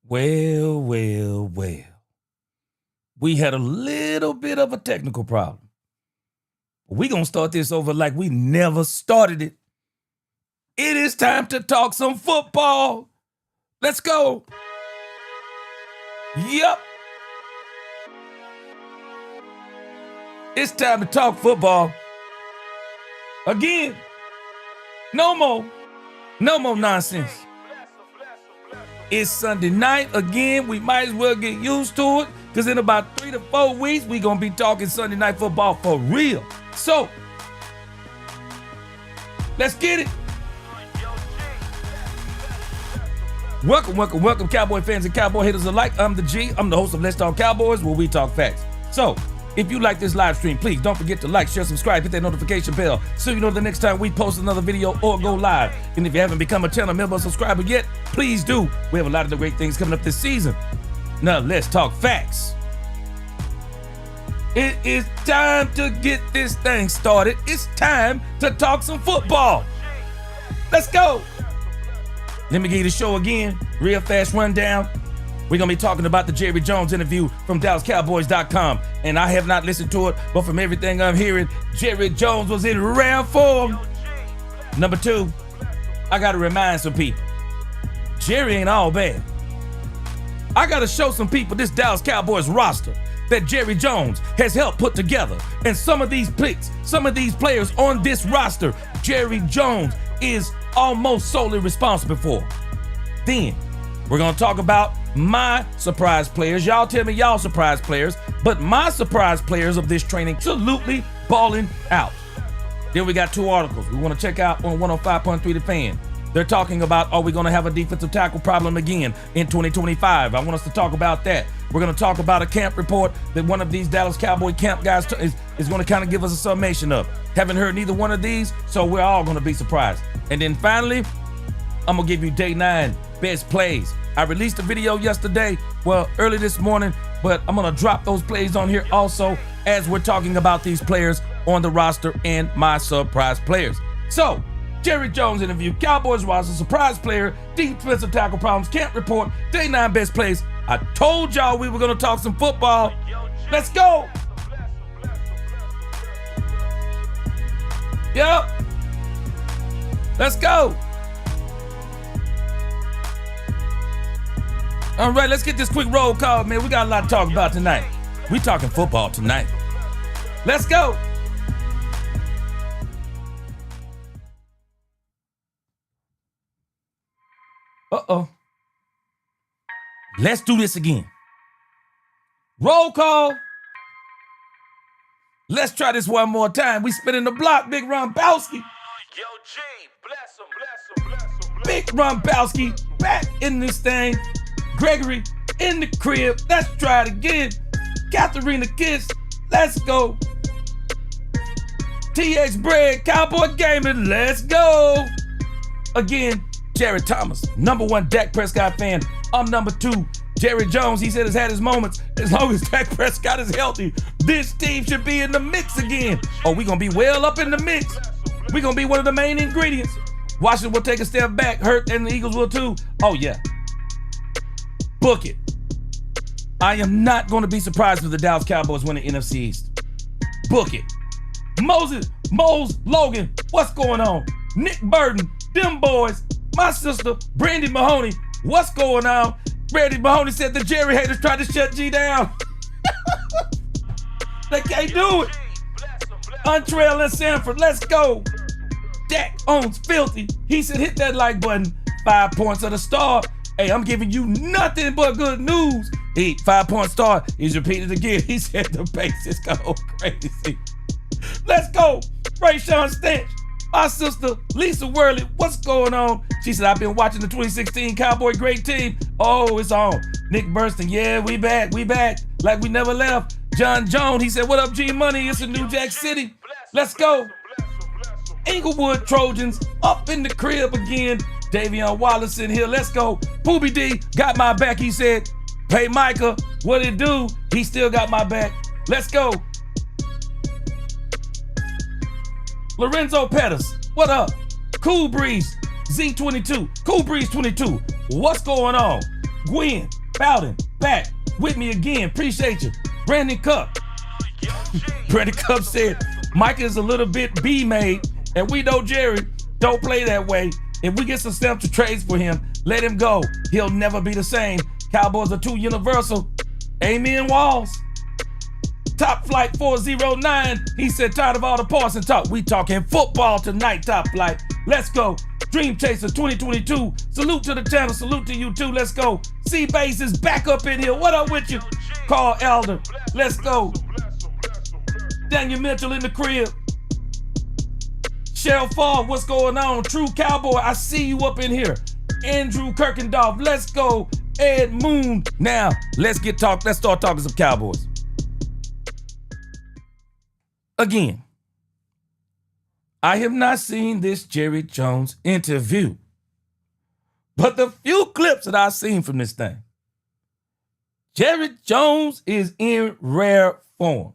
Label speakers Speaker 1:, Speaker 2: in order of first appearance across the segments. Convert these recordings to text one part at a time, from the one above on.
Speaker 1: Well, well, well. We had a little bit of a technical problem. We're going to start this over like we never started it. It is time to talk some football. Let's go. Yup. It's time to talk football. Again. No more nonsense. It's Sunday night. Again, we might as well get used to it because in about 3 to 4 weeks, we're going to be talking Sunday night football for real. So, let's get it. Welcome, Cowboy fans and Cowboy haters alike. I'm the G. I'm the host of Let's Talk Cowboys, where we talk facts. So, if you like this live stream, please don't forget to like, share, subscribe, hit that notification bell so you know the next time we post another video or go live. And if you haven't become a channel member or subscriber yet, please do. We have a lot of the great things coming up this season. Now, let's talk facts. It is time to get this thing started. It's time to talk some football. Let's go. Let me give you the show again. Real fast rundown. We're going to be talking about the Jerry Jones interview from DallasCowboys.com. And I have not listened to it, but from everything I'm hearing, Jerry Jones was in rare form. Number 2, I got to remind some people, Jerry ain't all bad. I got to show some people this Dallas Cowboys roster that Jerry Jones has helped put together. And some of these picks, some of these players on this roster, Jerry Jones is almost solely responsible for. Then we're going to talk about my surprise players. Y'all tell me y'all surprise players, but my surprise players of this training absolutely balling out. Then we got 2 articles we want to check out on 105.3 The Fan. They're talking about, are we going to have a defensive tackle problem again in 2025? I want us to talk about that. We're going to talk about a camp report that one of these Dallas Cowboy camp guys is going to kind of give us a summation of. Haven't heard neither one of these, so we're all going to be surprised. And then finally, I'm going to give you day 9 best plays. I released a video yesterday, early this morning, but I'm going to drop those plays on here also as we're talking about these players on the roster and my surprise players. So, Jerry Jones interview, Cowboys roster, surprise player, defensive tackle problems, camp report, day 9 best plays. I told y'all we were going to talk some football. Let's go. Yep. Let's go. All right, let's get this quick roll call, man. We got a lot to talk about tonight. We talking football tonight. Let's go. Uh-oh. Let's do this again. Roll call. Let's try this one more time. We spinning the block, Big Rombowski.
Speaker 2: Yo, G, bless him.
Speaker 1: Big Rombowski back in this thing. Gregory in the crib. Let's try it again. Katharina Kiss. Let's go. TX Bread, Cowboy Gaming. Let's go. Again, Jared Thomas, number 1 Dak Prescott fan. I'm number 2, Jerry Jones. He said has had his moments. As long as Dak Prescott is healthy, this team should be in the mix again. Oh, we're going to be well up in the mix. We're going to be one of the main ingredients. Washington will take a step back. Hurt, and the Eagles will too. Oh, yeah. Book it. I am not going to be surprised if the Dallas Cowboys win the NFC East. Book it. Mose Logan, what's going on? Nick Burton, them boys. My sister, Brandy Mahoney, what's going on? Brandy Mahoney said the Jerry haters tried to shut G down. They can't do it. Untrail and Sanford, let's go. Dak owns filthy. He said hit that like button. 5 points of the star. Hey, I'm giving you nothing but good news. 5-point star. He's repeated again. He said the bases go crazy. Let's go. Rayshawn Stench. My sister, Lisa Worley, what's going on? She said, I've been watching the 2016 Cowboy great team. Oh, it's on. Nick Burston, yeah, we back. Like we never left. John Jones, he said, what up, G Money? It's a New Jack City. Let's go. Inglewood Trojans, up in the crib again. Davion Wallace in here, let's go. Poobie D, got my back, he said. Pay Micah, what it do? He still got my back. Let's go. Lorenzo Pettis, what up? Cool Breeze, Z22, Cool Breeze 22, what's going on? Gwen, Bowden, back with me again. Appreciate you. Brandon Cup. Brandon Cup said, Mike is a little bit B-made, and we know Jerry don't play that way. If we get some central trades for him, let him go. He'll never be the same. Cowboys are too universal. Amen, Walls. Top Flight 409, he said, tired of all the Parson talk. We talking football tonight, Top Flight. Let's go. Dream Chaser 2022. Salute to the channel. Salute to you too. Let's go. C-Base is back up in here. What up with you? Carl Elder. Let's go. Daniel Mitchell in the crib. Cheryl Fall, what's going on? True Cowboy, I see you up in here. Andrew Kirkendorf, let's go. Ed Moon. Now, let's start talking some Cowboys. Again, I have not seen this Jerry Jones interview, but the few clips that I've seen from this thing, Jerry Jones is in rare form.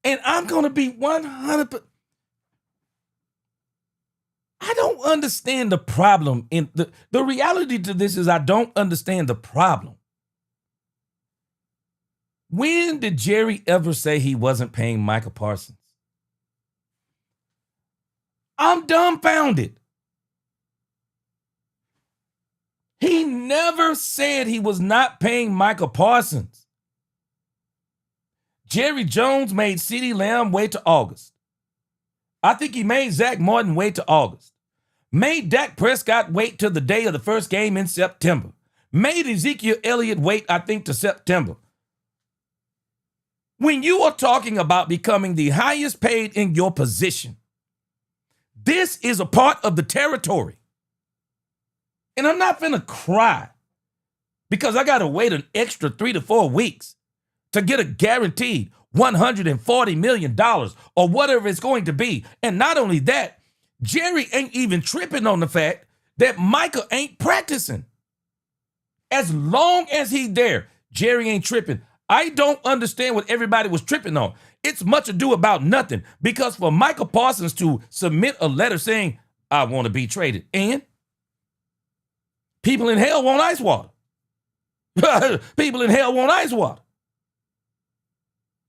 Speaker 1: And I'm going to be 100%. I don't understand the problem. The reality to this is I don't understand the problem. When did Jerry ever say he wasn't paying Micah Parsons? I'm dumbfounded. He never said he was not paying Micah Parsons. Jerry Jones made CeeDee Lamb wait to August. I think he made Zach Martin wait to August. Made Dak Prescott wait till the day of the first game in September. Made Ezekiel Elliott wait, I think, to September. When you are talking about becoming the highest paid in your position, this is a part of the territory. And I'm not finna cry because I got to wait an extra 3 to 4 weeks to get a guaranteed $140 million or whatever it's going to be. And not only that, Jerry ain't even tripping on the fact that Micah ain't practicing. As long as he's there, Jerry ain't tripping. I don't understand what everybody was tripping on. It's much ado about nothing because for Micah Parsons to submit a letter saying, I want to be traded, and people in hell want ice water. People in hell want ice water.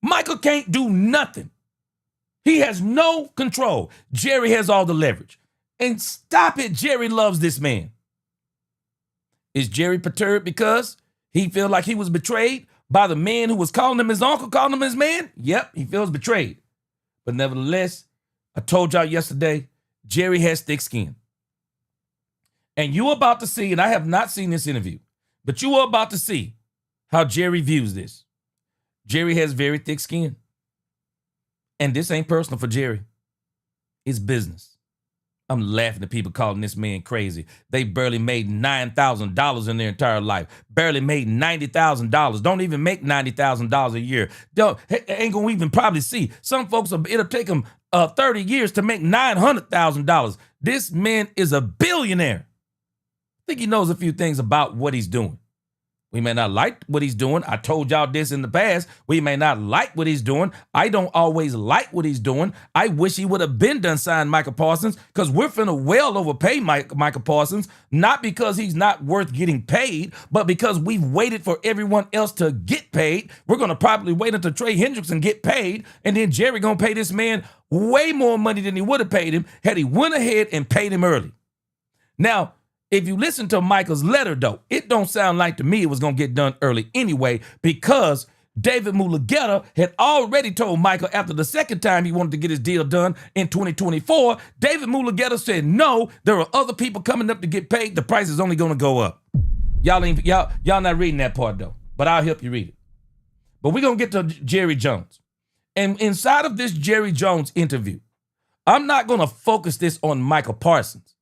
Speaker 1: Micah can't do nothing. He has no control. Jerry has all the leverage. And stop it, Jerry loves this man. Is Jerry perturbed because he feels like he was betrayed by the man who was calling him his uncle, calling him his man? Yep, he feels betrayed. But nevertheless, I told y'all yesterday, Jerry has thick skin. And you are about to see, and I have not seen this interview, but you are about to see how Jerry views this. Jerry has very thick skin. And this ain't personal for Jerry. It's business. I'm laughing at people calling this man crazy. They barely made $9,000 in their entire life. Barely made $90,000. Don't even make $90,000 a year. Ain't gonna even probably see. Some folks, it'll take them 30 years to make $900,000. This man is a billionaire. I think he knows a few things about what he's doing. We may not like what he's doing. I told y'all this in the past. We may not like what he's doing. I don't always like what he's doing. I wish he would have been done signing Micah Parsons because we're finna well overpay Micah Parsons, not because he's not worth getting paid, but because we've waited for everyone else to get paid. We're going to probably wait until Trey Hendrickson get paid, and then Jerry going to pay this man way more money than he would have paid him had he went ahead and paid him early. Now, if you listen to Micah's letter, though, it don't sound like to me it was going to get done early anyway because David Mulugeta had already told Micah after the second time he wanted to get his deal done in 2024, David Mulugeta said, no, there are other people coming up to get paid. The price is only going to go up. Y'all not reading that part, though, but I'll help you read it. But we're going to get to Jerry Jones. And inside of this Jerry Jones interview, I'm not going to focus this on Micah Parsons.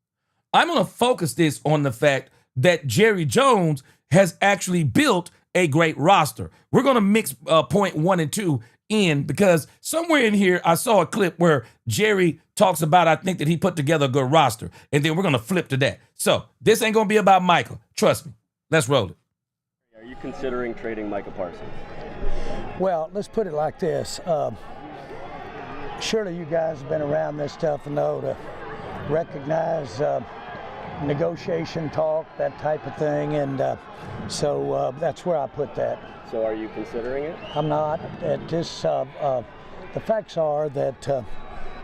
Speaker 1: I'm going to focus this on the fact that Jerry Jones has actually built a great roster. We're going to mix point 1 and 2 in because somewhere in here I saw a clip where Jerry talks about, I think that he put together a good roster. And then we're going to flip to that. So this ain't going to be about Micah. Trust me. Let's roll it.
Speaker 3: Are you considering trading Micah Parsons?
Speaker 4: Well, let's put it like this. Surely you guys have been around this stuff and know to recognize negotiation talk, that type of thing, and so that's where I put that.
Speaker 3: So are you considering it?
Speaker 4: I'm not at this. The facts are that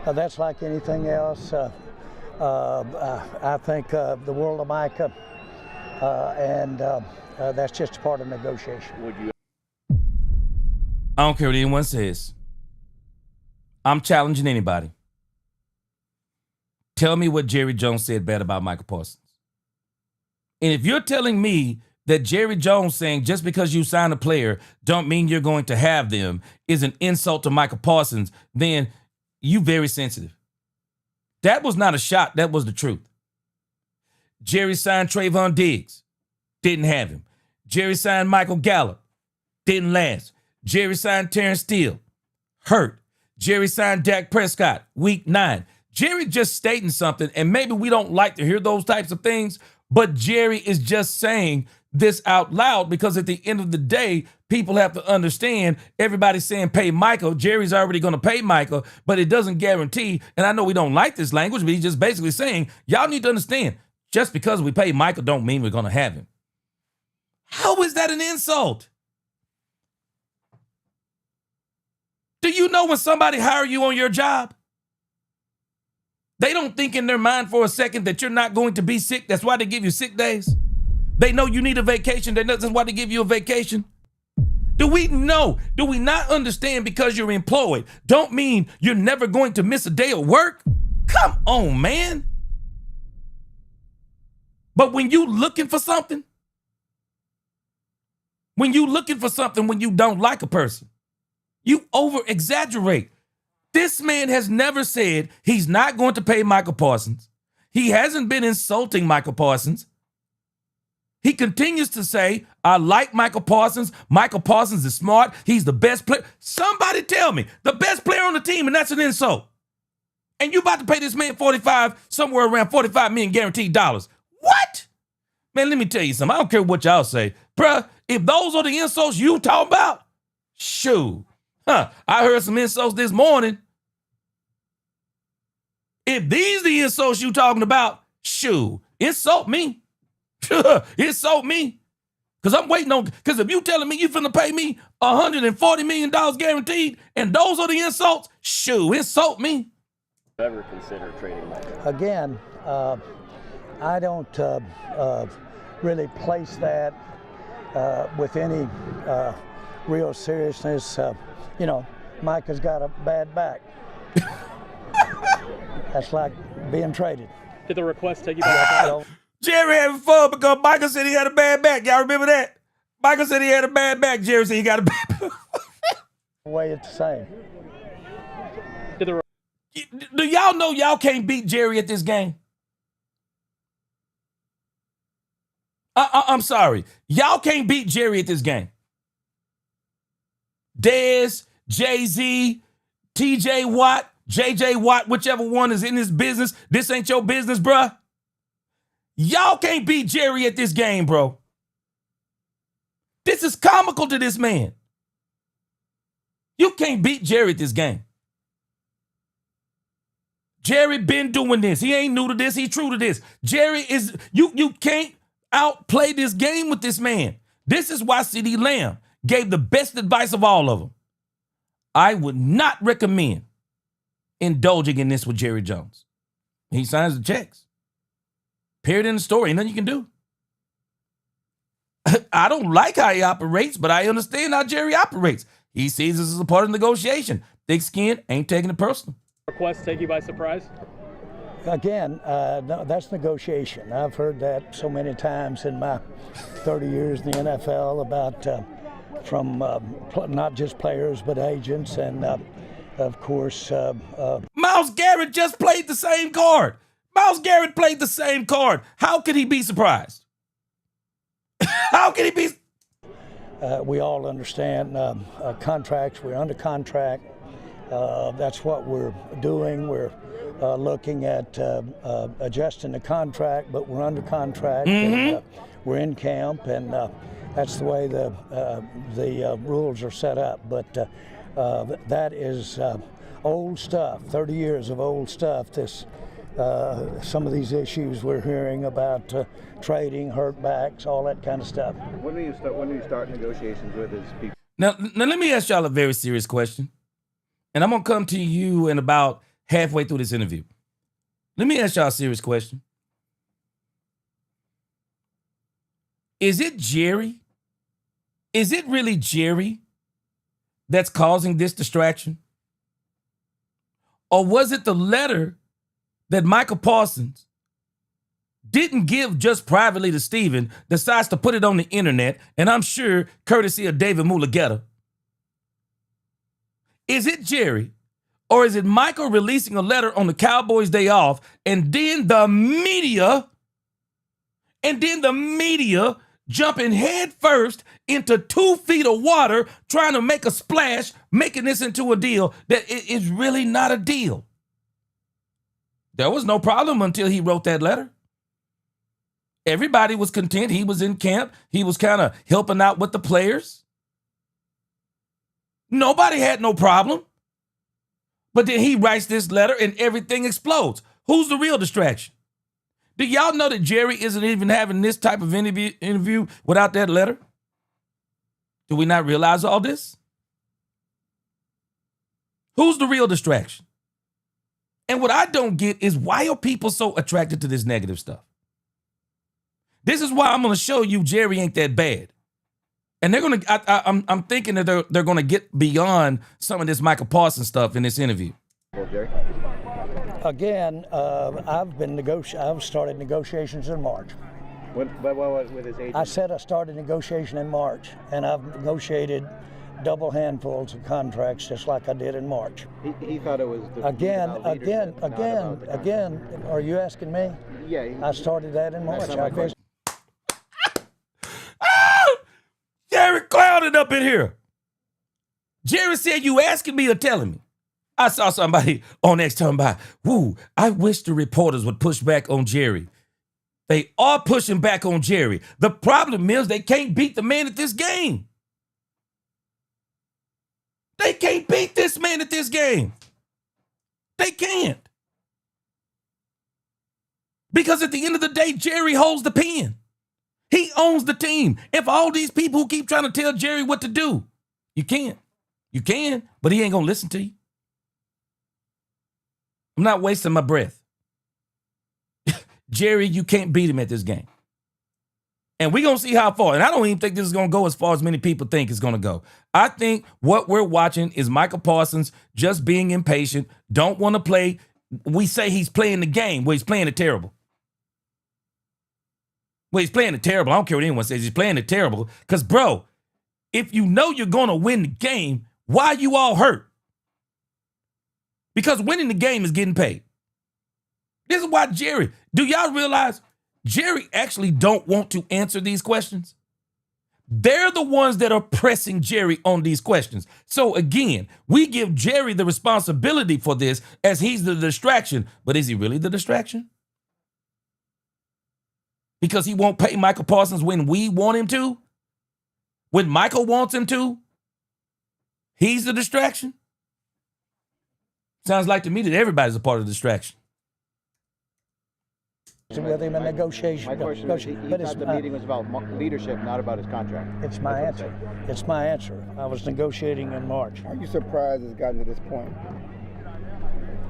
Speaker 4: that's like anything else. I think the world of Micah, and that's just a part of negotiation.
Speaker 3: Would you?
Speaker 1: I don't care what anyone says. I'm challenging anybody. Tell me what Jerry Jones said bad about Michael Parsons. And if you're telling me that Jerry Jones saying just because you sign a player don't mean you're going to have them is an insult to Michael Parsons, then you very sensitive. That was not a shot. That was the truth. Jerry signed Trayvon Diggs. Didn't have him. Jerry signed Michael Gallup. Didn't last. Jerry signed Terrence Steele. Hurt. Jerry signed Dak Prescott. Week 9. Jerry just stating something, and maybe we don't like to hear those types of things, but Jerry is just saying this out loud because at the end of the day, people have to understand everybody's saying pay Michael. Jerry's already going to pay Michael, but it doesn't guarantee, and I know we don't like this language, but he's just basically saying, y'all need to understand, just because we pay Michael don't mean we're going to have him. How is that an insult? Do you know when somebody hire you on your job, they don't think in their mind for a second that you're not going to be sick? That's why they give you sick days. They know you need a vacation. That's why they give you a vacation. Do we know? Do we not understand because you're employed don't mean you're never going to miss a day of work? Come on, man. But when you looking for something, when you don't like a person, you over-exaggerate. This man has never said he's not going to pay Michael Parsons. He hasn't been insulting Michael Parsons. He continues to say, I like Michael Parsons. Michael Parsons is smart. He's the best player. Somebody tell me, the best player on the team, and that's an insult. And you about to pay this man somewhere around $45 million guaranteed dollars. What? Man, let me tell you something. I don't care what y'all say. Bruh, if those are the insults you talk about, shoot. I heard some insults this morning. If these the insults you talking about, shoot, insult me. Insult me. Because I'm waiting on, because if you telling me you finna pay me $140 million guaranteed, and those are the insults, shoot, insult me.
Speaker 3: Ever consider trading Michael?
Speaker 4: Again, I don't really place that with any real seriousness. You know, Micah's got a bad back. That's like being traded.
Speaker 5: Did the request take you back?
Speaker 1: Jerry having fun because Michael said he had a bad back. Y'all remember that? Michael said he had a bad back. Jerry said he got a bad back.
Speaker 4: The way it's the same.
Speaker 1: Do y'all know y'all can't beat Jerry at this game? I'm sorry. Y'all can't beat Jerry at this game. Dez, Jay-Z, TJ Watt, JJ Watt, whichever one is in this business. This ain't your business, bruh. Y'all can't beat Jerry at this game, bro. This is comical to this man. You can't beat Jerry at this game. Jerry been doing this. He ain't new to this. He true to this. Jerry is, you can't outplay this game with this man. This is why CeeDee Lamb gave the best advice of all of them. I would not recommend indulging in this with Jerry Jones. He signs the checks. Period in the story. Ain't nothing you can do. I don't like how he operates, but I understand how Jerry operates. He sees this as a part of negotiation. Thick skin, ain't taking it personal.
Speaker 5: Request take you by surprise?
Speaker 4: Again, no, that's negotiation. I've heard that so many times in my 30 years in the NFL about from not just players but agents, and of course.
Speaker 1: Myles Garrett just played the same card. Myles Garrett played the same card. How could he be surprised? How can he be?
Speaker 4: We all understand contracts. We're under contract. That's what we're doing. We're looking at adjusting the contract, but we're under contract. And, we're in camp, and that's the way the rules are set up. But that is old stuff, 30 years of old stuff. This some of these issues we're hearing about trading, hurt backs, all that kind of stuff.
Speaker 6: When do you start negotiations with his people?
Speaker 1: Now let me ask y'all a very serious question. And I'm going to come to you in about halfway through this interview. Let me ask y'all a serious question. Is it Jerry? Is it really Jerry that's causing this distraction? Or was it the letter that Michael Parsons didn't give just privately to Stephen, decides to put it on the internet, and I'm sure courtesy of David Mulugeta? Is it Jerry, or is it Michael releasing a letter on the Cowboys' day off, and then the media jumping head first into 2 feet of water, trying to make a splash, making this into a deal that is really not a deal? There was no problem until he wrote that letter. Everybody was content. He was in camp. He was kind of helping out with the players. Nobody had no problem. But then he writes this letter and everything explodes. Who's the real distraction? Do y'all know that Jerry isn't even having this type of interview without that letter? Do we not realize all this? Who's the real distraction? And what I don't get is, why are people so attracted to this negative stuff? This is why I'm going to show you Jerry ain't that bad. And they're going to, I'm thinking that they're going to get beyond some of this Michael Parsons stuff in this interview.
Speaker 4: Again, I've started negotiations in March.
Speaker 6: With his agent?
Speaker 4: I said I started negotiation in March, and I've negotiated double handfuls of contracts just like I did in March.
Speaker 6: He thought it was
Speaker 4: Again, are you asking me?
Speaker 6: Yeah.
Speaker 4: I started that in March.
Speaker 1: Jerry clouded up in here. Jerry said, you asking me or telling me? I saw somebody on X talking about, woo, I wish the reporters would push back on Jerry. They are pushing back on Jerry. The problem is they can't beat the man at this game. They can't beat this man at this game. They can't. Because at the end of the day, Jerry holds the pen. He owns the team. If all these people who keep trying to tell Jerry what to do, you can't. You can, but he ain't going to listen to you. I'm not wasting my breath. Jerry, you can't beat him at this game. And we're going to see how far. And I don't even think this is going to go as far as many people think it's going to go. I think what we're watching is Michael Parsons just being impatient, don't want to play. We say he's playing the game. Well, he's playing it terrible. Well, he's playing it terrible. I don't care what anyone says. He's playing it terrible. Because, bro, if you know you're going to win the game, why are you all hurt? Because winning the game is getting paid. This is why Jerry, do y'all realize Jerry actually don't want to answer these questions? They're the ones that are pressing Jerry on these questions. So again, we give Jerry the responsibility for this as he's the distraction. But is he really the distraction? Because he won't pay Michael Parsons when we want him to? When Michael wants him to? He's the distraction? Sounds like to me that everybody's a part of the distraction.
Speaker 4: With him in negotiation.
Speaker 6: My question is, he thought the meeting was about leadership, not about his contract.
Speaker 4: It's my answer. It's my answer. I was negotiating in March.
Speaker 7: Are you surprised it's gotten to this point?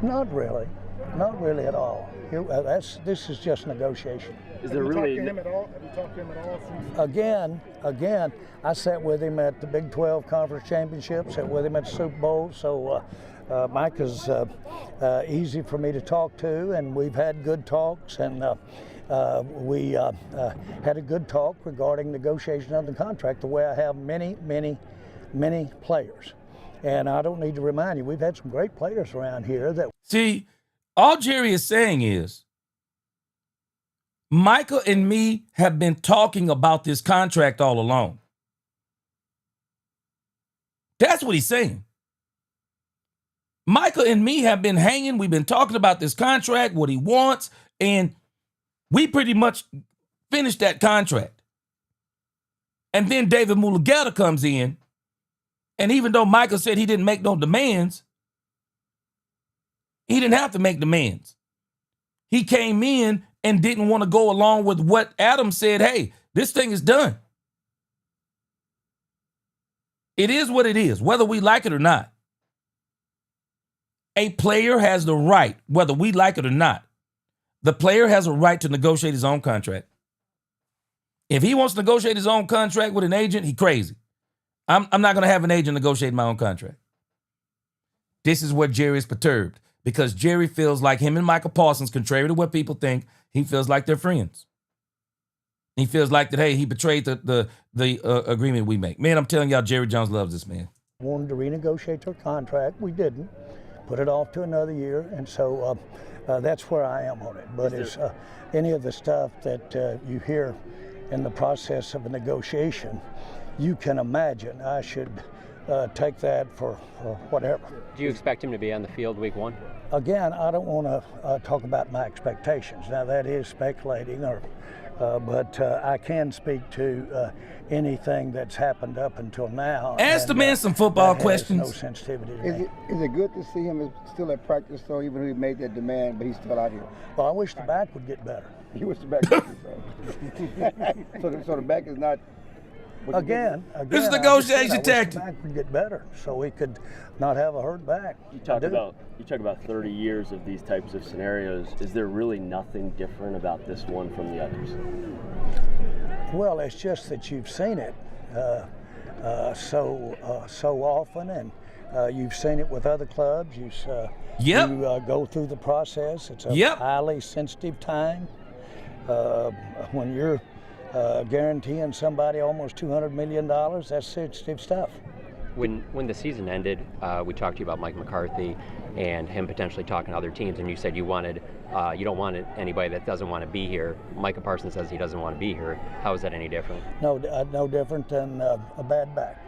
Speaker 4: Not really. Not really at all. This is just negotiation.
Speaker 3: Is there really?
Speaker 7: Have you talked to him at all since?
Speaker 4: Again, I sat with him at the Big 12 Conference Championship, sat with him at the Super Bowl, so Mike is easy for me to talk to, and we've had good talks, and we had a good talk regarding negotiation of the contract, the way I have many players. And I don't need to remind you, we've had some great players around here that...
Speaker 1: See, all Jerry is saying is, Michael and me have been talking about this contract all along. That's what he's saying. Michael and me have been hanging. We've been talking about this contract, what he wants, and we pretty much finished that contract. And then David Mulugeta comes in, and even though Michael said he didn't make no demands, he didn't have to make demands. he came in and didn't want to go along with what Adam said. Hey, this thing is done. It is what it is, whether we like it or not. A player has the right, whether we like it or not. The player has a right to negotiate his own contract. If he wants to negotiate his own contract with an agent, he's crazy. I'm not going to have an agent negotiate my own contract. This is where Jerry is perturbed because Jerry feels like him and Michael Parsons, contrary to what people think, he feels like they're friends. He feels like that, hey, he betrayed the agreement we make. Man, I'm telling y'all, Jerry Jones loves this man.
Speaker 4: Wanted to renegotiate their contract. We didn't. Put it off to another year, and so that's where I am on it. But it's any of the stuff that you hear in the process of a negotiation, you can imagine I should take that for whatever.
Speaker 8: Do you expect him to be on the field week 1?
Speaker 4: Again, I don't want to talk about my expectations. Now, that is speculating, but I can speak to anything that's happened up until now.
Speaker 1: Ask the man some football questions.
Speaker 4: No sensitivity to me.
Speaker 7: Is it good to see him still at practice, though, even though he made that demand, but he's still out here?
Speaker 4: Well, I wish the back would get better.
Speaker 7: You wish the back would get better. So the back is not...
Speaker 4: Again,
Speaker 1: this is
Speaker 4: I
Speaker 1: negotiation
Speaker 4: wish
Speaker 1: tactic.
Speaker 4: the back would get better, so we could not have a hurt back.
Speaker 3: You talk about 30 years of these types of scenarios. Is there really nothing different about this one from the others?
Speaker 4: Well, it's just that you've seen it so often, and you've seen it with other clubs. You go through the process. It's a highly sensitive time when you're guaranteeing somebody almost $200 million. That's sensitive stuff.
Speaker 8: When the season ended, we talked to you about Mike McCarthy and him potentially talking to other teams, and you said you don't want anybody that doesn't want to be here. Micah Parsons says he doesn't want to be here. How is that any different?
Speaker 4: No different than a bad back.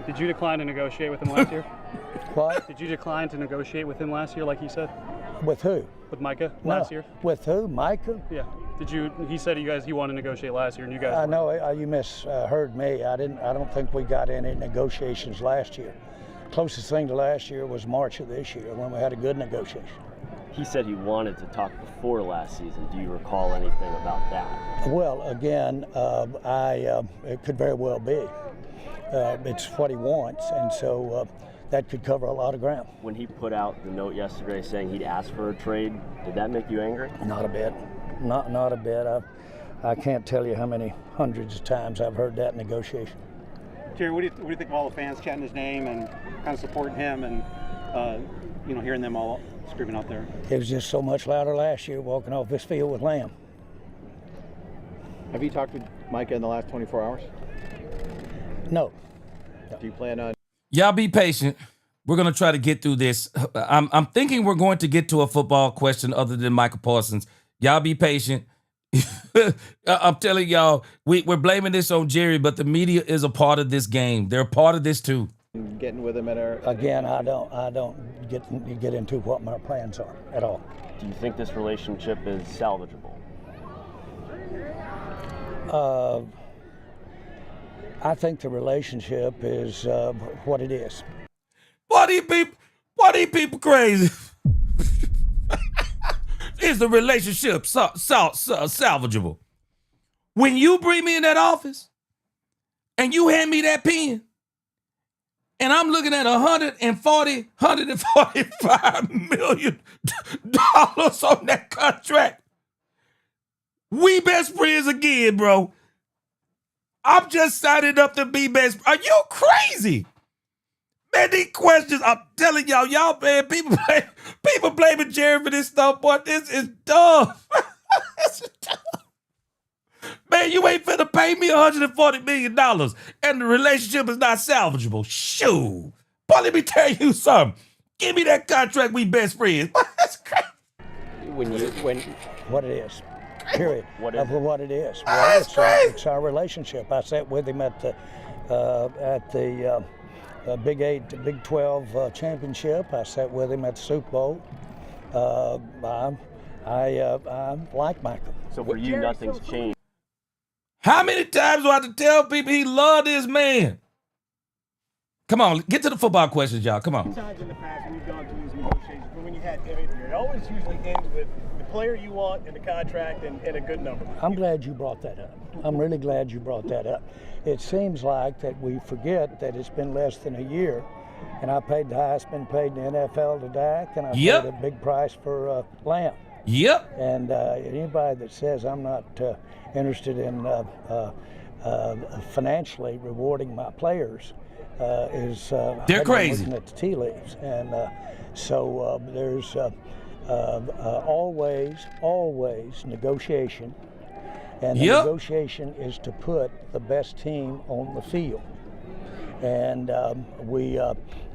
Speaker 5: Did you decline to negotiate with him last year?
Speaker 4: What?
Speaker 5: Did you decline to negotiate with him last year, like he said?
Speaker 4: With who?
Speaker 5: With Micah last year?
Speaker 4: With who? Micah?
Speaker 5: Yeah. He said he wanted to negotiate last year, and you guys.
Speaker 4: I know you misheard me. I don't think we got any negotiations last year. Closest thing to last year was March of this year when we had a good negotiation.
Speaker 3: He said he wanted to talk before last season. Do you recall anything about that?
Speaker 4: Well, again, it could very well be. It's what he wants, and so that could cover a lot of ground.
Speaker 3: When he put out the note yesterday saying he'd asked for a trade, did that make you angry?
Speaker 4: Not a bit. Not a bit. I can't tell you how many hundreds of times I've heard that negotiation.
Speaker 9: Jerry, what do you think of all the fans chanting his name and kind of supporting him and hearing them all screaming out there?
Speaker 4: It was just so much louder last year walking off this field with Lamb.
Speaker 6: Have you talked with Micah in the last 24 hours?
Speaker 4: No.
Speaker 6: Do you plan on?
Speaker 1: Y'all be patient. We're going to try to get through this. I'm thinking we're going to get to a football question other than Michael Parsons. Y'all be patient. I'm telling y'all, we're blaming this on Jerry, but the media is a part of this game. They're a part of this too.
Speaker 6: Getting with him at our...
Speaker 4: Again, I don't get into what my plans are at all.
Speaker 3: Do you think this relationship is salvageable?
Speaker 4: I think the relationship is what it is.
Speaker 1: Why do you people crazy? Is the relationship salvageable? When you bring me in that office and you hand me that pen and I'm looking at $145 million on that contract, we best friends again, bro. I'm just signing up to be best. Are you crazy? Man, these questions, I'm telling y'all, man, people blaming Jerry for this stuff, boy. This is dumb. This is dumb. Man, you ain't finna pay me $140 million and the relationship is not salvageable. Shoo. Boy, let me tell you something. Give me that contract, we best friends. That's crazy.
Speaker 4: What it is. Period.
Speaker 3: What is it?
Speaker 4: What it is.
Speaker 1: Well,
Speaker 4: it's our relationship. I sat with him at the Big 8, Big 12 championship. I sat with him at the Super Bowl. I like Michael.
Speaker 3: So for you, nothing's changed.
Speaker 1: How many times do I have to tell people he loved this man? Come on, get to the football questions, y'all. Come on.
Speaker 9: Times in the past when you've gone through these negotiations, but when you
Speaker 10: had him in here. It always usually ends with the player you want and the contract and a good number.
Speaker 4: I'm glad you brought that up. I'm really glad you brought that up. It seems like that we forget that it's been less than a year, and I paid the highest been paid in the NFL to Dak, and I paid a big price for Lamb.
Speaker 1: Yep.
Speaker 4: And anybody that says I'm not interested in financially rewarding my players is
Speaker 1: they're crazy.
Speaker 4: Looking at the tea leaves, and so there's always negotiation, and the negotiation is to put the best team on the field. And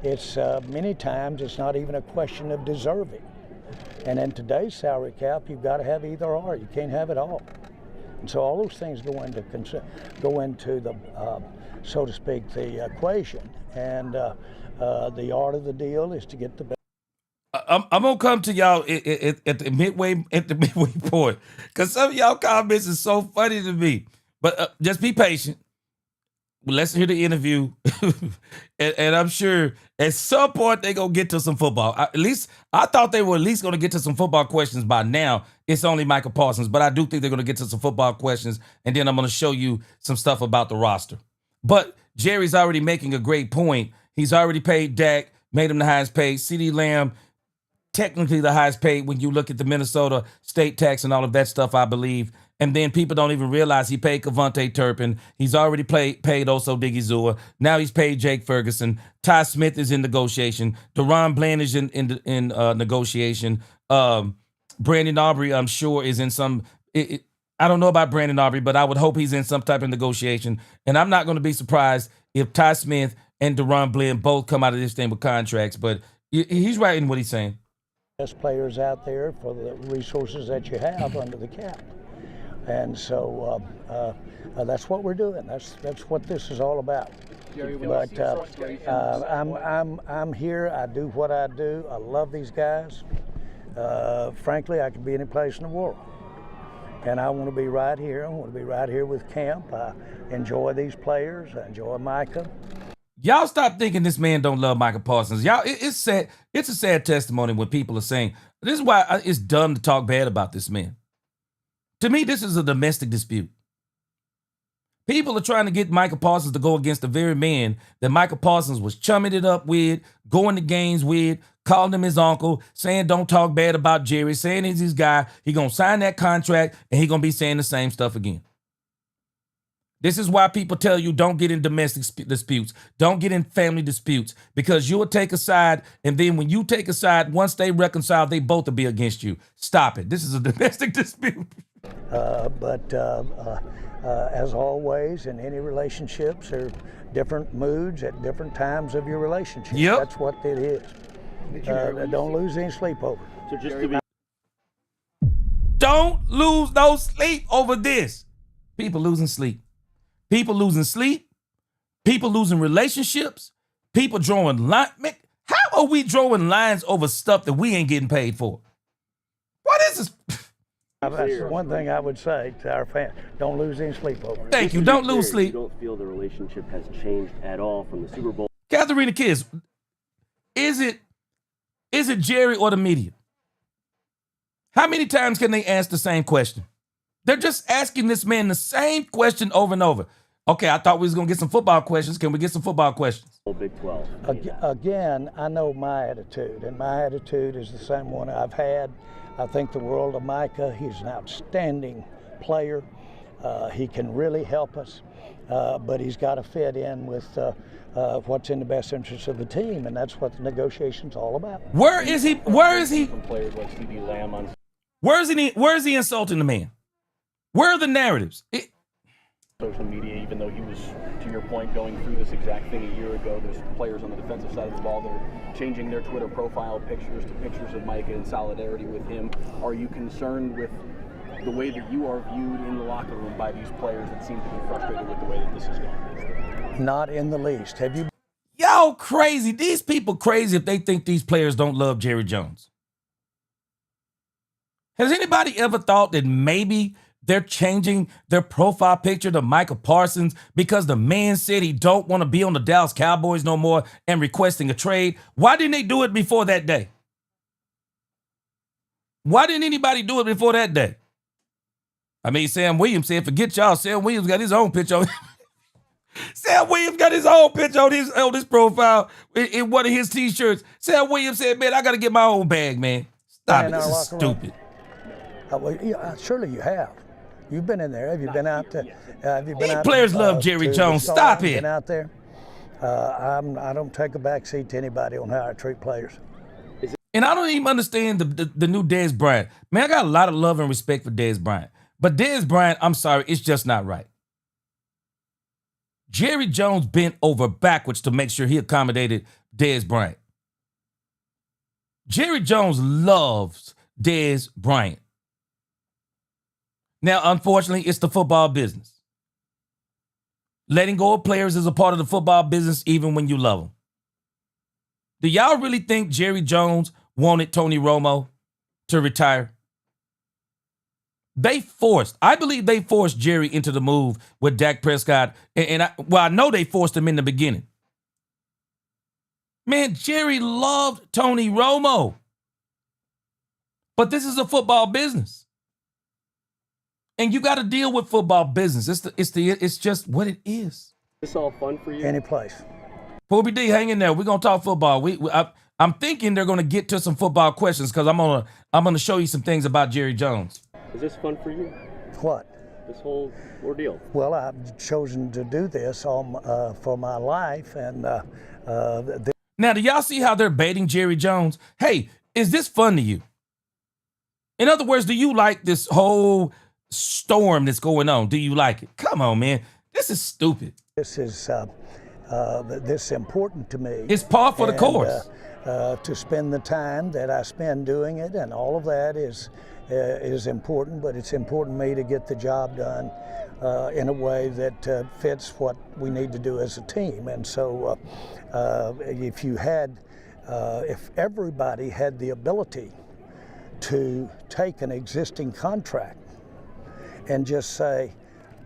Speaker 4: it's many times it's not even a question of deserving. And in today's salary cap, you've got to have either or. You can't have it all. And so all those things go into the, so to speak, the equation. And the art of the deal is to get the best.
Speaker 1: I'm gonna come to y'all at the midway point, because some of y'all comments is so funny to me. But just be patient. Let's hear the interview, and I'm sure at some point they're gonna get to some football. At least I thought they were at least gonna get to some football questions by now. It's only Micah Parsons, but I do think they're gonna get to some football questions, and then I'm gonna show you some stuff about the roster. But Jerry's already making a great point. He's already paid Dak, made him the highest paid. CeeDee Lamb, technically the highest paid when you look at the Minnesota state tax and all of that stuff, I believe. And then people don't even realize he paid Kevontae Turpin. He's already paid also Diggy Zua. Now he's paid Jake Ferguson. Ty Smith is in negotiation. Deron Bland is in negotiation. Brandon Aubrey, I'm sure, is in some. I don't know about Brandon Aubrey, but I would hope he's in some type of negotiation. And I'm not going to be surprised if Ty Smith and Deron Bland both come out of this thing with contracts. But he's right in what he's saying.
Speaker 4: Best players out there for the resources that you have under the cap. And so that's what we're doing. That's what this is all about. But I'm here. I do what I do. I love these guys. Frankly, I could be any place in the world, and I want to be right here. I want to be right here with Camp. I enjoy these players. I enjoy Micah.
Speaker 1: Y'all stop thinking this man don't love Micah Parsons. Y'all, it's sad. It's a sad testimony when people are saying this is why it's dumb to talk bad about this man. To me, this is a domestic dispute. People are trying to get Micah Parsons to go against the very man that Micah Parsons was chumming it up with, going to games with, calling him his uncle, saying don't talk bad about Jerry, saying he's his guy. He going to sign that contract, and he going to be saying the same stuff again. This is why people tell you don't get in domestic disputes. Don't get in family disputes, because you will take a side, and then when you take a side, once they reconcile, they both will be against you. Stop it. This is a domestic dispute.
Speaker 4: But as always, in any relationships, there are different moods at different times of your relationship.
Speaker 1: Yep.
Speaker 4: That's what it is. Don't lose any sleep over.
Speaker 3: So just to be
Speaker 1: Don't lose no sleep over this. People losing sleep. People losing sleep. People losing relationships. People drawing lines. How are we drawing lines over stuff that we ain't getting paid for? What is this?
Speaker 4: That's the one thing I would say to our fans. Don't lose any sleep over it.
Speaker 1: Thank you. Don't lose sleep.
Speaker 3: You don't feel the relationship has changed at all from the Super Bowl?
Speaker 1: Katharina Kids, is it Jerry or the media? How many times can they ask the same question? They're just asking this man the same question over and over. Okay, I thought we was going to get some football questions. Can we get some football questions?
Speaker 3: Big 12.
Speaker 4: Again, I know my attitude, and my attitude is the same one I've had. I think the world of Micah. He's an outstanding player. He can really help us, but he's got to fit in with what's in the best interest of the team, and that's what the negotiation's all about.
Speaker 1: Where is he? Where is he?
Speaker 3: From players like CeeDee Lamb on.
Speaker 1: Where is he insulting the man? Where are the narratives?
Speaker 11: Social media, even though he was, to your point, going through this exact thing a year ago, there's players on the defensive side of the ball that are changing their Twitter profile pictures to pictures of Micah in solidarity with him. Are you concerned with the way that you are viewed in the locker room by these players that seem to be frustrated with the way that this is going?
Speaker 4: Not in the least. Have you?
Speaker 1: Y'all crazy. These people crazy if they think these players don't love Jerry Jones. Has anybody ever thought that maybe they're changing their profile picture to Micah Parsons because the man said he don't want to be on the Dallas Cowboys no more and requesting a trade? Why didn't they do it before that day? Why didn't anybody do it before that day? I mean, Sam Williams said, forget y'all. Sam Williams got his own picture on. Sam Williams got his own picture on his profile in one of his T-shirts. Sam Williams said, man, I got to get my own bag, man. Stop it. This is stupid.
Speaker 4: Well, yeah, surely you have. You've been in there. Have you been out to? Have you been out?
Speaker 1: Players love Jerry Jones. Stop it.
Speaker 4: Been out there. I don't take a backseat to anybody on how I treat players.
Speaker 1: And I don't even understand the new Dez Bryant. Man, I got a lot of love and respect for Dez Bryant. But Dez Bryant, I'm sorry, it's just not right. Jerry Jones bent over backwards to make sure he accommodated Dez Bryant. Jerry Jones loves Dez Bryant. Now, unfortunately, it's the football business. Letting go of players is a part of the football business even when you love them. Do y'all really think Jerry Jones wanted Tony Romo to retire? I believe they forced Jerry into the move with Dak Prescott. I know they forced him in the beginning. Man, Jerry loved Tony Romo. But this is a football business. And you got to deal with football business. It's just what it is.
Speaker 3: Is this all fun for you?
Speaker 4: Any place.
Speaker 1: Poobie D, hang in there. We're gonna talk football. I'm thinking they're gonna get to some football questions because I'm gonna show you some things about Jerry Jones.
Speaker 3: Is this fun for you?
Speaker 4: What?
Speaker 3: This whole ordeal.
Speaker 4: Well, I've chosen to do this for my life, and
Speaker 1: now, do y'all see how they're baiting Jerry Jones? Hey, is this fun to you? In other words, do you like this whole storm that's going on? Do you like it? Come on, man. This is stupid.
Speaker 4: This is important to me.
Speaker 1: It's par for the course.
Speaker 4: To spend the time that I spend doing it, and all of that is important, but it's important to me to get the job done in a way that fits what we need to do as a team. And so if everybody had the ability to take an existing contract and just say,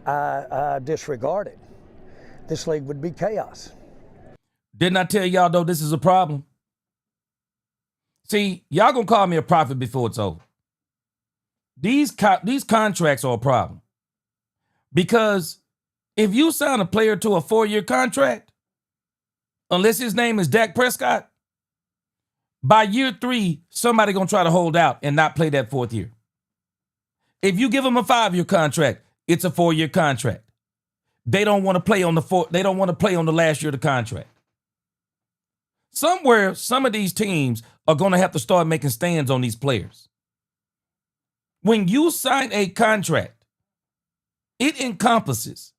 Speaker 4: I disregard it, this league would be chaos.
Speaker 1: Didn't I tell y'all, though, this is a problem? See, y'all gonna call me a prophet before it's over. These contracts are a problem. Because if you sign a player to a 4-year contract, unless his name is Dak Prescott, by year 3, somebody gonna try to hold out and not play that 4th year. If you give him a 5-year contract, it's a 4-year contract. They don't want to play on the last year of the contract. Somewhere, some of these teams are going to have to start making stands on these players. When you sign a contract, it encompasses,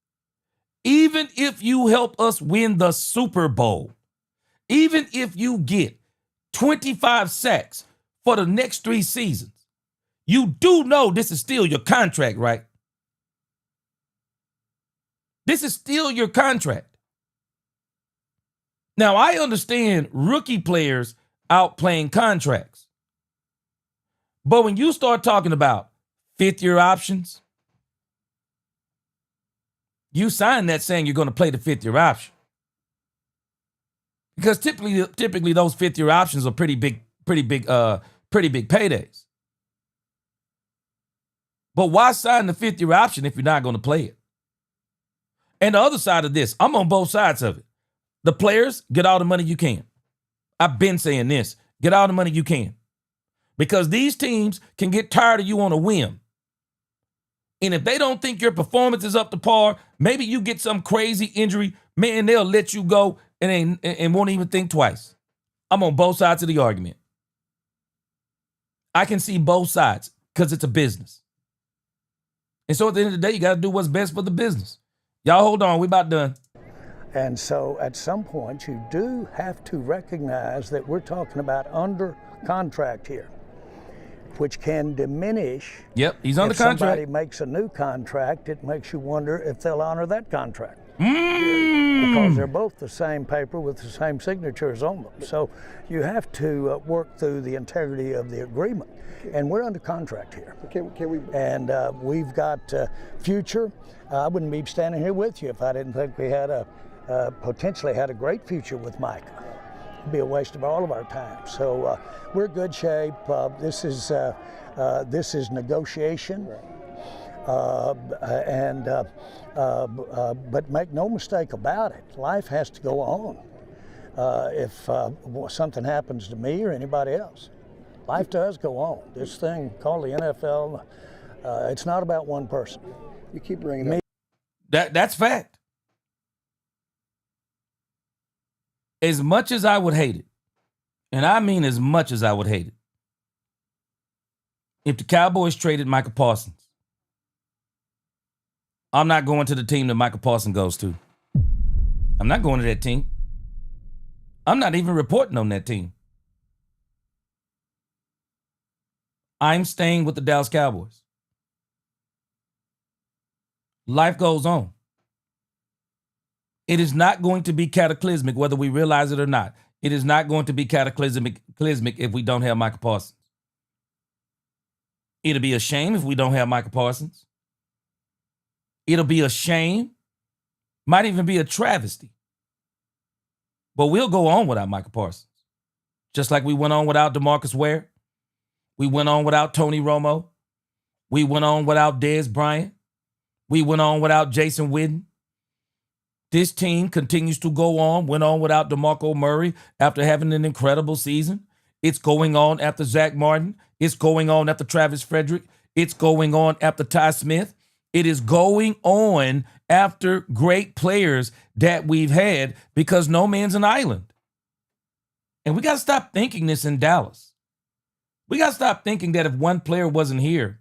Speaker 1: even if you help us win the Super Bowl, even if you get 25 sacks for the next 3 seasons, you do know this is still your contract, right? This is still your contract. Now, I understand rookie players outplaying contracts. But when you start talking about 5th-year options, you sign that saying you're going to play the 5th-year option. Because typically those 5th-year options are pretty big paydays. But why sign the 5th-year option if you're not going to play it? And the other side of this, I'm on both sides of it. The players, get all the money you can. I've been saying this. Get all the money you can. Because these teams can get tired of you on a whim. And if they don't think your performance is up to par, maybe you get some crazy injury, man, they'll let you go and won't even think twice. I'm on both sides of the argument. I can see both sides because it's a business. And so at the end of the day, you got to do what's best for the business. Y'all hold on, we about done.
Speaker 4: And so at some point, you do have to recognize that we're talking about under contract here, which can diminish.
Speaker 1: Yep, he's under contract.
Speaker 4: If somebody makes a new contract, it makes you wonder if they'll honor that contract. Because they're both the same paper with the same signatures on them. So you have to work through the integrity of the agreement. And we're under contract here.
Speaker 7: Can we?
Speaker 4: And we've got future. I wouldn't be standing here with you if I didn't think we had potentially had a great future with Micah. It'd be a waste of all of our time. So we're in good shape. This is negotiation. But make no mistake about it, life has to go on. If something happens to me or anybody else, life does go on. This thing called the NFL, it's not about one person.
Speaker 7: You keep bringing it up.
Speaker 1: That's fact. As much as I would hate it, and I mean as much as I would hate it, if the Cowboys traded Michael Parsons, I'm not going to the team that Michael Parsons goes to. I'm not going to that team. I'm not even reporting on that team. I'm staying with the Dallas Cowboys. Life goes on. It is not going to be cataclysmic, whether we realize it or not. It is not going to be cataclysmic if we don't have Michael Parsons. It'll be a shame if we don't have Michael Parsons. It'll be a shame. Might even be a travesty. But we'll go on without Michael Parsons. Just like we went on without DeMarcus Ware. We went on without Tony Romo. We went on without Dez Bryant. We went on without Jason Witten. This team continues to go on. Went on without DeMarco Murray after having an incredible season. It's going on after Zach Martin. It's going on after Travis Frederick. It's going on after Ty Smith. It is going on after great players that we've had because no man's an island. And we got to stop thinking this in Dallas. We got to stop thinking that if one player wasn't here.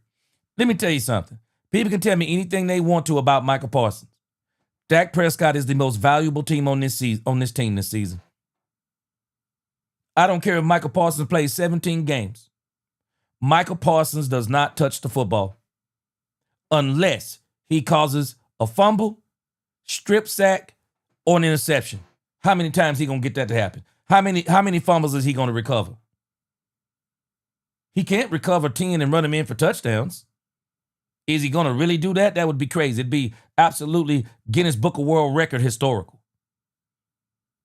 Speaker 1: Let me tell you something. People can tell me anything they want to about Michael Parsons. Dak Prescott is the most valuable team on this team this season. I don't care if Michael Parsons plays 17 games. Michael Parsons does not touch the football unless he causes a fumble, strip sack, or an interception. How many times he gonna get that to happen? How many fumbles is he gonna recover? He can't recover 10 and run them in for touchdowns. Is he gonna really do that? That would be crazy. It'd be absolutely Guinness Book of World Record historical.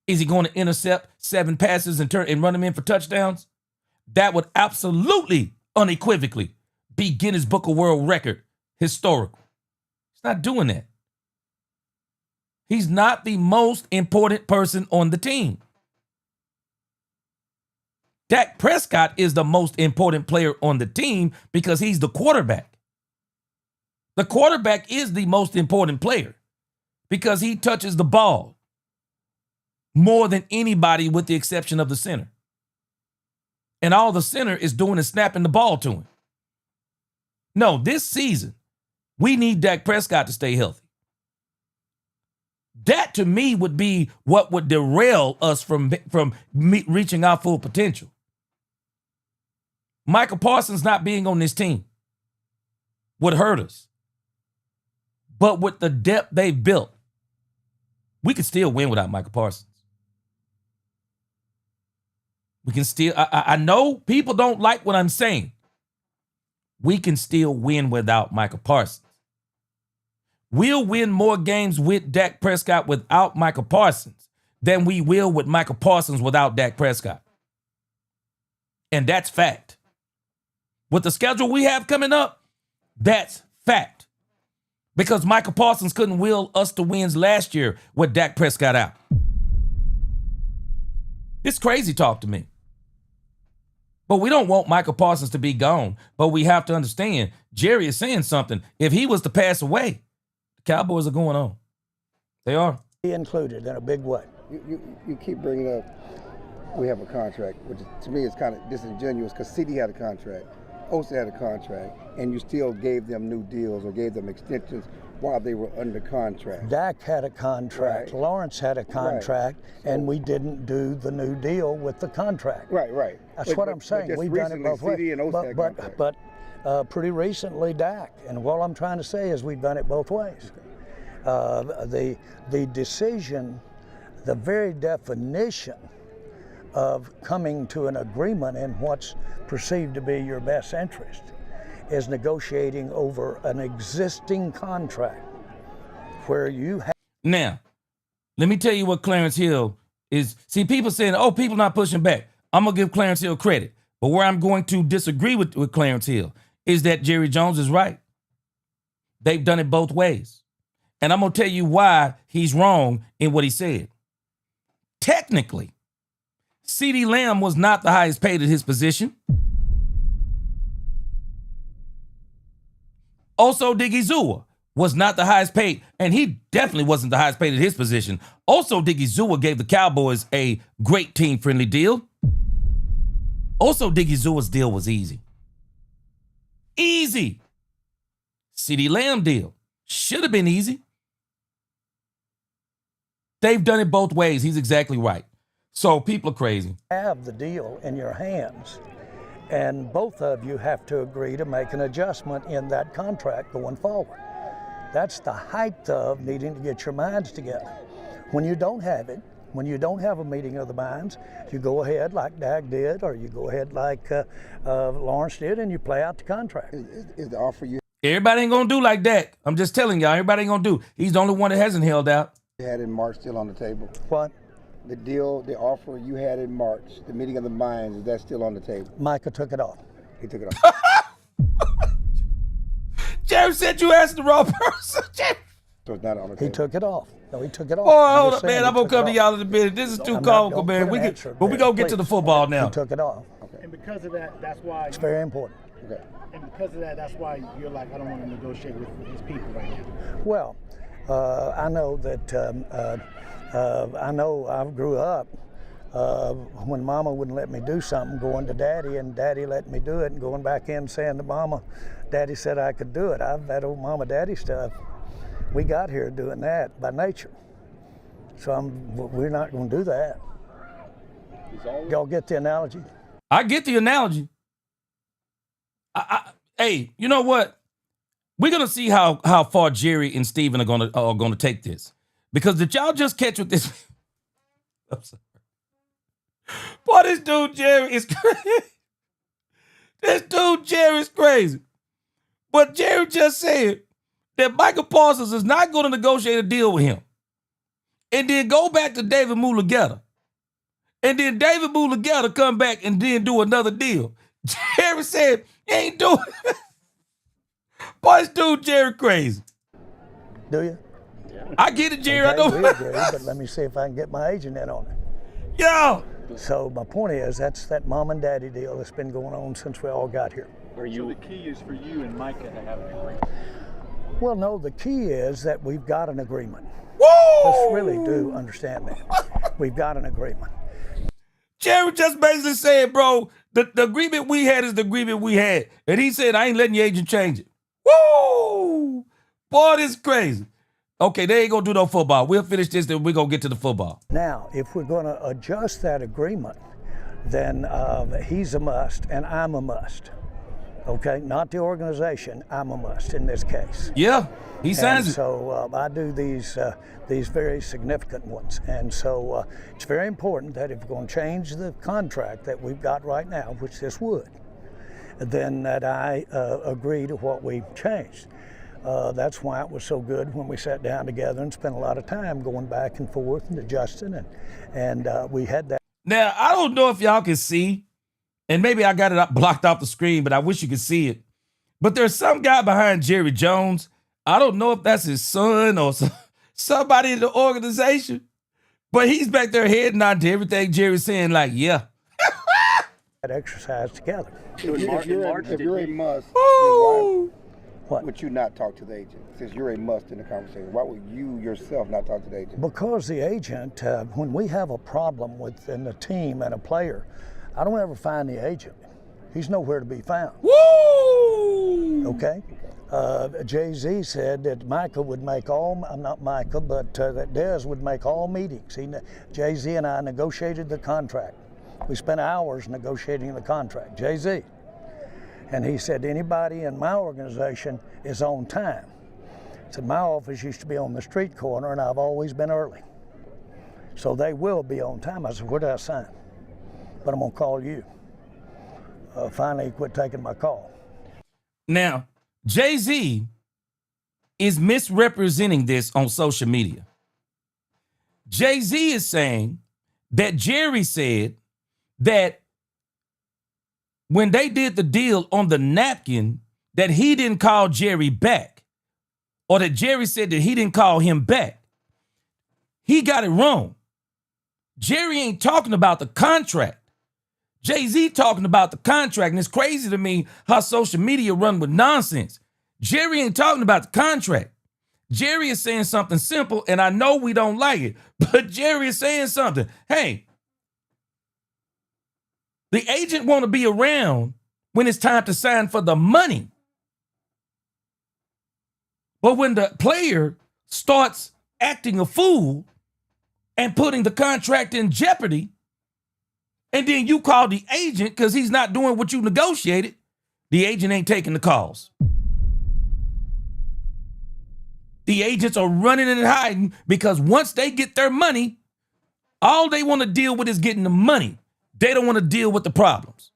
Speaker 1: Is he going to intercept 7 passes and run them in for touchdowns? That would absolutely, unequivocally, be Guinness Book of World Record historical. He's not doing that. He's not the most important person on the team. Dak Prescott is the most important player on the team because he's the quarterback. The quarterback is the most important player because he touches the ball more than anybody with the exception of the center. And all the center is doing is snapping the ball to him. No, this season, we need Dak Prescott to stay healthy. That, to me, would be what would derail us from reaching our full potential. Michael Parsons not being on this team would hurt us. But with the depth they've built, we could still win without Michael Parsons. We can still, I know people don't like what I'm saying. We can still win without Michael Parsons. We'll win more games with Dak Prescott without Michael Parsons than we will with Michael Parsons without Dak Prescott. And that's fact. With the schedule we have coming up, that's fact. Because Michael Parsons couldn't will us to wins last year with Dak Prescott out. It's crazy talk to me. But we don't want Michael Parsons to be gone. But we have to understand, Jerry is saying something. If he was to pass away, the Cowboys are going on. They are.
Speaker 4: He included in a big way.
Speaker 7: You keep bringing up, we have a contract, which to me is kind of disingenuous because CD had a contract, Osa had a contract, and you still gave them new deals or gave them extensions while they were under contract.
Speaker 4: Dak had a contract, right. Lawrence had a contract, right. And we didn't do the new deal with the contract.
Speaker 7: Right.
Speaker 4: That's what I'm saying. We've done it both ways. But pretty recently, Dak. And what I'm trying to say is we've done it both ways. The decision, the very definition of coming to an agreement in what's perceived to be your best interest is negotiating over an existing contract where you have.
Speaker 1: Now, let me tell you what Clarence Hill is, see, people saying, oh, people not pushing back. I'm going to give Clarence Hill credit. But where I'm going to disagree with Clarence Hill is that Jerry Jones is right. They've done it both ways. And I'm going to tell you why he's wrong in what he said. Technically, CeeDee Lamb was not the highest paid at his position. Also, Diggy Zua was not the highest paid, and he definitely wasn't the highest paid at his position. Also, Diggy Zua gave the Cowboys a great team-friendly deal. Also, Diggy Zua's deal was easy. Easy. CeeDee Lamb deal should have been easy. They've done it both ways. He's exactly right. So people are crazy.
Speaker 4: Have the deal in your hands, and both of you have to agree to make an adjustment in that contract going forward. That's the height of needing to get your minds together. When you don't have it, when you don't have a meeting of the minds, you go ahead like Dak did, or you go ahead like Lawrence did, and you play out the contract.
Speaker 7: Is the offer you
Speaker 1: Everybody ain't gonna do like Dak. I'm just telling y'all, everybody ain't gonna do. He's the only one that hasn't held out.
Speaker 7: had in March still on the table?
Speaker 4: What?
Speaker 7: The deal, the offer you had in March, the meeting of the minds, is that still on the table?
Speaker 4: Micah took it off.
Speaker 7: He took it off.
Speaker 1: Jerry said you asked the wrong person.
Speaker 7: So it's not on the table.
Speaker 4: He took it off. No, he took it off.
Speaker 1: Boy, hold up, man. I'm gonna come to y'all in a minute. This is too comical, man. But we gonna get to the football now.
Speaker 4: He took it off.
Speaker 7: Okay.
Speaker 10: And because of that, that's why.
Speaker 4: It's very important.
Speaker 7: Okay.
Speaker 10: And because of that, that's why you're like, I don't want to negotiate with his people right now.
Speaker 4: Well, I know that. I know I grew up when Mama wouldn't let me do something, going to Daddy, and Daddy let me do it, and going back in saying to Mama, Daddy said I could do it. That old Mama Daddy stuff. We got here doing that by nature. So we're not going to do that. Y'all get the analogy?
Speaker 1: I get the analogy. Hey, you know what? We're gonna see how far Jerry and Steven are gonna take this. Because did y'all just catch what this? I'm sorry. Boy, this dude Jerry is crazy. This dude Jerry is crazy. But Jerry just said that Michael Parsons is not going to negotiate a deal with him. And then go back to David Mulugeta. And then David Mulugeta come back and then do another deal. Jerry said, he ain't doing it. Boy, this dude Jerry crazy.
Speaker 4: Do you?
Speaker 1: I get it, Jerry.
Speaker 4: Okay,
Speaker 1: I know.
Speaker 4: we agree, but let me see if I can get my agent in on it.
Speaker 1: Yo.
Speaker 4: So my point is, that's that mom and daddy deal that's been going on since we all got here.
Speaker 11: So the key is for you and Micah to have an agreement.
Speaker 4: Well, no, the key is that we've got an agreement.
Speaker 1: Woo!
Speaker 4: Let's really do understand that. We've got an agreement.
Speaker 1: Jerry just basically said, bro, the agreement we had is the agreement we had. And he said, I ain't letting your agent change it. Woo! Boy, this is crazy. Okay, they ain't gonna do no football. We'll finish this, then we're gonna get to the football.
Speaker 4: Now, if we're gonna adjust that agreement, then he's a must and I'm a must. Okay, not the organization, I'm a must in this case.
Speaker 1: Yeah, he signs it.
Speaker 4: So I do these very significant ones. And so it's very important that if we're gonna change the contract that we've got right now, which this would, then that I agree to what we've changed. That's why it was so good when we sat down together and spent a lot of time going back and forth and adjusting, and we had that.
Speaker 1: Now, I don't know if y'all can see, and maybe I got it blocked off the screen, but I wish you could see it. But there's some guy behind Jerry Jones. I don't know if that's his son or somebody in the organization, but he's back there heading on to everything Jerry's saying, like, yeah.
Speaker 4: That exercise together.
Speaker 7: If you're a must,
Speaker 1: Ooh.
Speaker 4: What?
Speaker 7: would you not talk to the agent? Since you're a must in the conversation, why would you yourself not talk to the agent?
Speaker 4: Because the agent, when we have a problem within a team and a player, I don't ever find the agent. He's nowhere to be found.
Speaker 1: Woo!
Speaker 4: Okay? Jay-Z said that Micah would make not Micah, but that Dez would make all meetings. Jay-Z and I negotiated the contract. We spent hours negotiating the contract, Jay-Z. And he said, anybody in my organization is on time. He said, my office used to be on the street corner, and I've always been early. So they will be on time. I said, where did I sign? But I'm going to call you. Finally, he quit taking my call.
Speaker 1: Now, Jay-Z is misrepresenting this on social media. Jay-Z is saying that Jerry said that when they did the deal on the napkin, that he didn't call Jerry back, or that Jerry said that he didn't call him back. He got it wrong. Jerry ain't talking about the contract. Jay-Z talking about the contract, and it's crazy to me how social media run with nonsense. Jerry ain't talking about the contract. Jerry is saying something simple, and I know we don't like it, but Jerry is saying something. Hey, the agent want to be around when it's time to sign for the money. But when the player starts acting a fool and putting the contract in jeopardy, and then you call the agent because he's not doing what you negotiated, the agent ain't taking the calls. The agents are running and hiding because once they get their money, all they want to deal with is getting the money. They don't want to deal with the problems.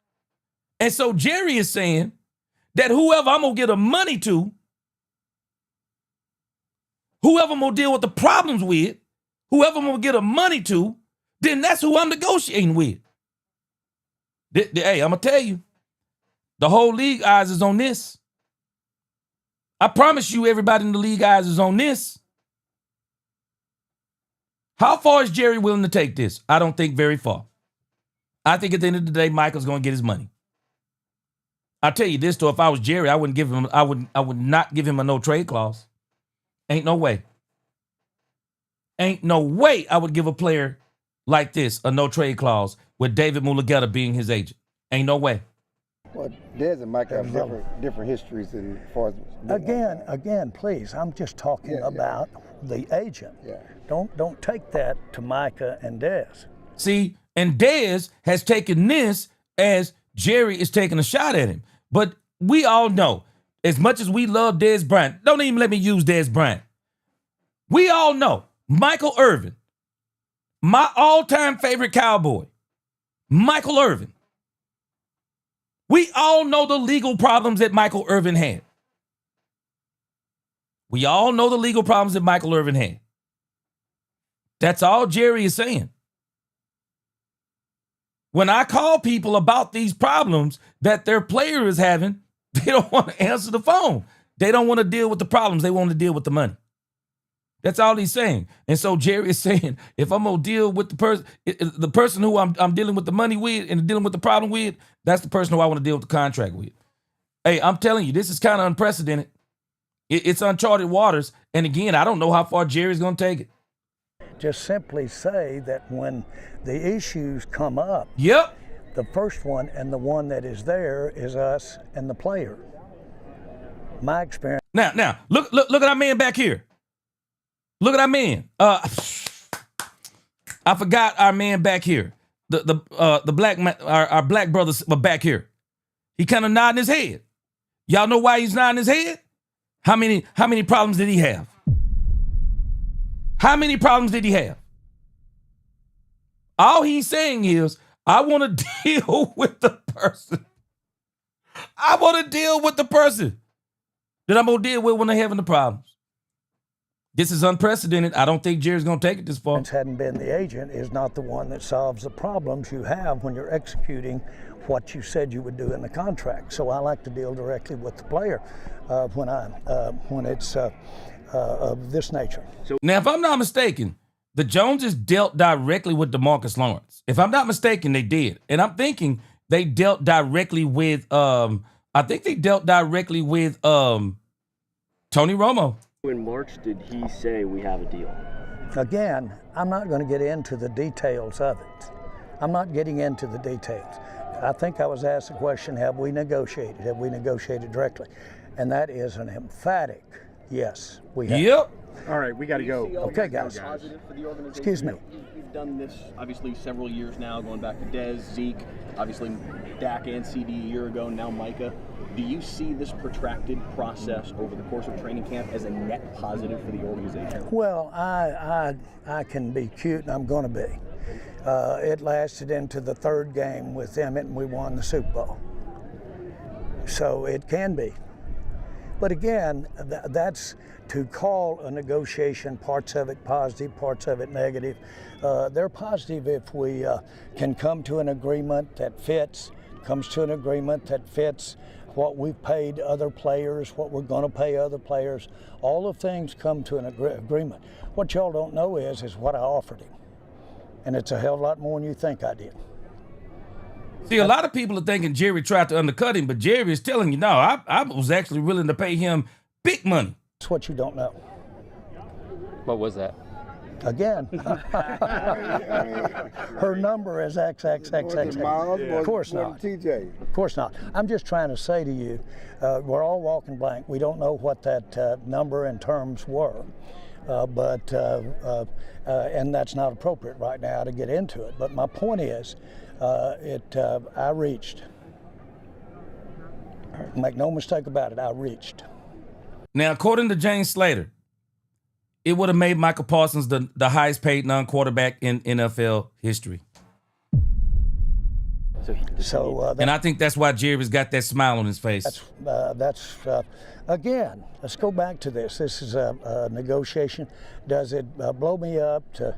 Speaker 1: And so Jerry is saying that whoever I'm going to get the money to, whoever I'm going to deal with the problems with, whoever I'm going to get the money to, then that's who I'm negotiating with. Hey, I'm going to tell you, the whole league eyes is on this. I promise you everybody in the league eyes is on this. How far is Jerry willing to take this? I don't think very far. I think at the end of the day, Michael's going to get his money. I'll tell you this, though, if I was Jerry, I would not give him a no trade clause. Ain't no way. Ain't no way I would give a player like this a no trade clause with David Mulugeta being his agent. Ain't no way.
Speaker 7: Well, Dez and Mike have different histories as far as
Speaker 4: Again, please. I'm just talking about the agent.
Speaker 7: Yeah.
Speaker 4: Don't take that to Micah and Dez.
Speaker 1: See, and Dez has taken this as Jerry is taking a shot at him. But we all know, as much as we love Dez Bryant, don't even let me use Dez Bryant. We all know Michael Irvin, my all-time favorite Cowboy, Michael Irvin. We all know the legal problems that Michael Irvin had. We all know the legal problems that Michael Irvin had. That's all Jerry is saying. When I call people about these problems that their player is having, they don't want to answer the phone. They don't want to deal with the problems. They want to deal with the money. That's all he's saying. And so Jerry is saying, if I'm going to deal with the person who I'm dealing with the money with and dealing with the problem with, that's the person who I want to deal with the contract with. Hey, I'm telling you, this is kind of unprecedented. It's uncharted waters. And again, I don't know how far Jerry's going to take it.
Speaker 4: Just simply say that when the issues come up, the first one and the one that is there is us and the player. My experience.
Speaker 1: Now, look at our man back here. Look at our man. I forgot our man back here. The black man, our black brothers were back here. He kind of nodding his head. Y'all know why he's nodding his head? How many problems did he have? How many problems did he have? All he's saying is, I want to deal with the person. I want to deal with the person that I'm going to deal with when they're having the problems. This is unprecedented. I don't think Jerry's going to take it this far.
Speaker 4: Hadn't been the agent is not the one that solves the problems you have when you're executing what you said you would do in the contract. So I like to deal directly with the player when it's of this nature.
Speaker 1: Now, if I'm not mistaken, the Joneses dealt directly with DeMarcus Lawrence. If I'm not mistaken, they did. And I'm thinking they dealt directly with Tony Romo.
Speaker 3: In March, did he say we have a deal?
Speaker 4: Again, I'm not going to get into the details of it. I'm not getting into the details. I think I was asked the question, have we negotiated? Have we negotiated directly? And that is an emphatic yes, we have.
Speaker 1: Yep.
Speaker 6: All right, we got to go.
Speaker 4: Okay, guys. Excuse me.
Speaker 11: You've done this, obviously, several years now, going back to Dez, Zeke, obviously Dak and CD a year ago, now Micah. Do you see this protracted process over the course of training camp as a net positive for the organization?
Speaker 4: Well, I can be cute, and I'm going to be. It lasted into the third game with Emmett, and we won the Super Bowl. So it can be. But again, that's to call a negotiation, parts of it positive, parts of it negative. They're positive if we can come to an agreement that fits, comes to an agreement that fits what we've paid other players, what we're going to pay other players. All of things come to an agreement. What y'all don't know is what I offered him. And it's a hell of a lot more than you think I did.
Speaker 1: See, a lot of people are thinking Jerry tried to undercut him, but Jerry is telling you, no, I was actually willing to pay him big money.
Speaker 4: That's what you don't know.
Speaker 8: What was that?
Speaker 4: Again, her number is XXXX. Of course not.
Speaker 7: TJ.
Speaker 4: Of course not. I'm just trying to say to you, we're all walking blank. We don't know what that number and terms were, and that's not appropriate right now to get into it. But my point is, I reached. Make no mistake about it, I reached.
Speaker 1: Now, according to James Slater, it would have made Michael Parsons the highest paid non-quarterback in NFL history. And I think that's why Jerry's got that smile on his face.
Speaker 4: Again, let's go back to this. This is a negotiation. Does it blow me up to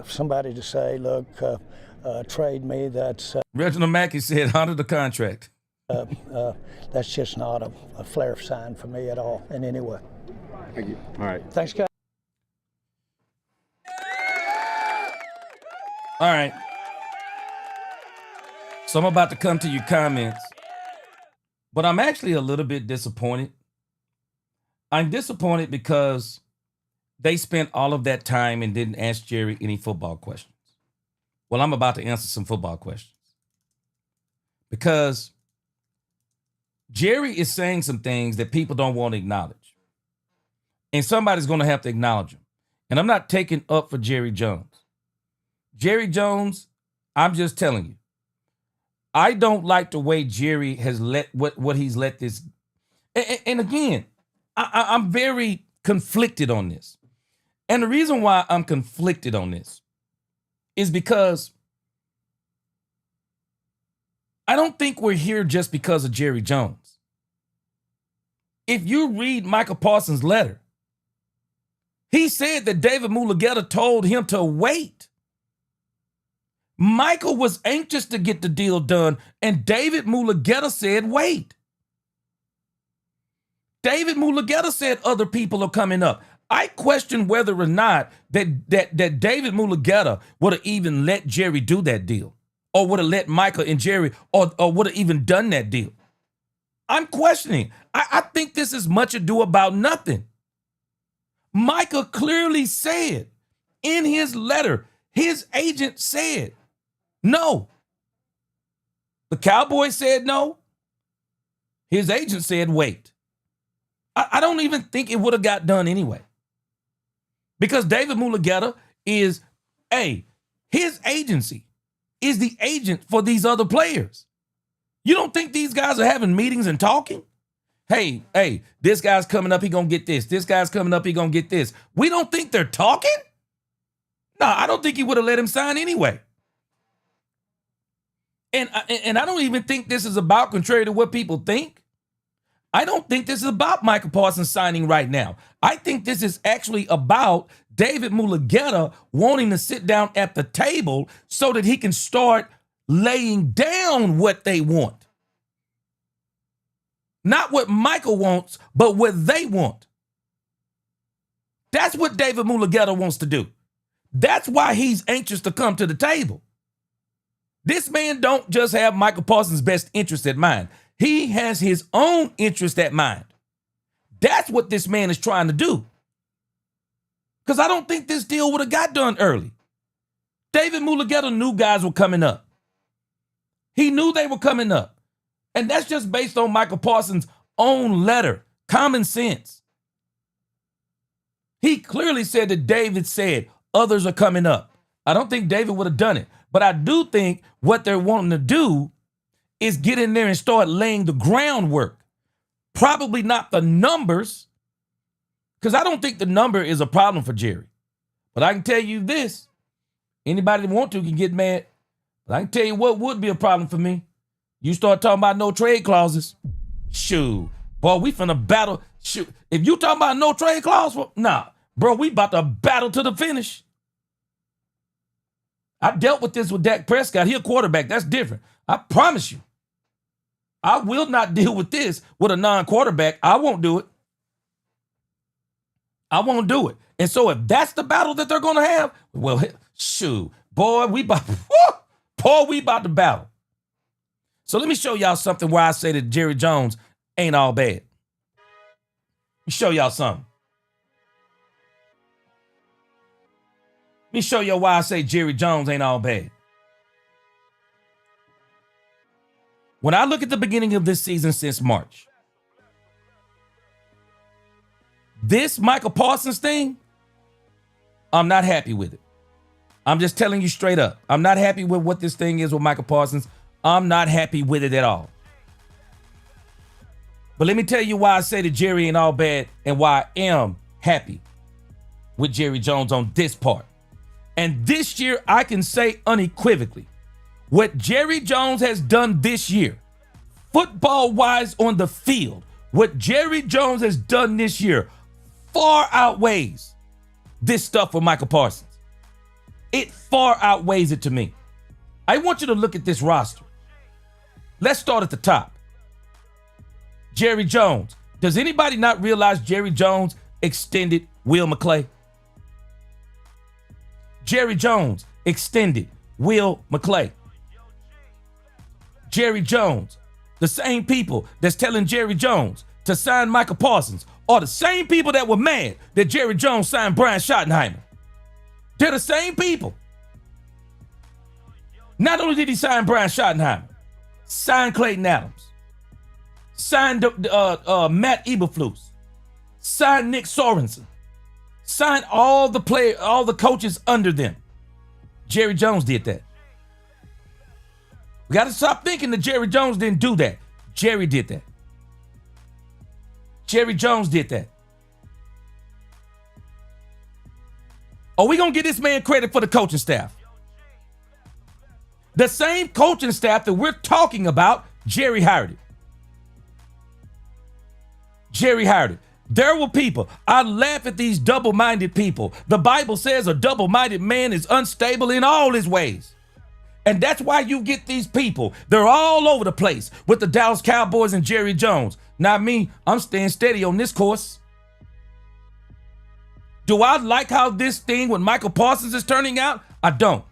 Speaker 4: somebody to say, look, trade me? That's
Speaker 1: Reginald Mackey said, honor the contract.
Speaker 4: That's just not a flare sign for me at all in any way.
Speaker 7: Thank you.
Speaker 3: All right.
Speaker 4: Thanks, guys.
Speaker 1: All right. So I'm about to come to your comments, but I'm actually a little bit disappointed. I'm disappointed because they spent all of that time and didn't ask Jerry any football questions. Well, I'm about to answer some football questions because Jerry is saying some things that people don't want to acknowledge. And somebody's going to have to acknowledge him. And I'm not taking up for Jerry Jones. Jerry Jones, I'm just telling you, I don't like the way Jerry has let what he's let this. And again, I'm very conflicted on this. And the reason why I'm conflicted on this is because I don't think we're here just because of Jerry Jones. If you read Michael Parsons' letter, he said that David Mulugeta told him to wait. Michael was anxious to get the deal done, and David Mulugeta said wait. David Mulugeta said other people are coming up. I question whether or not that David Mulugeta would have even let Jerry do that deal, or would have let Michael and Jerry, or would have even done that deal. I'm questioning. I think this is much ado about nothing. Michael clearly said in his letter, his agent said no. The Cowboys said no. His agent said wait. I don't even think it would have got done anyway. Because David Mulugeta is, his agency is the agent for these other players. You don't think these guys are having meetings and talking? Hey, this guy's coming up, he gonna get this. This guy's coming up, he gonna get this. We don't think they're talking? No, I don't think he would have let him sign anyway. And I don't even think this is about, contrary to what people think, I don't think this is about Michael Parsons signing right now. I think this is actually about David Mulugeta wanting to sit down at the table so that he can start laying down what they want. Not what Michael wants, but what they want. That's what David Mulugeta wants to do. That's why he's anxious to come to the table. This man don't just have Michael Parsons' best interest at mind. He has his own interest at mind. That's what this man is trying to do. Because I don't think this deal would have got done early. David Mulugeta knew guys were coming up. He knew they were coming up. And that's just based on Michael Parsons' own letter. Common sense. He clearly said that David said others are coming up. I don't think David would have done it. But I do think what they're wanting to do is get in there and start laying the groundwork. Probably not the numbers, because I don't think the number is a problem for Jerry. But I can tell you this. Anybody that want to can get mad. But I can tell you what would be a problem for me. You start talking about no trade clauses. Shoo. Boy, we finna battle. Shoot, if you talking about no trade clause, nah, bro, we about to battle to the finish. I dealt with this with Dak Prescott. He a quarterback. That's different. I promise you. I will not deal with this with a non-quarterback. I won't do it. I won't do it. And so if that's the battle that they're going to have, well, shoot, boy, we about to battle. So let me show y'all something where I say that Jerry Jones ain't all bad. Let me show y'all something. Let me show you why I say Jerry Jones ain't all bad. When I look at the beginning of this season since March, this Michael Parsons thing, I'm not happy with it. I'm just telling you straight up. I'm not happy with what this thing is with Michael Parsons. I'm not happy with it at all. But let me tell you why I say that Jerry ain't all bad and why I am happy with Jerry Jones on this part. And this year, I can say unequivocally, what Jerry Jones has done this year, football-wise on the field, what Jerry Jones has done this year far outweighs this stuff with Michael Parsons. It far outweighs it to me. I want you to look at this roster. Let's start at the top. Jerry Jones. Does anybody not realize Jerry Jones extended Will McClay? Jerry Jones extended Will McClay. Jerry Jones, the same people that's telling Jerry Jones to sign Michael Parsons are the same people that were mad that Jerry Jones signed Brian Schottenheimer. They're the same people. Not only did he sign Brian Schottenheimer, signed Clayton Adams, signed Matt Eberflus, signed Nick Sorensen, signed all the coaches under them. Jerry Jones did that. We got to stop thinking that Jerry Jones didn't do that. Jerry did that. Jerry Jones did that. Are we going to give this man credit for the coaching staff? The same coaching staff that we're talking about, Jerry hired it. Jerry hired it. There were people. I laugh at these double-minded people. The Bible says a double-minded man is unstable in all his ways. And that's why you get these people. They're all over the place with the Dallas Cowboys and Jerry Jones. Not me. I'm staying steady on this course. Do I like how this thing with Michael Parsons is turning out? I don't.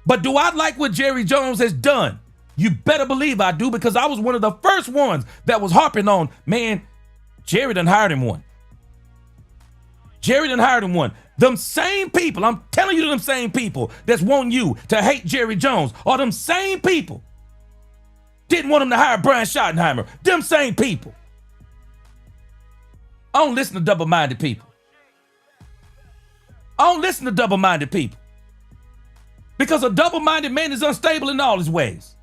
Speaker 1: But do I like what Jerry Jones has done? You better believe I do, because I was one of the first ones that was harping on, man, Jerry done hired him one. Jerry done hired him one. Them same people, I'm telling you, them same people that's want you to hate Jerry Jones are them same people. Didn't want him to hire Brian Schottenheimer. Them same people. I don't listen to double-minded people. I don't listen to double-minded people. Because a double-minded man is unstable in all his ways.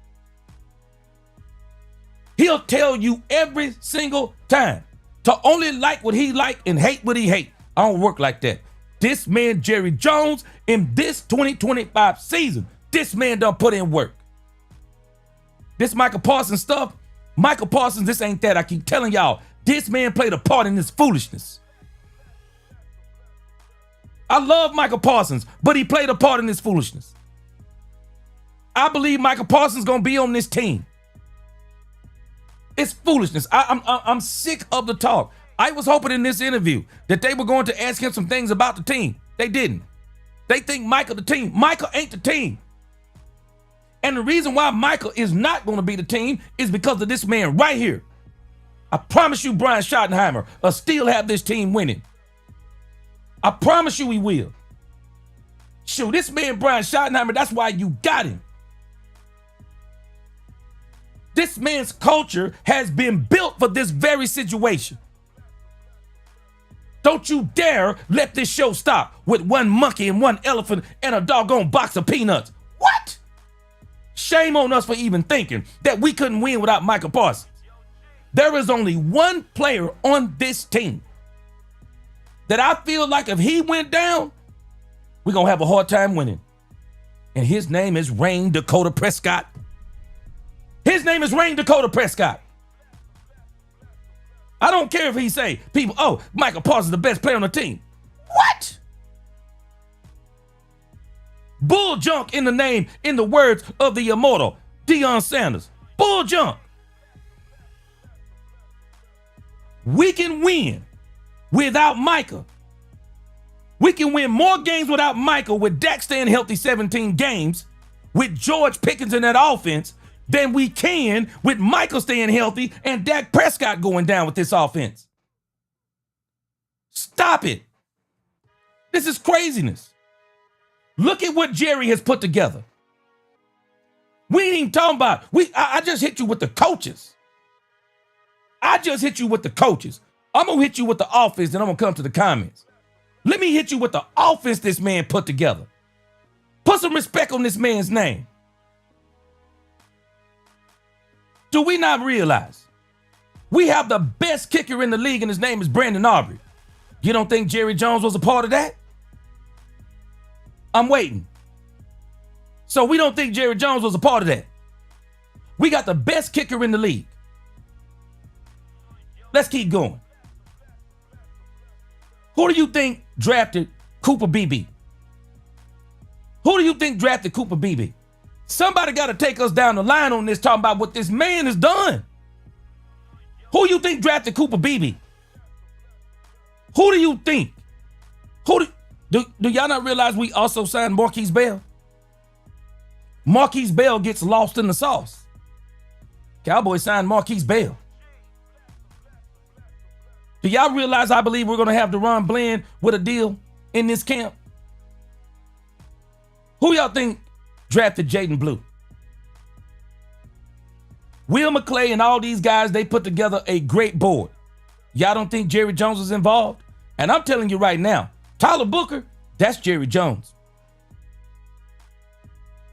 Speaker 1: He'll tell you every single time to only like what he like and hate what he hate. I don't work like that. This man, Jerry Jones, in this 2025 season, this man done put in work. This Michael Parsons stuff, Michael Parsons, this ain't that. I keep telling y'all, this man played a part in this foolishness. I love Michael Parsons, but he played a part in this foolishness. I believe Michael Parsons gonna be on this team. It's foolishness. I'm sick of the talk. I was hoping in this interview that they were going to ask him some things about the team. They didn't. They think Michael the team. Michael ain't the team. And the reason why Michael is not going to be the team is because of this man right here. I promise you Brian Schottenheimer will still have this team winning. I promise you he will. Shoot, this man Brian Schottenheimer, that's why you got him. This man's culture has been built for this very situation. Don't you dare let this show stop with one monkey and one elephant and a doggone box of peanuts. What? Shame on us for even thinking that we couldn't win without Michael Parsons. There is only one player on this team that I feel like if he went down, we're going to have a hard time winning. And his name is Rain Dakota Prescott. His name is Rain Dakota Prescott. I don't care if he say, people, oh, Michael Parsons is the best player on the team. What? Bull junk in the words of the immortal Deion Sanders. Bull junk. We can win without Micah. We can win more games without Michael with Dak staying healthy 17 games, with George Pickens in that offense, than we can with Michael staying healthy and Dak Prescott going down with this offense. Stop it. This is craziness. Look at what Jerry has put together. We ain't even talking about, I just hit you with the coaches. I'm going to hit you with the offense, and I'm going to come to the comments. Let me hit you with the offense this man put together. Put some respect on this man's name. Do we not realize we have the best kicker in the league, and his name is Brandon Aubrey? You don't think Jerry Jones was a part of that? I'm waiting. So we don't think Jerry Jones was a part of that. We got the best kicker in the league. Let's keep going. Who do you think drafted Cooper Beebe? Who do you think drafted Cooper Beebe? Somebody got to take us down the line on this, talking about what this man has done. Who do you think drafted Cooper Beebe? Who do you think? Do y'all not realize we also signed Marquise Bell? Marquise Bell gets lost in the sauce. Cowboys signed Marquise Bell. Do y'all realize I believe we're going to have DeRon Bland with a deal in this camp? Who y'all think drafted Jaden Blue? Will McClay and all these guys, they put together a great board. Y'all don't think Jerry Jones is involved? And I'm telling you right now, Tyler Booker, that's Jerry Jones.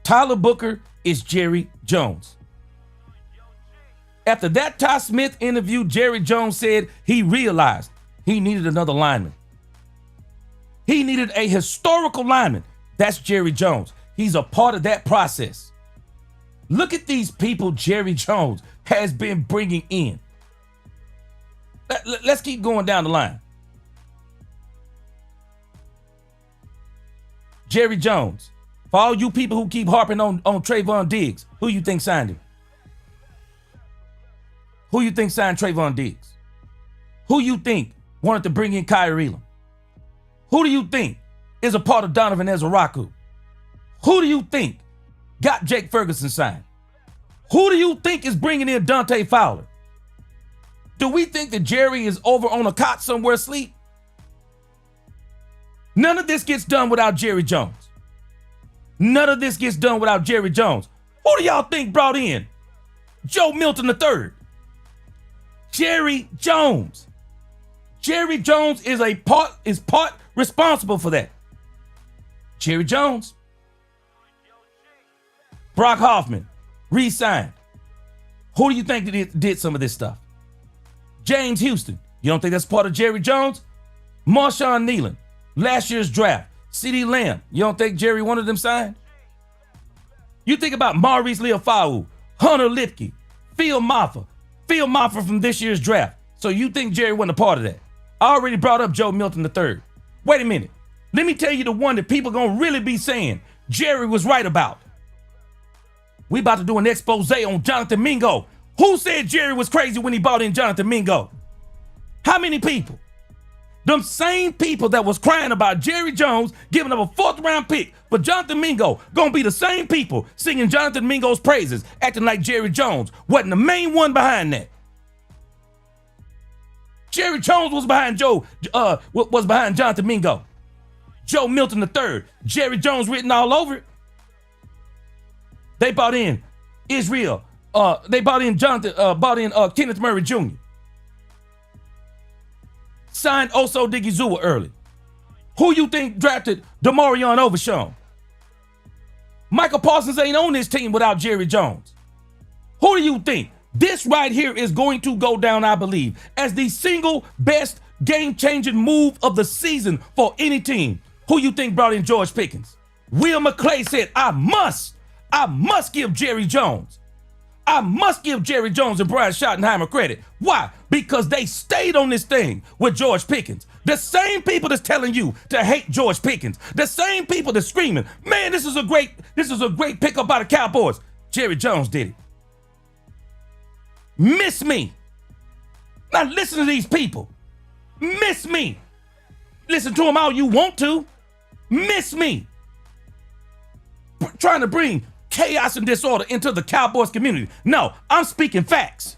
Speaker 1: Tyler Booker is Jerry Jones. After that Ty Smith interview, Jerry Jones said he realized he needed another lineman. He needed a historical lineman. That's Jerry Jones. He's a part of that process. Look at these people Jerry Jones has been bringing in. Let's keep going down the line. Jerry Jones. For all you people who keep harping on Trayvon Diggs, who you think signed him? Who you think signed Trayvon Diggs? Who you think wanted to bring in Kyrie Elam? Who do you think is a part of Donovan Ezraku? Who do you think got Jake Ferguson signed? Who do you think is bringing in Dante Fowler? Do we think that Jerry is over on a cot somewhere asleep? None of this gets done without Jerry Jones. None of this gets done without Jerry Jones. Who do y'all think brought in Joe Milton III? Jerry Jones. Jerry Jones is part responsible for that. Jerry Jones. Brock Hoffman, re-signed. Who do you think did some of this stuff? James Houston. You don't think that's part of Jerry Jones? Marshawn Nealon, last year's draft. CeeDee Lamb. You don't think Jerry wanted them signed? You think about Maurice Leofau, Hunter Lipke, Phil Maffa. Phil Maffa from this year's draft. So you think Jerry wasn't a part of that? I already brought up Joe Milton III. Wait a minute. Let me tell you the one that people gonna really be saying Jerry was right about. We about to do an expose on Jonathan Mingo. Who said Jerry was crazy when he brought in Jonathan Mingo? How many people? Them same people that was crying about Jerry Jones giving up a 4th round pick for Jonathan Mingo gonna be the same people singing Jonathan Mingo's praises, acting like Jerry Jones wasn't the main one behind that. Jerry Jones was behind behind Jonathan Mingo. Joe Milton III, Jerry Jones written all over it. They brought in Israel. They brought in Kenneth Murray Jr. Signed Oso Digizua early. Who you think drafted DeMarion Overshown? Michael Parsons ain't on this team without Jerry Jones. Who do you think? This right here is going to go down, I believe, as the single best game-changing move of the season for any team. Who you think brought in George Pickens? Will McClay said, I must give Jerry Jones I must give Jerry Jones and Brian Schottenheimer credit. Why? Because they stayed on this thing with George Pickens. The same people that's telling you to hate George Pickens, the same people that's screaming, man, this is a great pickup by the Cowboys. Jerry Jones did it. Miss me. Now listen to these people. Miss me. Listen to them all you want to. Miss me. Trying to bring chaos and disorder into the Cowboys community. No, I'm speaking facts.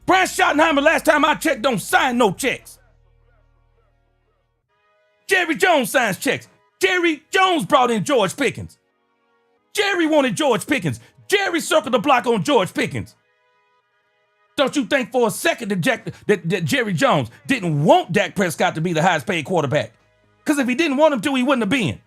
Speaker 1: Brian Schottenheimer, last time I checked, don't sign no checks. Jerry Jones signs checks. Jerry Jones brought in George Pickens. Jerry wanted George Pickens. Jerry circled the block on George Pickens. Don't you think for a second that Jerry Jones didn't want Dak Prescott to be the highest paid quarterback? Because if he didn't want him to, he wouldn't have been.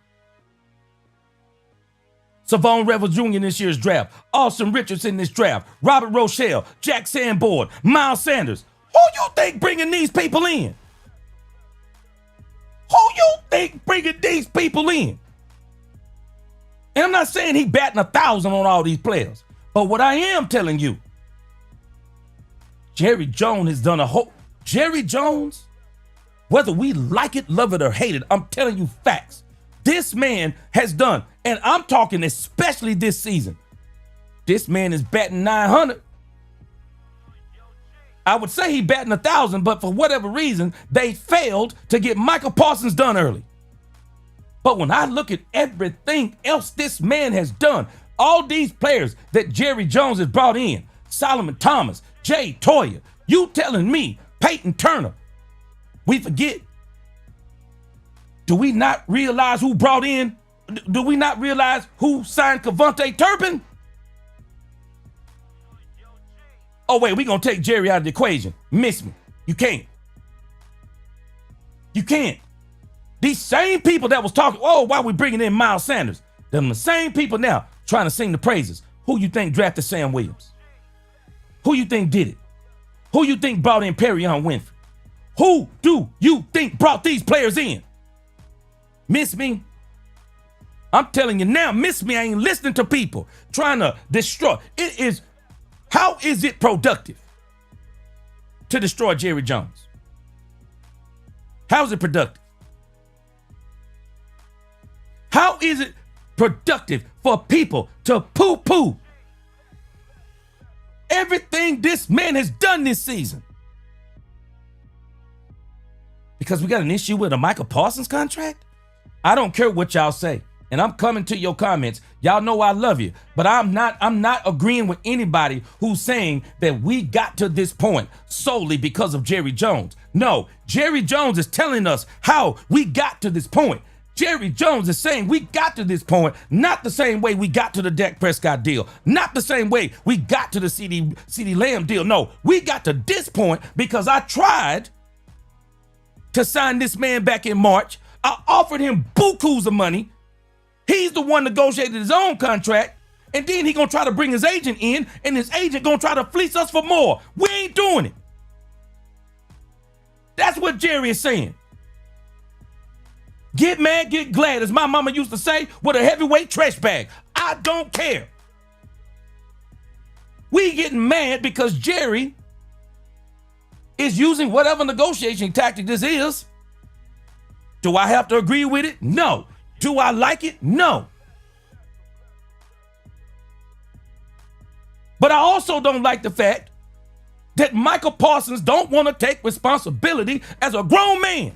Speaker 1: Savon Revels Jr. in this year's draft. Austin Richardson in this draft. Robert Rochelle. Jack Sanborn. Miles Sanders. Who you think bringing these people in? Who you think bringing these people in? And I'm not saying he batting 1,000 on all these players. But what I am telling you, Jerry Jones has done a whole... Jerry Jones, whether we like it, love it, or hate it, I'm telling you facts. This man has done, and I'm talking especially this season, this man is batting 900. I would say he batting 1,000, but for whatever reason, they failed to get Michael Parsons done early. But when I look at everything else this man has done, all these players that Jerry Jones has brought in, Solomon Thomas, Jay Toya, you telling me, Peyton Turner, we forget. Do we not realize who brought in? Do we not realize who signed Cavante Turpin? Oh, wait, we're going to take Jerry out of the equation. Miss me. You can't. You can't. These same people that was talking, oh, why are we bringing in Miles Sanders? Them the same people now trying to sing the praises. Who you think drafted Sam Williams? Who you think did it? Who you think brought in Perrion Winfrey? Who do you think brought these players in? Miss me? I'm telling you now, miss me. I ain't listening to people trying to destroy. How is it productive to destroy Jerry Jones? How is it productive? How is it productive for people to poo-poo everything this man has done this season? Because we got an issue with a Michael Parsons contract? I don't care what y'all say. And I'm coming to your comments. Y'all know I love you. But I'm not agreeing with anybody who's saying that we got to this point solely because of Jerry Jones. No, Jerry Jones is telling us how we got to this point. Jerry Jones is saying we got to this point, not the same way we got to the Dak Prescott deal, not the same way we got to the CeeDee Lamb deal. No, we got to this point because I tried to sign this man back in March. I offered him bukus of money. He's the one negotiated his own contract, and then he gonna try to bring his agent in, and his agent gonna try to fleece us for more. We ain't doing it. That's what Jerry is saying. Get mad, get glad, as my mama used to say, with a heavyweight trash bag. I don't care. We getting mad because Jerry is using whatever negotiation tactic this is. Do I have to agree with it? No. Do I like it? No. But I also don't like the fact that Michael Parsons don't want to take responsibility as a grown man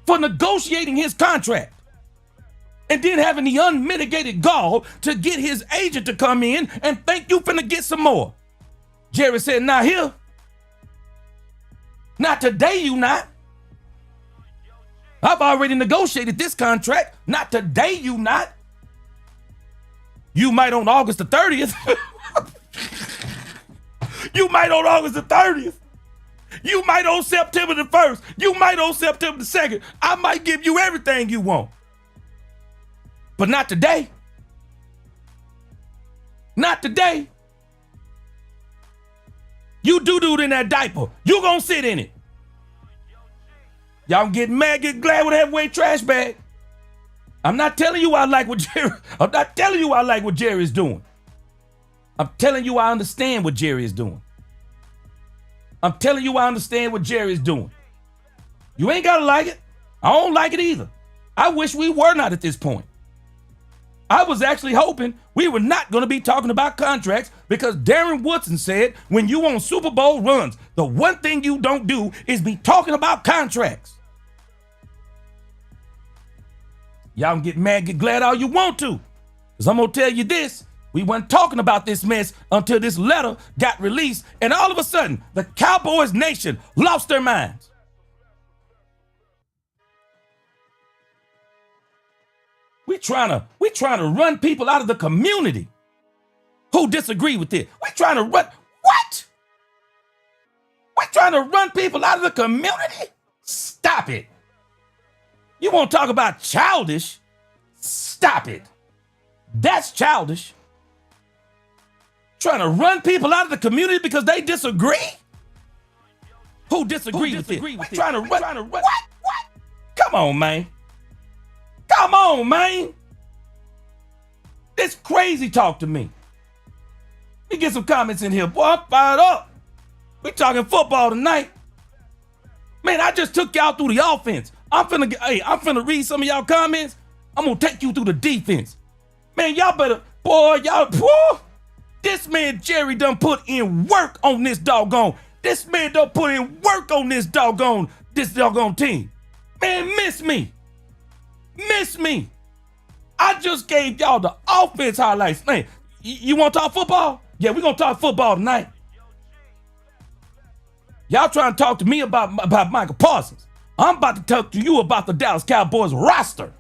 Speaker 1: for negotiating his contract and then having the unmitigated gall to get his agent to come in and think you finna get some more. Jerry said, not here. Not today, you not. I've already negotiated this contract. Not today, you not. You might on August the 30th. You might on August the 30th. You might on September the 1st. You might on September the 2nd. I might give you everything you want. But not today. Not today. You doo-dooed in that diaper. You gonna sit in it. Y'all get mad, get glad with a heavyweight trash bag. I'm not telling you I like what Jerry. I'm not telling you I like what Jerry is doing. I'm telling you I understand what Jerry is doing. I'm telling you I understand what Jerry is doing. You ain't gotta like it. I don't like it either. I wish we were not at this point. I was actually hoping we were not going to be talking about contracts because Darren Woodson said when you on Super Bowl runs, the one thing you don't do is be talking about contracts. Y'all can get mad, get glad all you want to. Because I'm going to tell you this. We weren't talking about this mess until this letter got released. And all of a sudden, the Cowboys nation lost their minds. We trying to run people out of the community who disagree with it. We trying to run, what? We trying to run people out of the community? Stop it. You want to talk about childish? Stop it. That's childish. Trying to run people out of the community because they disagree? Who disagree with it? We trying to run, what? Come on, man. Come on, man. This crazy talk to me. Let me get some comments in here. Boy, I'm fired up. We talking football tonight. Man, I just took y'all through the offense. I'm finna read some of y'all comments. I'm gonna take you through the defense. Man, y'all better, boy, this man Jerry done put in work on this doggone. This man done put in work on this doggone team. Man, miss me. Miss me. I just gave y'all the offense highlights. Man, you want to talk football? Yeah, we're going to talk football tonight. Y'all trying to talk to me about Michael Parsons. I'm about to talk to you about the Dallas Cowboys roster.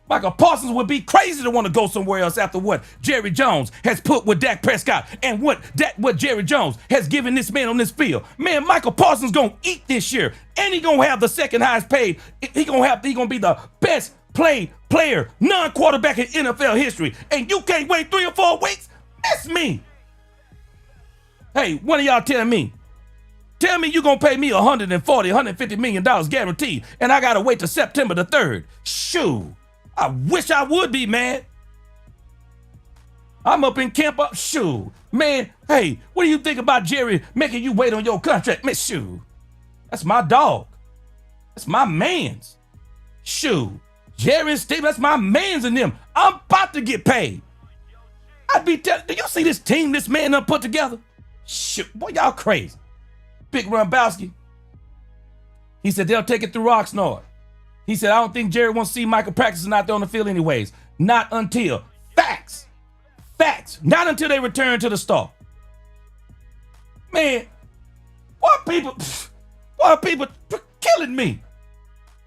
Speaker 1: Michael Parsons would be crazy to want to go somewhere else after what Jerry Jones has put with Dak Prescott and what Jerry Jones has given this man on this field. Man, Michael Parsons gonna eat this year, and he gonna have the second highest paid. He gonna be the best paid player, non-quarterback in NFL history. And you can't wait 3 or 4 weeks? That's me. Hey, one of y'all tell me you gonna pay me $150 million guaranteed, and I gotta wait till September the 3rd. Shoo. I wish I would be, man. I'm up in camp up. Shoo. Man, hey, what do you think about Jerry making you wait on your contract? Man, shoo. That's my dog. That's my man's. Shoo. Jerry and Steve, that's my man's and them. I'm about to get paid. I'd be telling, do you see this team this man done put together? Shoo. Boy, y'all crazy. Big Rumbowski. He said they'll take it through Oxnard. He said, I don't think Jerry wants to see Michael practicing out there on the field anyways. Not until. Facts. Facts. Not until they return to the start. Man, why are people killing me?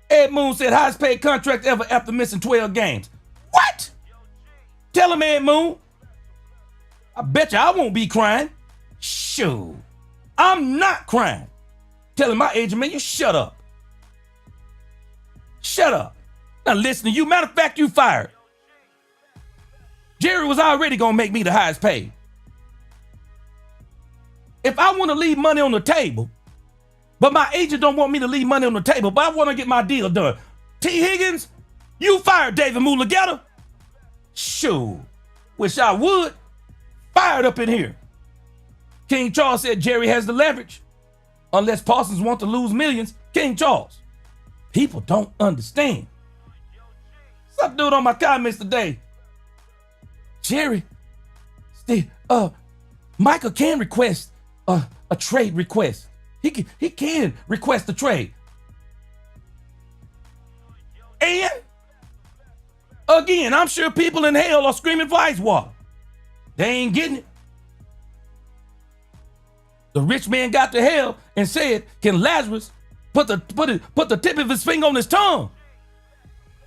Speaker 1: Ed Moon said, highest paid contract ever after missing 12 games. What? Tell him, Ed Moon. I bet you I won't be crying. Shoo. I'm not crying. Telling my agent, man, you shut up. Shut up. Now listen to you. Matter of fact, you fired. Jerry was already going to make me the highest paid. If I want to leave money on the table, but my agent don't want me to leave money on the table, but I want to get my deal done. T. Higgins, you fired David Mulugeta. Shoo. Wish I would. Fired up in here. King Charles said Jerry has the leverage. Unless Parsons wants to lose millions. King Charles. People don't understand. What's up, dude, on my comments today? Jerry, Michael can request a trade request. He can request a trade. And again, I'm sure people in hell are screaming for ice water. They ain't getting it. The rich man got to hell and said, can Lazarus put the tip of his finger on his tongue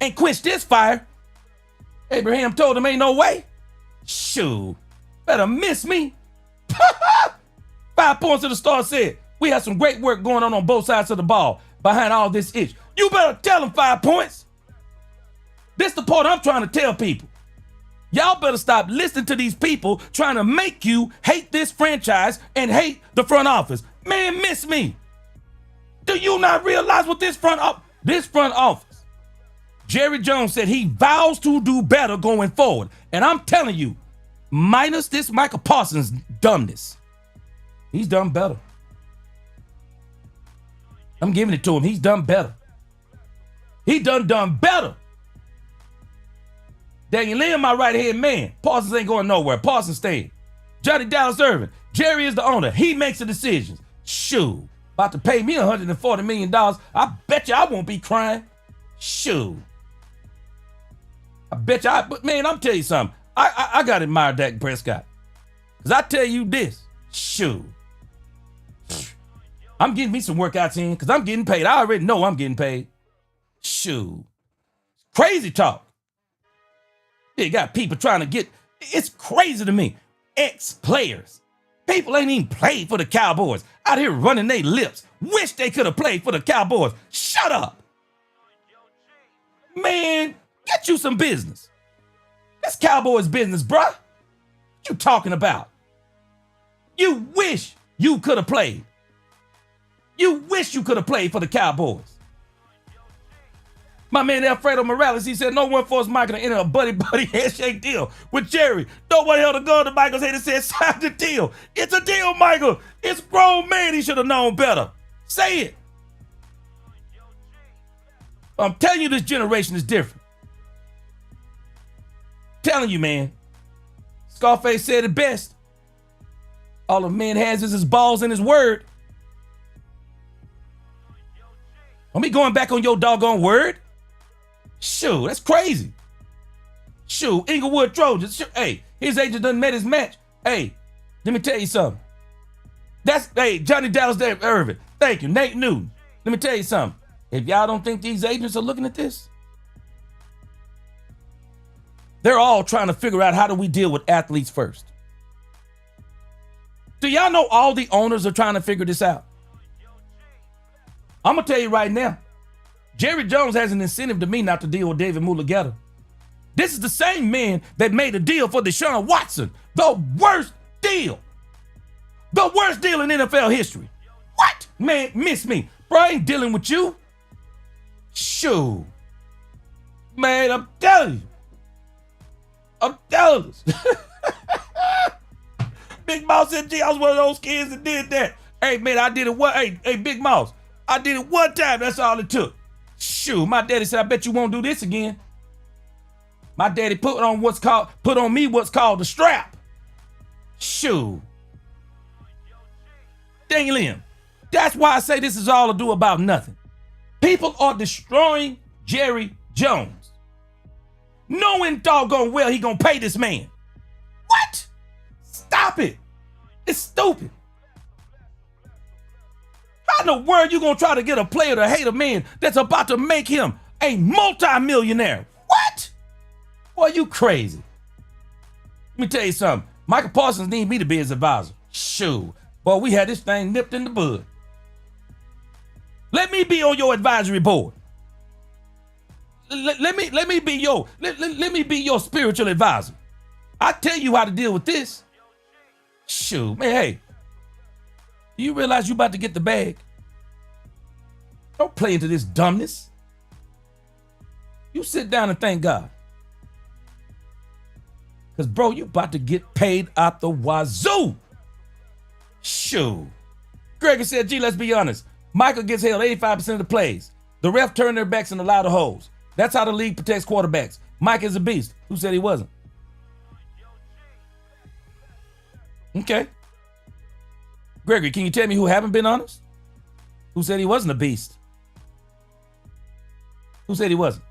Speaker 1: and quench this fire? Abraham told him, ain't no way. Shoo, better miss me. 5 points to the star said, we have some great work going on both sides of the ball behind all this itch. You better tell him 5 points. This the part I'm trying to tell people. Y'all better stop listening to these people trying to make you hate this franchise and hate the front office. Man, miss me. Do you not realize what this front office Jerry Jones said he vows to do better going forward. And I'm telling you, minus this Michael Parsons dumbness, he's done better. I'm giving it to him. He's done better. He done better. Daniel Lynn, my right-hand man. Parsons ain't going nowhere. Parsons staying. Johnny Dallas Irvin. Jerry is the owner. He makes the decisions. Shoot. About to pay me $140 million. I bet you I won't be crying. Shoot. I bet you but man, I'm telling you something. I got to admire Dak Prescott. Because I tell you this. Shoot. I'm getting me some workouts in because I'm getting paid. I already know I'm getting paid. Shoot. Crazy talk. You got people trying to get, it's crazy to me. Ex-players. People ain't even played for the Cowboys. Out here running their lips. Wish they could have played for the Cowboys. Shut up. Man, get you some business. That's Cowboys business, bruh. What you talking about? You wish you could have played. You wish you could have played for the Cowboys. My man Alfredo Morales, he said no one forced Michael to enter a buddy handshake deal with Jerry. No one held a gun to Michael's head and said, sign the deal. It's a deal, Michael. It's grown man. He should have known better. Say it. I'm telling you, this generation is different. Telling you, man. Scarface said it best. All a man has is his balls and his word. Are me going back on your doggone word? Shoot, that's crazy. Shoot, Inglewood Trojans. Shoot, hey, his agent done met his match. Hey, let me tell you something. Hey, Johnny Dallas Irvin. Thank you, Nate Newton. Let me tell you something. If y'all don't think these agents are looking at this, they're all trying to figure out how do we deal with athletes first. Do y'all know all the owners are trying to figure this out? I'm going to tell you right now, Jerry Jones has an incentive to me not to deal with David Mulugeta. This is the same man that made a deal for Deshaun Watson. The worst deal. The worst deal in NFL history. What? Man, miss me. Bro, I ain't dealing with you. Shoo. Man, I'm telling you. I'm telling you. Big Mouse said, gee, I was one of those kids that did that. Hey, man, I did it one. Hey, Big Mouse. I did it one time. That's all it took. Shoot, my daddy said, I bet you won't do this again. My daddy put on me what's called the strap. Shoot. Daniel Lynn. That's why I say this is all ado about nothing. People are destroying Jerry Jones. Knowing doggone well he gonna pay this man. What? Stop it. It's stupid. How in the world you gonna try to get a player to hate a man that's about to make him a multi-millionaire? What? Boy, you crazy. Let me tell you something. Michael Parsons need me to be his advisor. Shoot. Boy, we had this thing nipped in the bud. Let me be on your advisory board. Let me be your spiritual advisor. I tell you how to deal with this. Shoot, man, hey. Do you realize you about to get the bag? Don't play into this dumbness. You sit down and thank God. Because, bro, you about to get paid out the wazoo. Shoot. Gregory said, gee, let's be honest. Michael gets held 85% of the plays. The ref turn their backs and allow the holes. That's how the league protects quarterbacks. Mike is a beast. Who said he wasn't? Okay. Gregory, can you tell me who haven't been honest? Who said he wasn't a beast? Who said he wasn't?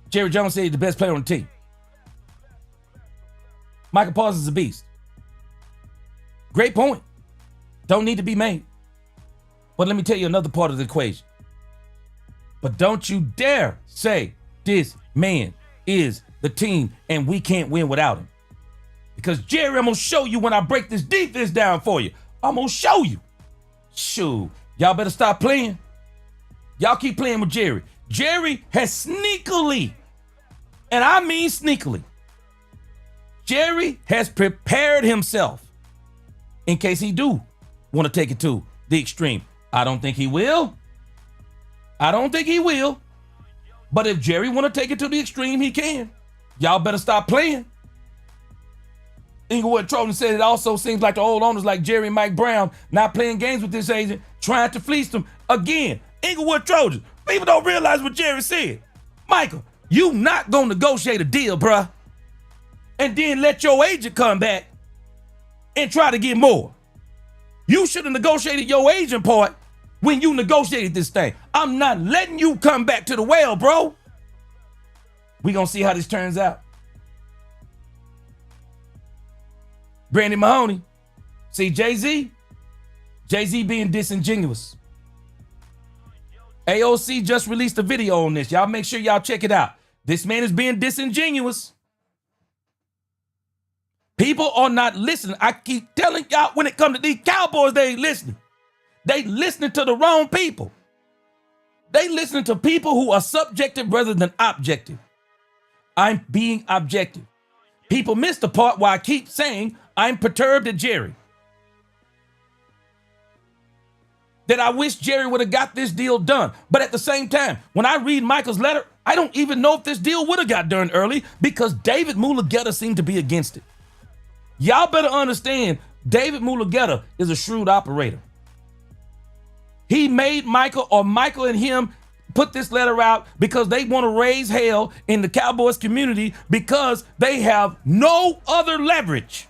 Speaker 1: Jerry Jones said he's the best player on the team. Michael Parsons is a beast. Great point. Don't need to be made. But let me tell you another part of the equation. But don't you dare say this man is the team and we can't win without him. Because Jerry, I'm going to show you when I break this defense down for you. I'm going to show you. Shoot, y'all better stop playing. Y'all keep playing with Jerry. Jerry has sneakily, and I mean sneakily, Jerry has prepared himself in case he do want to take it to the extreme. I don't think he will. I don't think he will. But if Jerry want to take it to the extreme, he can. Y'all better stop playing. Inglewood Trojan said it also seems like the old owners like Jerry and Mike Brown not playing games with this agent, trying to fleece them. Again, Inglewood Trojans, people don't realize what Jerry said. Michael, you not going to negotiate a deal, bruh, and then let your agent come back and try to get more. You should have negotiated your agent part when you negotiated this thing. I'm not letting you come back to the well, bro. We gonna see how this turns out. Brandy Mahoney. See, Jay-Z being disingenuous. AOC just released a video on this. Y'all make sure y'all check it out. This man is being disingenuous. People are not listening. I keep telling y'all when it comes to these Cowboys, they ain't listening. They listening to the wrong people. They listening to people who are subjective rather than objective. I'm being objective. People miss the part where I keep saying I'm perturbed at Jerry. That I wish Jerry would have got this deal done. But at the same time, when I read Michael's letter, I don't even know if this deal would have got done early because David Mulugeta seemed to be against it. Y'all better understand, David Mulugeta is a shrewd operator. He made Michael or Michael and him put this letter out because they want to raise hell in the Cowboys community because they have no other leverage.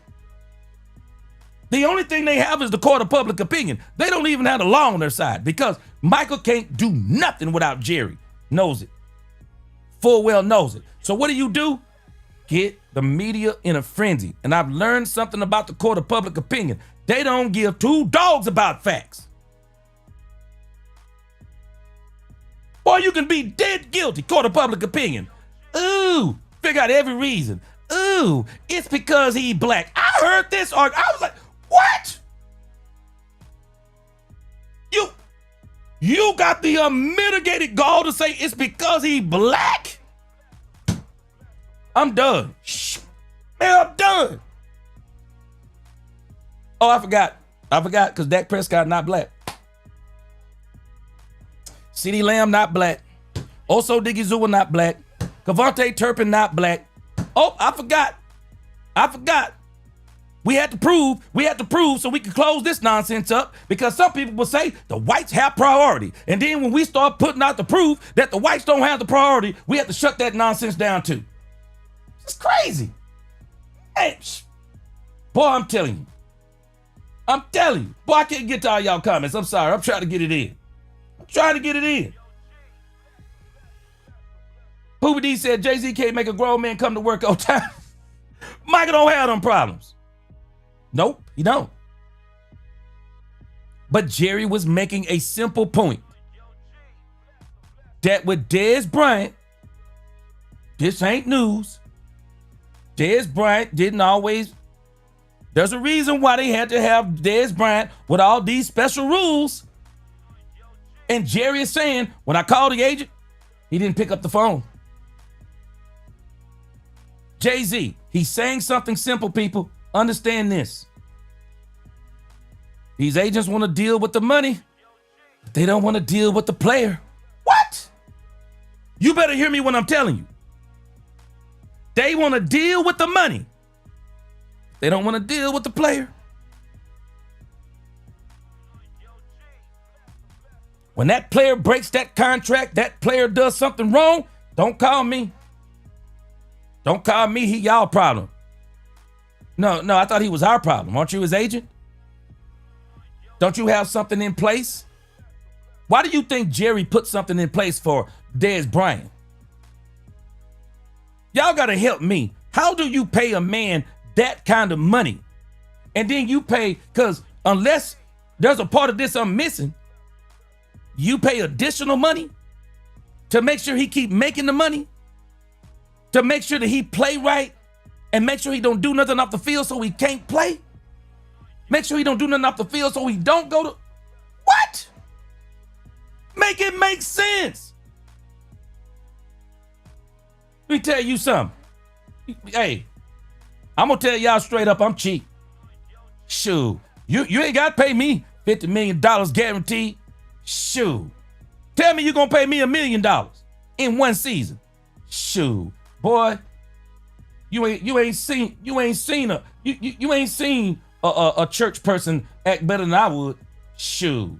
Speaker 1: The only thing they have is the court of public opinion. They don't even have the law on their side because Michael can't do nothing without Jerry. Knows it. Full well knows it. So what do? Get the media in a frenzy. And I've learned something about the court of public opinion. They don't give two dogs about facts. Boy, you can be dead guilty, court of public opinion. Ooh, figure out every reason. Ooh, it's because he black. I heard this argument. I was like, what? You got the unmitigated gall to say it's because he black? I'm done. Shh. Man, I'm done. Oh, I forgot because Dak Prescott not black. CeeDee Lamb not black. Also Digizua not black. Cavante Turpin not black. Oh, I forgot. We had to prove so we could close this nonsense up because some people will say the whites have priority. And then when we start putting out the proof that the whites don't have the priority, we have to shut that nonsense down too. It's crazy. Hey, boy, I'm telling you. Boy, I can't get to all y'all comments. I'm sorry. I'm trying to get it in. Poobie D said Jay-Z can't make a grown man come to work on time. Michael don't have them problems. Nope, he don't. But Jerry was making a simple point. That with Dez Bryant, this ain't news. Dez Bryant didn't always. There's a reason why they had to have Dez Bryant with all these special rules. And Jerry is saying, when I called the agent, he didn't pick up the phone. Jay-Z, he's saying something simple, people. Understand this. These agents want to deal with the money, but they don't want to deal with the player. What? You better hear me when I'm telling you. They want to deal with the money. They don't want to deal with the player. When that player breaks that contract, that player does something wrong, don't call me. Don't call me, he y'all problem. No, I thought he was our problem. Aren't you his agent? Don't you have something in place? Why do you think Jerry put something in place for Dez Bryant? Y'all gotta help me. How do you pay a man that kind of money? And then you pay, because unless there's a part of this I'm missing, you pay additional money to make sure he keep making the money, to make sure that he play right, and make sure he don't do nothing off the field so he can't play. Make sure he don't do nothing off the field so he don't go to. What? Make it make sense. Let me tell you something. Hey, I'm gonna tell y'all straight up, I'm cheap. Shoot, you ain't gotta pay me $50 million guaranteed. Shoot, Tell me you're gonna pay me $1 million in one season. Shoot, boy, you ain't seen a church person act better than I would. Shoot,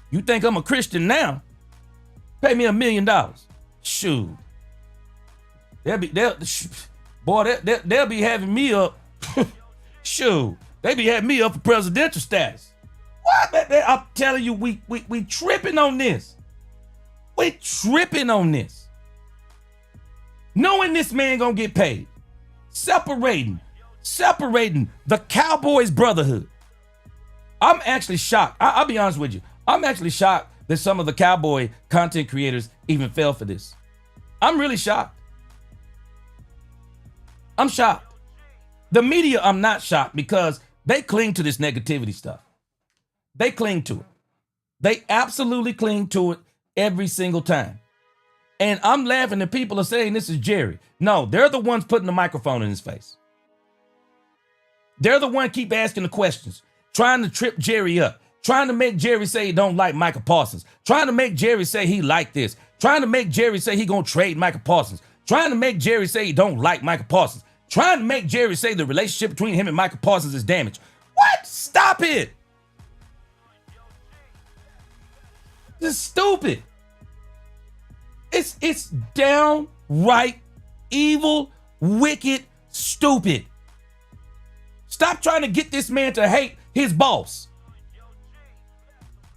Speaker 1: you think I'm a Christian now? Pay me $1 million. Shoot, they'll be having me up. Shoot, they be having me up for presidential status. What? I'm telling you, we tripping on this. We tripping on this. Knowing this man gonna get paid. Separating the Cowboys brotherhood. I'm actually shocked. I'll be honest with you. I'm actually shocked that some of the Cowboy content creators even fell for this. I'm really shocked. I'm shocked. The media, I'm not shocked because they cling to this negativity stuff. They cling to it. They absolutely cling to it every single time. And I'm laughing that people are saying this is Jerry. No, they're the ones putting the microphone in his face. They're the one keep asking the questions, trying to trip Jerry up, trying to make Jerry say he don't like Micah Parsons, trying to make Jerry say he like this, trying to make Jerry say he gonna trade Micah Parsons, trying to make Jerry say he don't like Micah Parsons, trying to make Jerry say the relationship between him and Micah Parsons is damaged. What? Stop it. This is stupid. It's downright evil, wicked, stupid. Stop trying to get this man to hate his boss.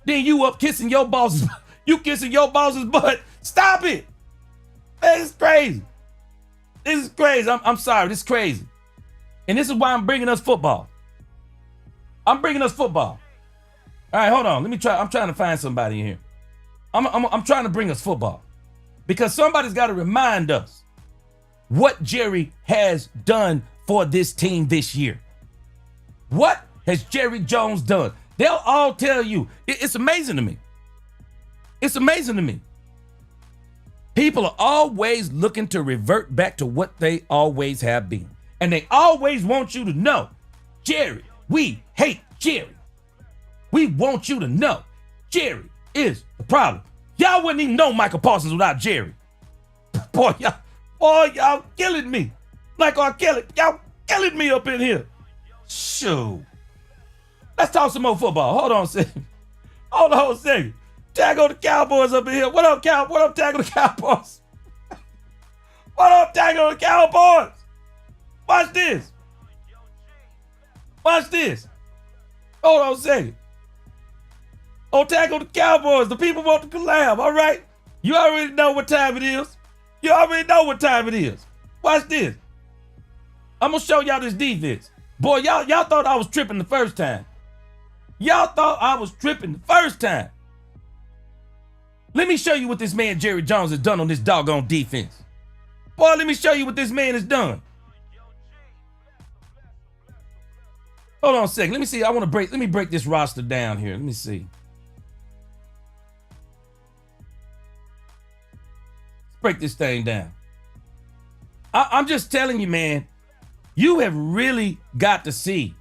Speaker 1: Then you up kissing your boss's, you kissing your boss's butt. Stop it. This is crazy. This is crazy. I'm sorry. This is crazy. And this is why I'm bringing us football. I'm bringing us football. All right, hold on. Let me try. I'm trying to find somebody in here. I'm trying to bring us football. Because somebody's got to remind us what Jerry has done for this team this year. What has Jerry Jones done? They'll all tell you. It's amazing to me. It's amazing to me. People are always looking to revert back to what they always have been. And they always want you to know, Jerry, we hate Jerry. We want you to know Jerry is the problem. Y'all wouldn't even know Micah Parsons without Jerry. Boy, y'all killing me. Like R. Kelly, y'all killing me up in here. Shoot. Let's talk some more football. Hold on a second. Hold on a second. Tackle the Cowboys up in here. What up, Tackle the Cowboys? What up, Tackle the Cowboys? Watch this. Watch this. Hold on a second. Oh, Tackle the Cowboys. The people want to collab, all right? You already know what time it is. You already know what time it is. Watch this. I'm going to show y'all this defense. Boy, y'all thought I was tripping the first time. Y'all thought I was tripping the first time. Let me show you what this man Jerry Jones has done on this doggone defense. Boy, let me show you what this man has done. Hold on a second. Let me see. Let me break this roster down here. Let me see. Break this thing down. I'm just telling you, man, you have really got to see.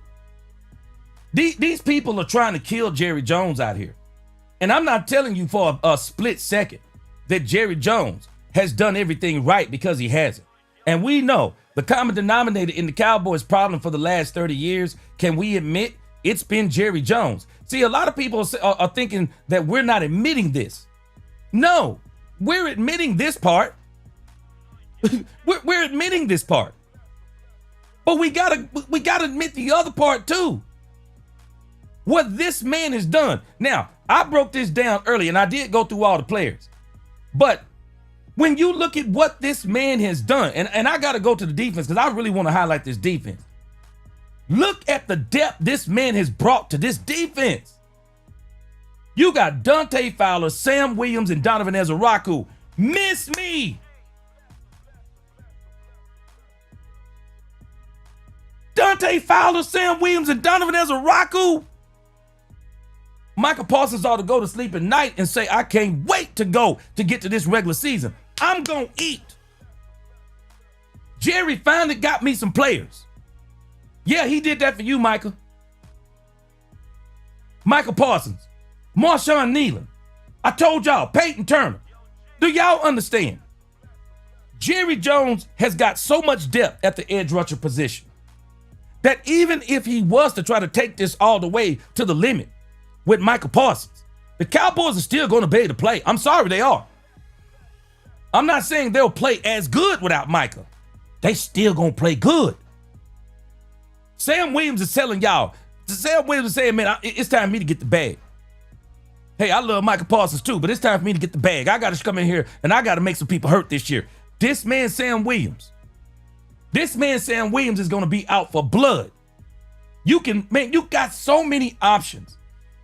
Speaker 1: These people are trying to kill Jerry Jones out here. And I'm not telling you for a split second that Jerry Jones has done everything right, because he hasn't. And we know the common denominator in the Cowboys' problem for the last 30 years, can we admit it's been Jerry Jones? See, a lot of people are thinking that we're not admitting this. No. We're admitting this part. we're admitting this part. But we gotta admit the other part too. What this man has done. Now, I broke this down early and I did go through all the players. But when you look at what this man has done, and I gotta go to the defense because I really want to highlight this defense. Look at the depth this man has brought to this defense. You got Dante Fowler, Sam Williams, and Donovan Ezeraku. Miss me. Dante Fowler, Sam Williams, and Donovan Ezeraku. Micah Parsons ought to go to sleep at night and say, I can't wait to get to this regular season. I'm going to eat. Jerry finally got me some players. Yeah, he did that for you, Micah. Micah Parsons. Marshawn Nealon, I told y'all, Peyton Turner. Do y'all understand? Jerry Jones has got so much depth at the edge rusher position that even if he was to try to take this all the way to the limit with Micah Parsons, the Cowboys are still going to be able to play. I'm sorry, they are. I'm not saying they'll play as good without Micah. They still going to play good. Sam Williams is telling y'all, Sam Williams is saying, man, it's time for me to get the bag. Hey, I love Micah Parsons too, but it's time for me to get the bag. I got to come in here and I got to make some people hurt this year. This man, Sam Williams is going to be out for blood. You got so many options.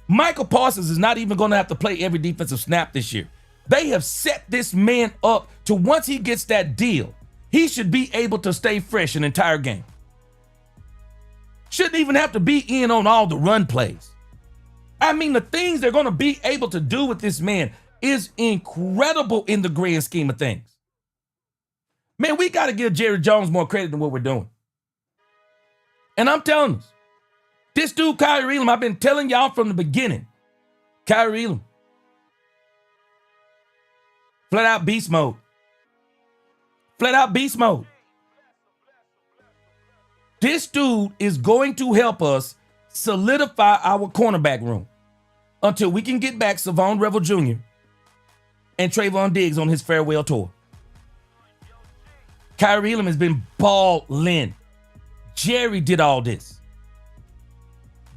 Speaker 1: Michael Parsons is not even going to have to play every defensive snap this year. They have set this man up to once he gets that deal, he should be able to stay fresh an entire game. Shouldn't even have to be in on all the run plays. I mean, the things they're going to be able to do with this man is incredible in the grand scheme of things. Man, we got to give Jerry Jones more credit than what we're doing. And I'm telling you, this dude, Kyrie Elam, I've been telling y'all from the beginning. Kyrie Elam. Flat out beast mode. Flat out beast mode. This dude is going to help us solidify our cornerback room until we can get back Savon Revel Jr. and Trayvon Diggs on his farewell tour. Kyrie Elam has been balling. Jerry did all this.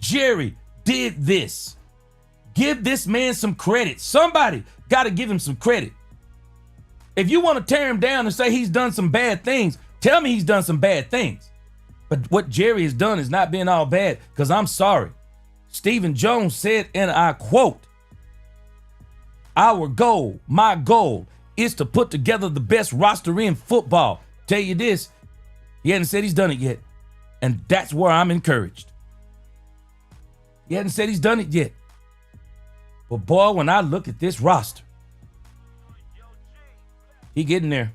Speaker 1: Jerry did this. Give this man some credit. Somebody got to give him some credit. If you want to tear him down and say he's done some bad things, tell me he's done some bad things. But what Jerry has done has not been all bad, because I'm sorry. Stephen Jones said, and I quote, "Our goal, my goal, is to put together the best roster in football." Tell you this, he hasn't said he's done it yet. And that's where I'm encouraged. He hasn't said he's done it yet. But boy, when I look at this roster, he getting there.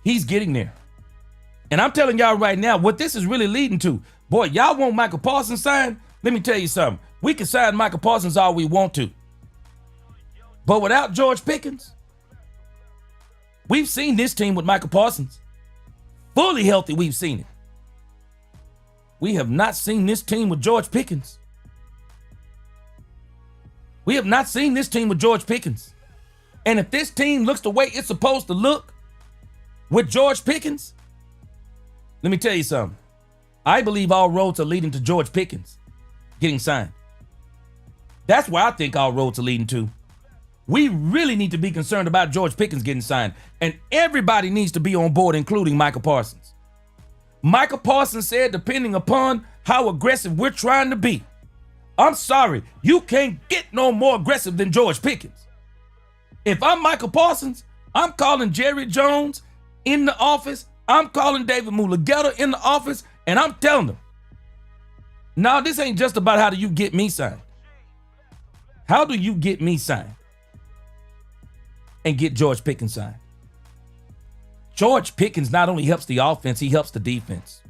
Speaker 1: He's getting there. And I'm telling y'all right now, what this is really leading to, boy, y'all want Michael Parsons signed? Let me tell you something. We can sign Michael Parsons all we want to. But without George Pickens, we've seen this team with Michael Parsons. Fully healthy, we've seen it. We have not seen this team with George Pickens. We have not seen this team with George Pickens. And if this team looks the way it's supposed to look with George Pickens, let me tell you something. I believe all roads are leading to George Pickens getting signed. That's where I think all roads are leading to. We really need to be concerned about George Pickens getting signed. And everybody needs to be on board, including Michael Parsons. Michael Parsons said, depending upon how aggressive we're trying to be, I'm sorry, you can't get no more aggressive than George Pickens. If I'm Michael Parsons, I'm calling Jerry Jones in the office. I'm calling David Mulugeta in the office, and I'm telling them, no, this ain't just about how do you get me signed. How do you get me signed and get George Pickens signed? George Pickens not only helps the offense, he helps the defense.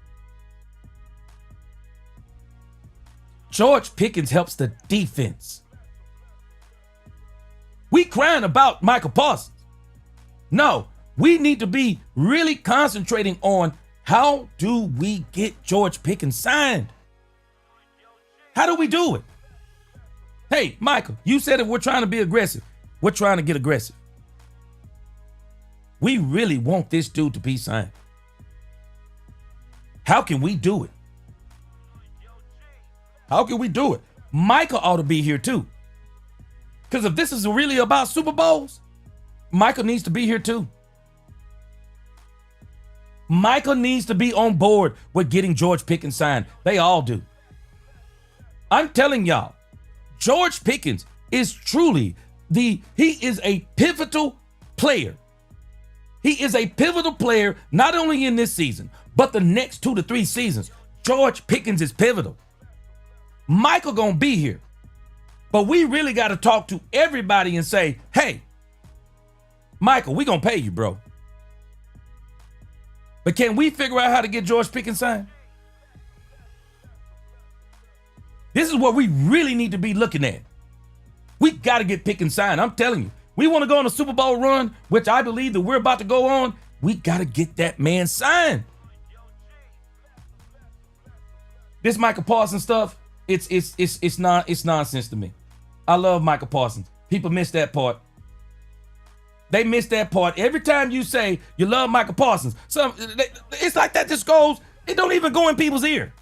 Speaker 1: George Pickens helps the defense. We crying about Michael Parsons. No, we need to be really concentrating on how do we get George Pickens signed? How do we do it? Hey, Michael, you said if we're trying to be aggressive, we're trying to get aggressive. We really want this dude to be signed. How can we do it? How can we do it? Michael ought to be here too. Because if this is really about Super Bowls, Michael needs to be here too. Michael needs to be on board with getting George Pickens signed. They all do. I'm telling y'all, George Pickens is truly he is a pivotal player. He is a pivotal player, not only in this season, but the next 2 to 3 seasons. George Pickens is pivotal. Michael gonna be here. But we really got to talk to everybody and say, hey, Michael, we gonna pay you, bro. But can we figure out how to get George Pickens signed? This is what we really need to be looking at. We got to get Pickens signed. I'm telling you. We want to go on a Super Bowl run, which I believe that we're about to go on. We got to get that man signed. This Michael Parsons stuff, it's nonsense to me. I love Michael Parsons. People miss that part. They miss that part. Every time you say you love Michael Parsons, it's like that just goes, it don't even go in people's ear.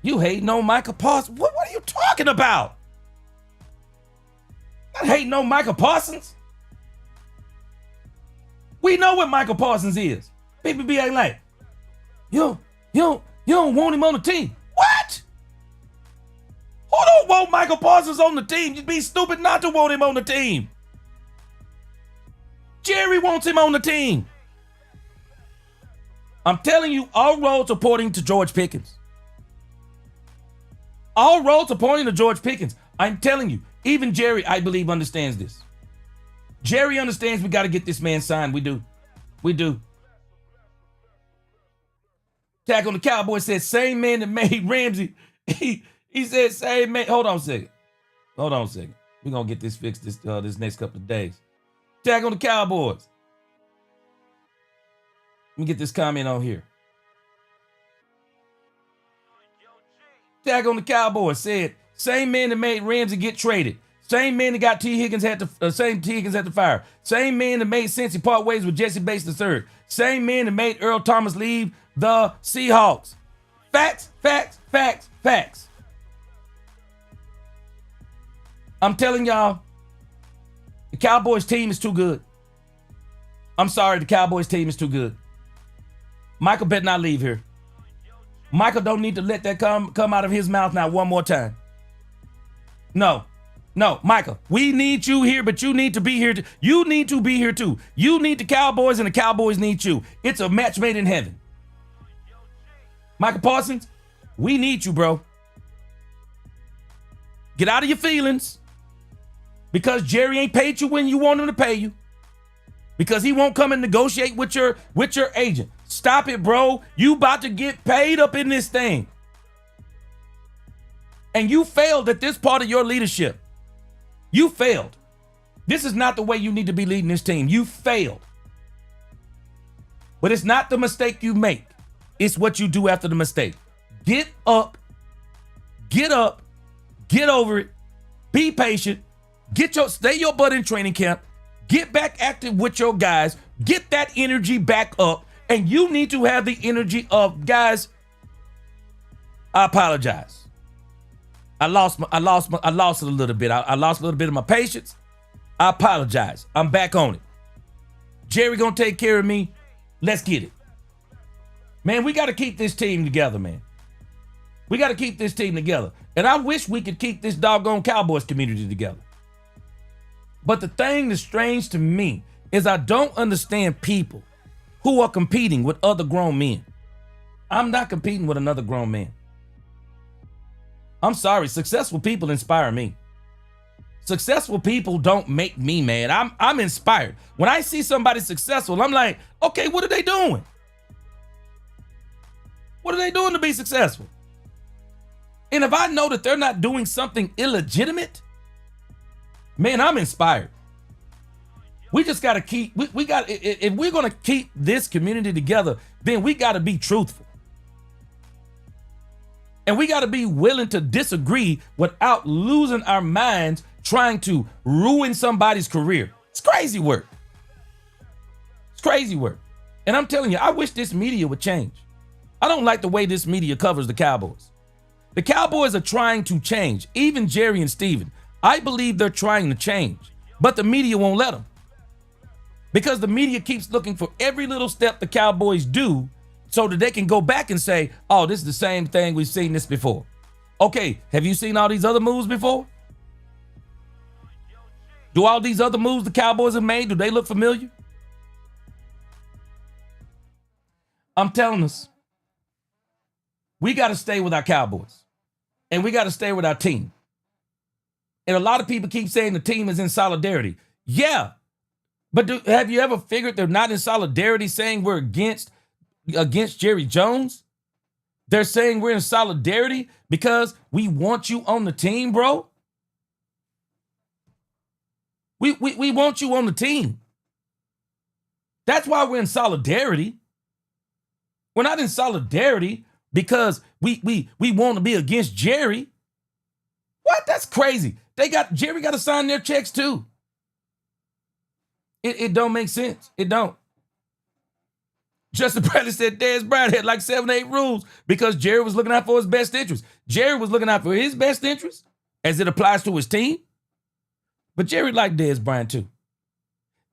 Speaker 1: You hating on Michael Parsons? What are you talking about? Not hating on Michael Parsons. We know what Michael Parsons is. People be acting like, you don't want him on the team. What? Who don't want Michael Parsons on the team? You'd be stupid not to want him on the team. Jerry wants him on the team. I'm telling you, all roads are pointing to George Pickens. All roads are pointing to George Pickens. I'm telling you, even Jerry, I believe, understands this. Jerry understands we got to get this man signed. We do. We do. Tack on the Cowboys said, same man that made Ramsey. He said, same man. Hold on a second. We're going to get this fixed this next couple of days. Tack on the Cowboys. Let me get this comment on here. Tag on the Cowboys said, same man that made Ramsey get traded. Same man that got T. Higgins had to fire. Same man that made Cincy part ways with Jesse Bates III. Same man that made Earl Thomas leave the Seahawks. Facts, facts, facts, facts. I'm telling y'all, the Cowboys team is too good. I'm sorry, the Cowboys team is too good. Michael better not leave here. Michael don't need to let that come out of his mouth now one more time. No, Michael, we need you here, but you need to be here. You need to be here too. You need the Cowboys and the Cowboys need you. It's a match made in heaven. Michael Parsons, we need you, bro. Get out of your feelings because Jerry ain't paid you when you want him to pay you. Because he won't come and negotiate with your agent. Stop it, bro. You about to get paid up in this thing. And you failed at this part of your leadership. You failed. This is not the way you need to be leading this team. You failed. But it's not the mistake you make. It's what you do after the mistake. Get up, get over it, be patient, stay your butt in training camp, get back active with your guys, get that energy back up, and you need to have the energy of, guys, I apologize. I lost it a little bit. I lost a little bit of my patience. I apologize. I'm back on it. Jerry gonna take care of me. Let's get it. Man, we got to keep this team together, man. We got to keep this team together. And I wish we could keep this doggone Cowboys community together. But the thing that's strange to me is I don't understand people who are competing with other grown men. I'm not competing with another grown man. I'm sorry, successful people inspire me. Successful people don't make me mad. I'm inspired. When I see somebody successful, I'm like, okay, what are they doing? What are they doing to be successful? And if I know that they're not doing something illegitimate, man, I'm inspired. We just got to keep, if we're going to keep this community together, then we got to be truthful. And we got to be willing to disagree without losing our minds trying to ruin somebody's career. It's crazy work. It's crazy work. And I'm telling you, I wish this media would change. I don't like the way this media covers the Cowboys. The Cowboys are trying to change. Even Jerry and Steven, I believe they're trying to change, but the media won't let them. Because the media keeps looking for every little step the Cowboys do so that they can go back and say, oh, this is the same thing. We've seen this before. Okay, have you seen all these other moves before? Do all these other moves the Cowboys have made, do they look familiar? I'm telling us, we got to stay with our Cowboys. And we got to stay with our team. And a lot of people keep saying the team is in solidarity. Yeah. But have you ever figured they're not in solidarity saying we're against Jerry Jones? They're saying we're in solidarity because we want you on the team, bro. We want you on the team. That's why we're in solidarity. We're not in solidarity because we want to be against Jerry. What? That's crazy. Jerry got to sign their checks too. It don't make sense. It don't. Justin Bradley said Dez Bryant had like 7 or 8 rules because Jerry was looking out for his best interest. Jerry was looking out for his best interest as it applies to his team. But Jerry liked Dez Bryant too.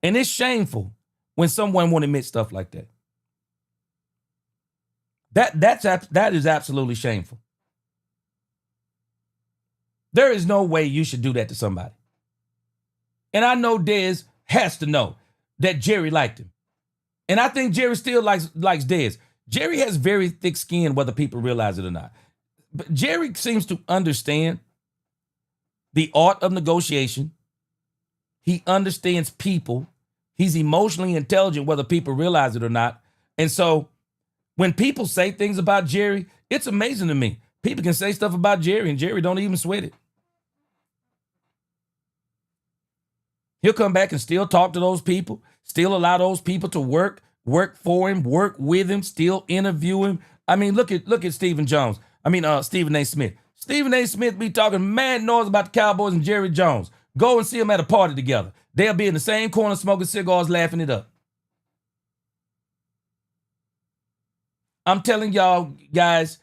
Speaker 1: And it's shameful when someone won't admit stuff like that. That is absolutely shameful. There is no way you should do that to somebody. And I know Dez has to know that Jerry liked him. And I think Jerry still likes Dez. Jerry has very thick skin, whether people realize it or not. But Jerry seems to understand the art of negotiation. He understands people. He's emotionally intelligent, whether people realize it or not. And so when people say things about Jerry, it's amazing to me. People can say stuff about Jerry and Jerry don't even sweat it. He'll come back and still talk to those people, still allow those people to work for him, work with him, still interview him. I mean, look at Stephen Jones. Stephen A. Smith. Stephen A. Smith be talking mad noise about the Cowboys and Jerry Jones. Go and see them at a party together. They'll be in the same corner smoking cigars, laughing it up. I'm telling y'all, guys,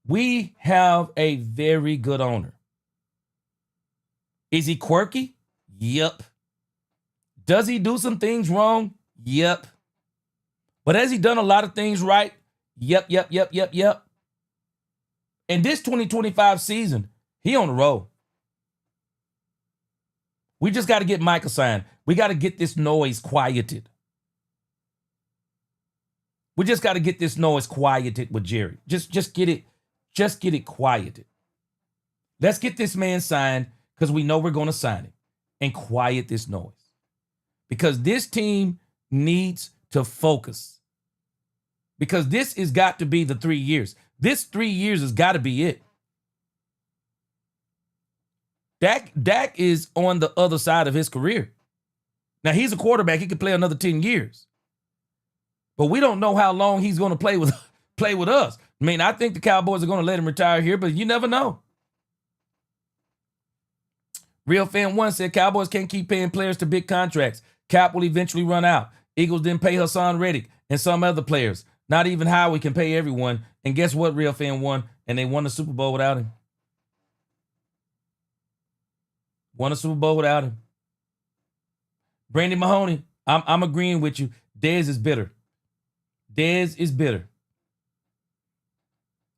Speaker 1: we have a very good owner. Is he quirky? Yep. Does he do some things wrong? Yep. But has he done a lot of things right? Yep. And this 2025 season, he on the roll. We just got to get Michael signed. We got to get this noise quieted. We just got to get this noise quieted with Jerry. Just get it quieted. Let's get this man signed because we know we're going to sign him and quiet this noise. Because this team needs to focus. Because this has got to be the 3 years. This 3 years has got to be it. Dak is on the other side of his career. Now, he's a quarterback. He could play another 10 years. But we don't know how long he's going to play with us. I mean, I think the Cowboys are going to let him retire here, but you never know. Real Fan 1 said Cowboys can't keep paying players to big contracts. Cap will eventually run out. Eagles didn't pay Hassan Reddick and some other players. Not even Howie can pay everyone. And guess what, Real Fan 1? And they won the Super Bowl without him. Won a Super Bowl without him. Brandon Mahoney, I'm agreeing with you. Dez is bitter. Dez is bitter.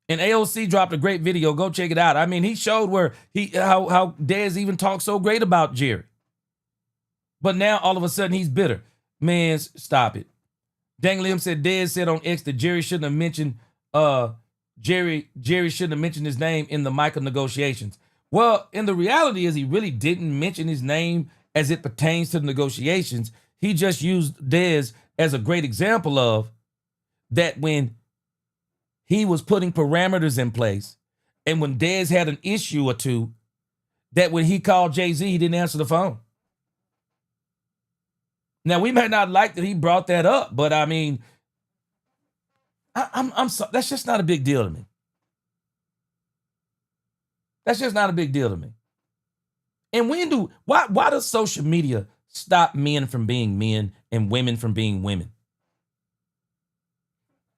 Speaker 1: And AOC dropped a great video. Go check it out. I mean, he showed where how Dez even talked so great about Jerry. But now all of a sudden he's bitter. Man, stop it. Dangliam said Dez said on X that Jerry shouldn't have mentioned Jerry shouldn't have mentioned his name in the Michael negotiations. Well, and the reality is he really didn't mention his name as it pertains to the negotiations. He just used Dez as a great example of that when he was putting parameters in place and when Dez had an issue or two, that when he called Jay-Z, he didn't answer the phone. Now, we may not like that he brought that up, but I mean, I'm sorry. That's just not a big deal to me. That's just not a big deal to me. And why does social media stop men from being men and women from being women?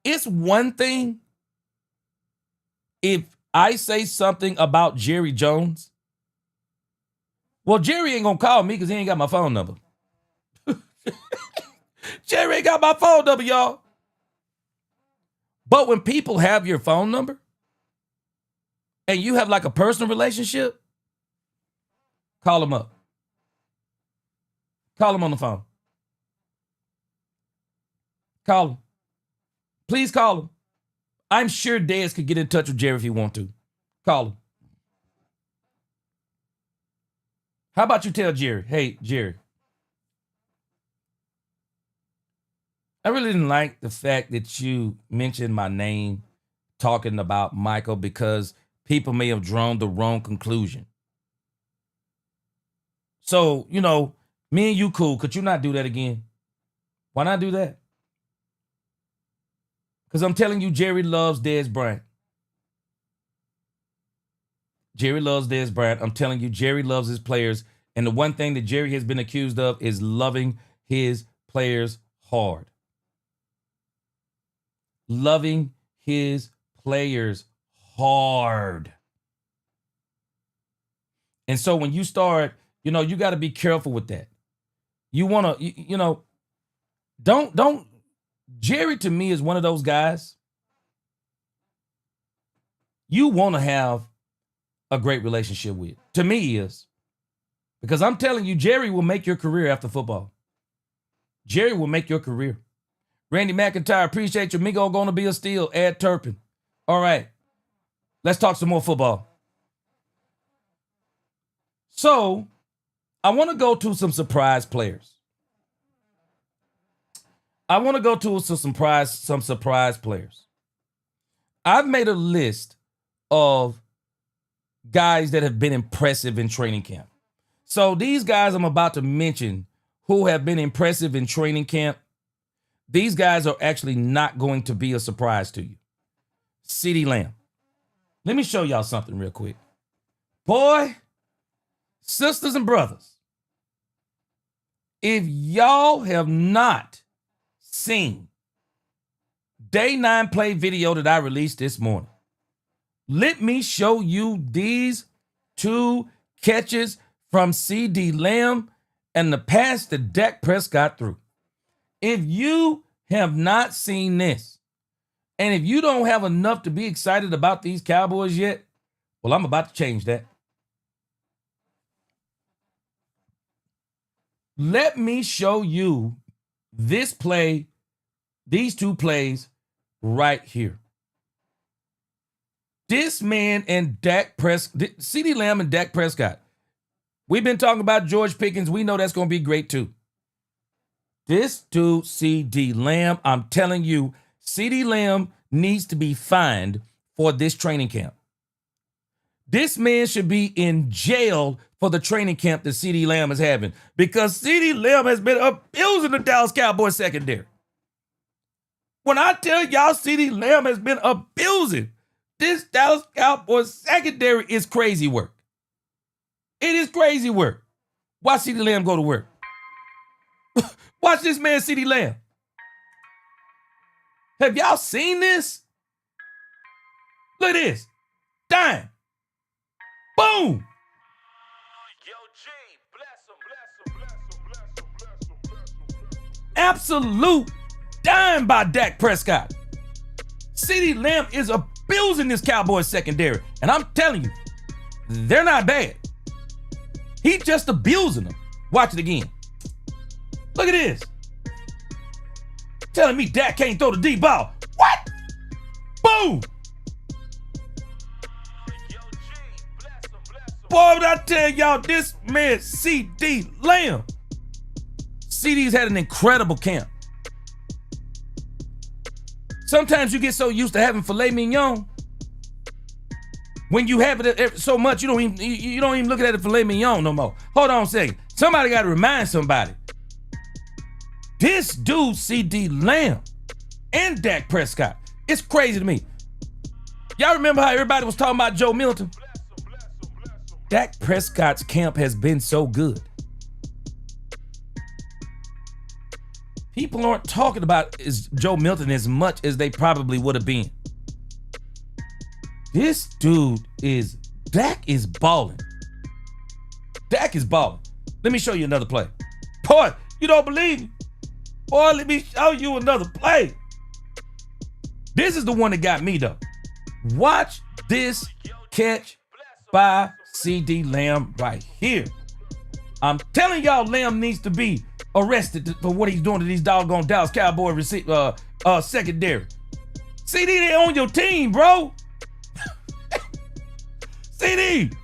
Speaker 1: It's one thing if I say something about Jerry Jones. Well, Jerry ain't gonna call me because he ain't got my phone number. Jerry ain't got my phone number, y'all. But when people have your phone number and you have like a personal relationship, call them up. Call them on the phone. Call them. Please call him. I'm sure Dez could get in touch with Jerry if he want to. Call him. How about you tell Jerry, hey, Jerry, I really didn't like the fact that you mentioned my name talking about Michael because people may have drawn the wrong conclusion. So, Me and you cool. Could you not do that again? Why not do that? Because I'm telling you, Jerry loves Dez Bryant. Jerry loves Dez Bryant. I'm telling you, Jerry loves his players. And the one thing that Jerry has been accused of is loving his players hard. Loving his players hard. And so when you start, you got to be careful with that. You want to, don't. Jerry to me is one of those guys you want to have a great relationship with. To me, he is. Because I'm telling you, Jerry will make your career after football. Jerry will make your career. Randy McIntyre, appreciate you. Migo going to be a steal. Add Turpin. All right. Let's talk some more football. So, I want to go to some surprise players. I want to go to some surprise players. I've made a list of guys that have been impressive in training camp. So these guys I'm about to mention who have been impressive in training camp, these guys are actually not going to be a surprise to you. CeeDee Lamb. Let me show y'all something real quick. Boy, sisters and brothers, if y'all have not seen day 9 play video that I released this morning, let me show you these 2 catches from CeeDee Lamb and the pass that Dak Prescott threw. If you have not seen this, and if you don't have enough to be excited about these Cowboys yet, well, I'm about to change that. Let me show you this play, these 2 plays right here. This man and CeeDee Lamb and Dak Prescott. We've been talking about George Pickens. We know that's going to be great too. This dude, CeeDee Lamb, I'm telling you, CeeDee Lamb needs to be fined for this training camp. This man should be in jail for the training camp that CeeDee Lamb is having, because CeeDee Lamb has been abusing the Dallas Cowboys secondary. When I tell y'all CeeDee Lamb has been abusing, this Dallas Cowboys secondary is crazy work. It is crazy work. Watch CeeDee Lamb go to work. Watch this man, CeeDee Lamb. Have y'all seen this? Look at this. Dime. Boom. Absolute dime by Dak Prescott. CeeDee Lamb is abusing this Cowboys secondary. And I'm telling you, they're not bad. He's just abusing them. Watch it again. Look at this. Telling me Dak can't throw the deep ball. What? Boom. Boy, would I tell y'all, this man, CeeDee Lamb. CeeDee's had an incredible camp. Sometimes you get so used to having filet mignon, when you have it so much, you don't even look at it filet mignon no more. Hold on a second. Somebody got to remind somebody. This dude, CeeDee Lamb and Dak Prescott, it's crazy to me. Y'all remember how everybody was talking about Joe Milton? Dak Prescott's camp has been so good. People aren't talking about Joe Milton as much as they probably would have been. This dude Dak is balling. Dak is balling. Let me show you another play. Boy, you don't believe me? Boy, let me show you another play. This is the one that got me though. Watch this catch by CeeDee Lamb right here. I'm telling y'all, Lamb needs to be arrested for what he's doing to these doggone Dallas Cowboy secondary. CeeDee, they on your team, bro. CeeDee,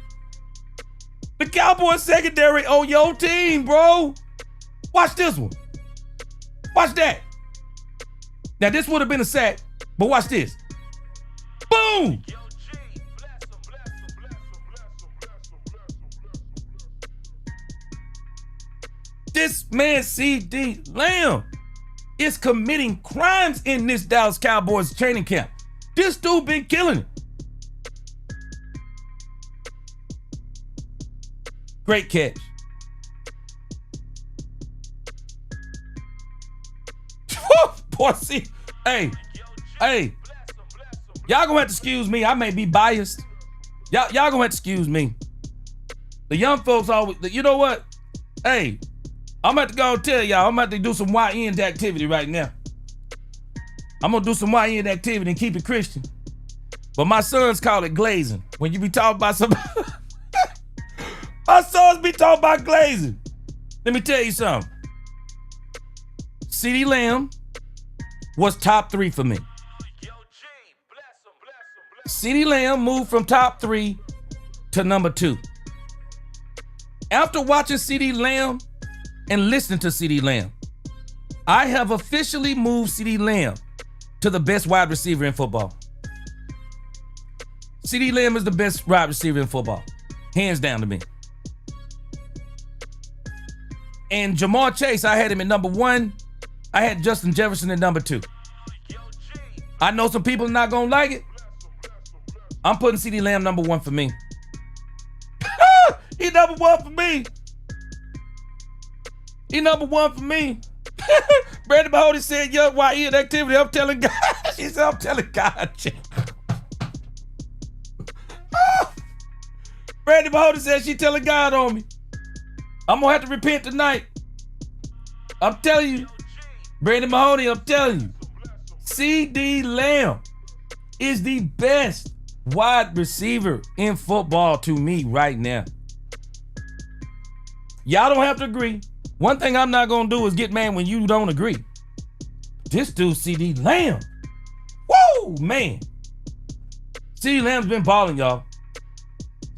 Speaker 1: the Cowboys secondary on your team, bro. Watch this one. Watch that. Now, this would have been a sack, but watch this. Boom. This man, CD Lamb, is committing crimes in this Dallas Cowboys training camp. This dude been killing it. Great catch. Boy, see, hey, y'all gonna have to excuse me. I may be biased. Y'all gonna have to excuse me. The young folks always, you know what? Hey, I'm about to go and tell y'all, I'm about to do some YN activity right now. I'm gonna do some YN activity and keep it Christian. But my sons call it glazing. When you be talking about somebody, my sons be talking about glazing. Let me tell you something. CD Lamb was top 3 for me. CD Lamb moved from top 3 to number 2. After watching CD Lamb and listening to CD Lamb, I have officially moved CD Lamb to the best wide receiver in football. CD Lamb is the best wide receiver in football. Hands down to me. And Jamar Chase, I had him at number 1. I had Justin Jefferson at number 2. I know some people are not gonna like it. I'm putting CD Lamb number 1 for me. He number 1 for me. He number 1 for me. Brandon Mahoney said, "Young YN activity." I'm telling God. She said, "I'm telling God." Brandon Mahoney said she telling God on me. I'm gonna have to repent tonight. I'm telling you, Brandon Mahoney, I'm telling you, CD Lamb is the best wide receiver in football to me right now. Y'all don't have to agree. One thing I'm not gonna do is get mad when you don't agree. This dude, CD Lamb. Woo, man. CD Lamb's been balling, y'all.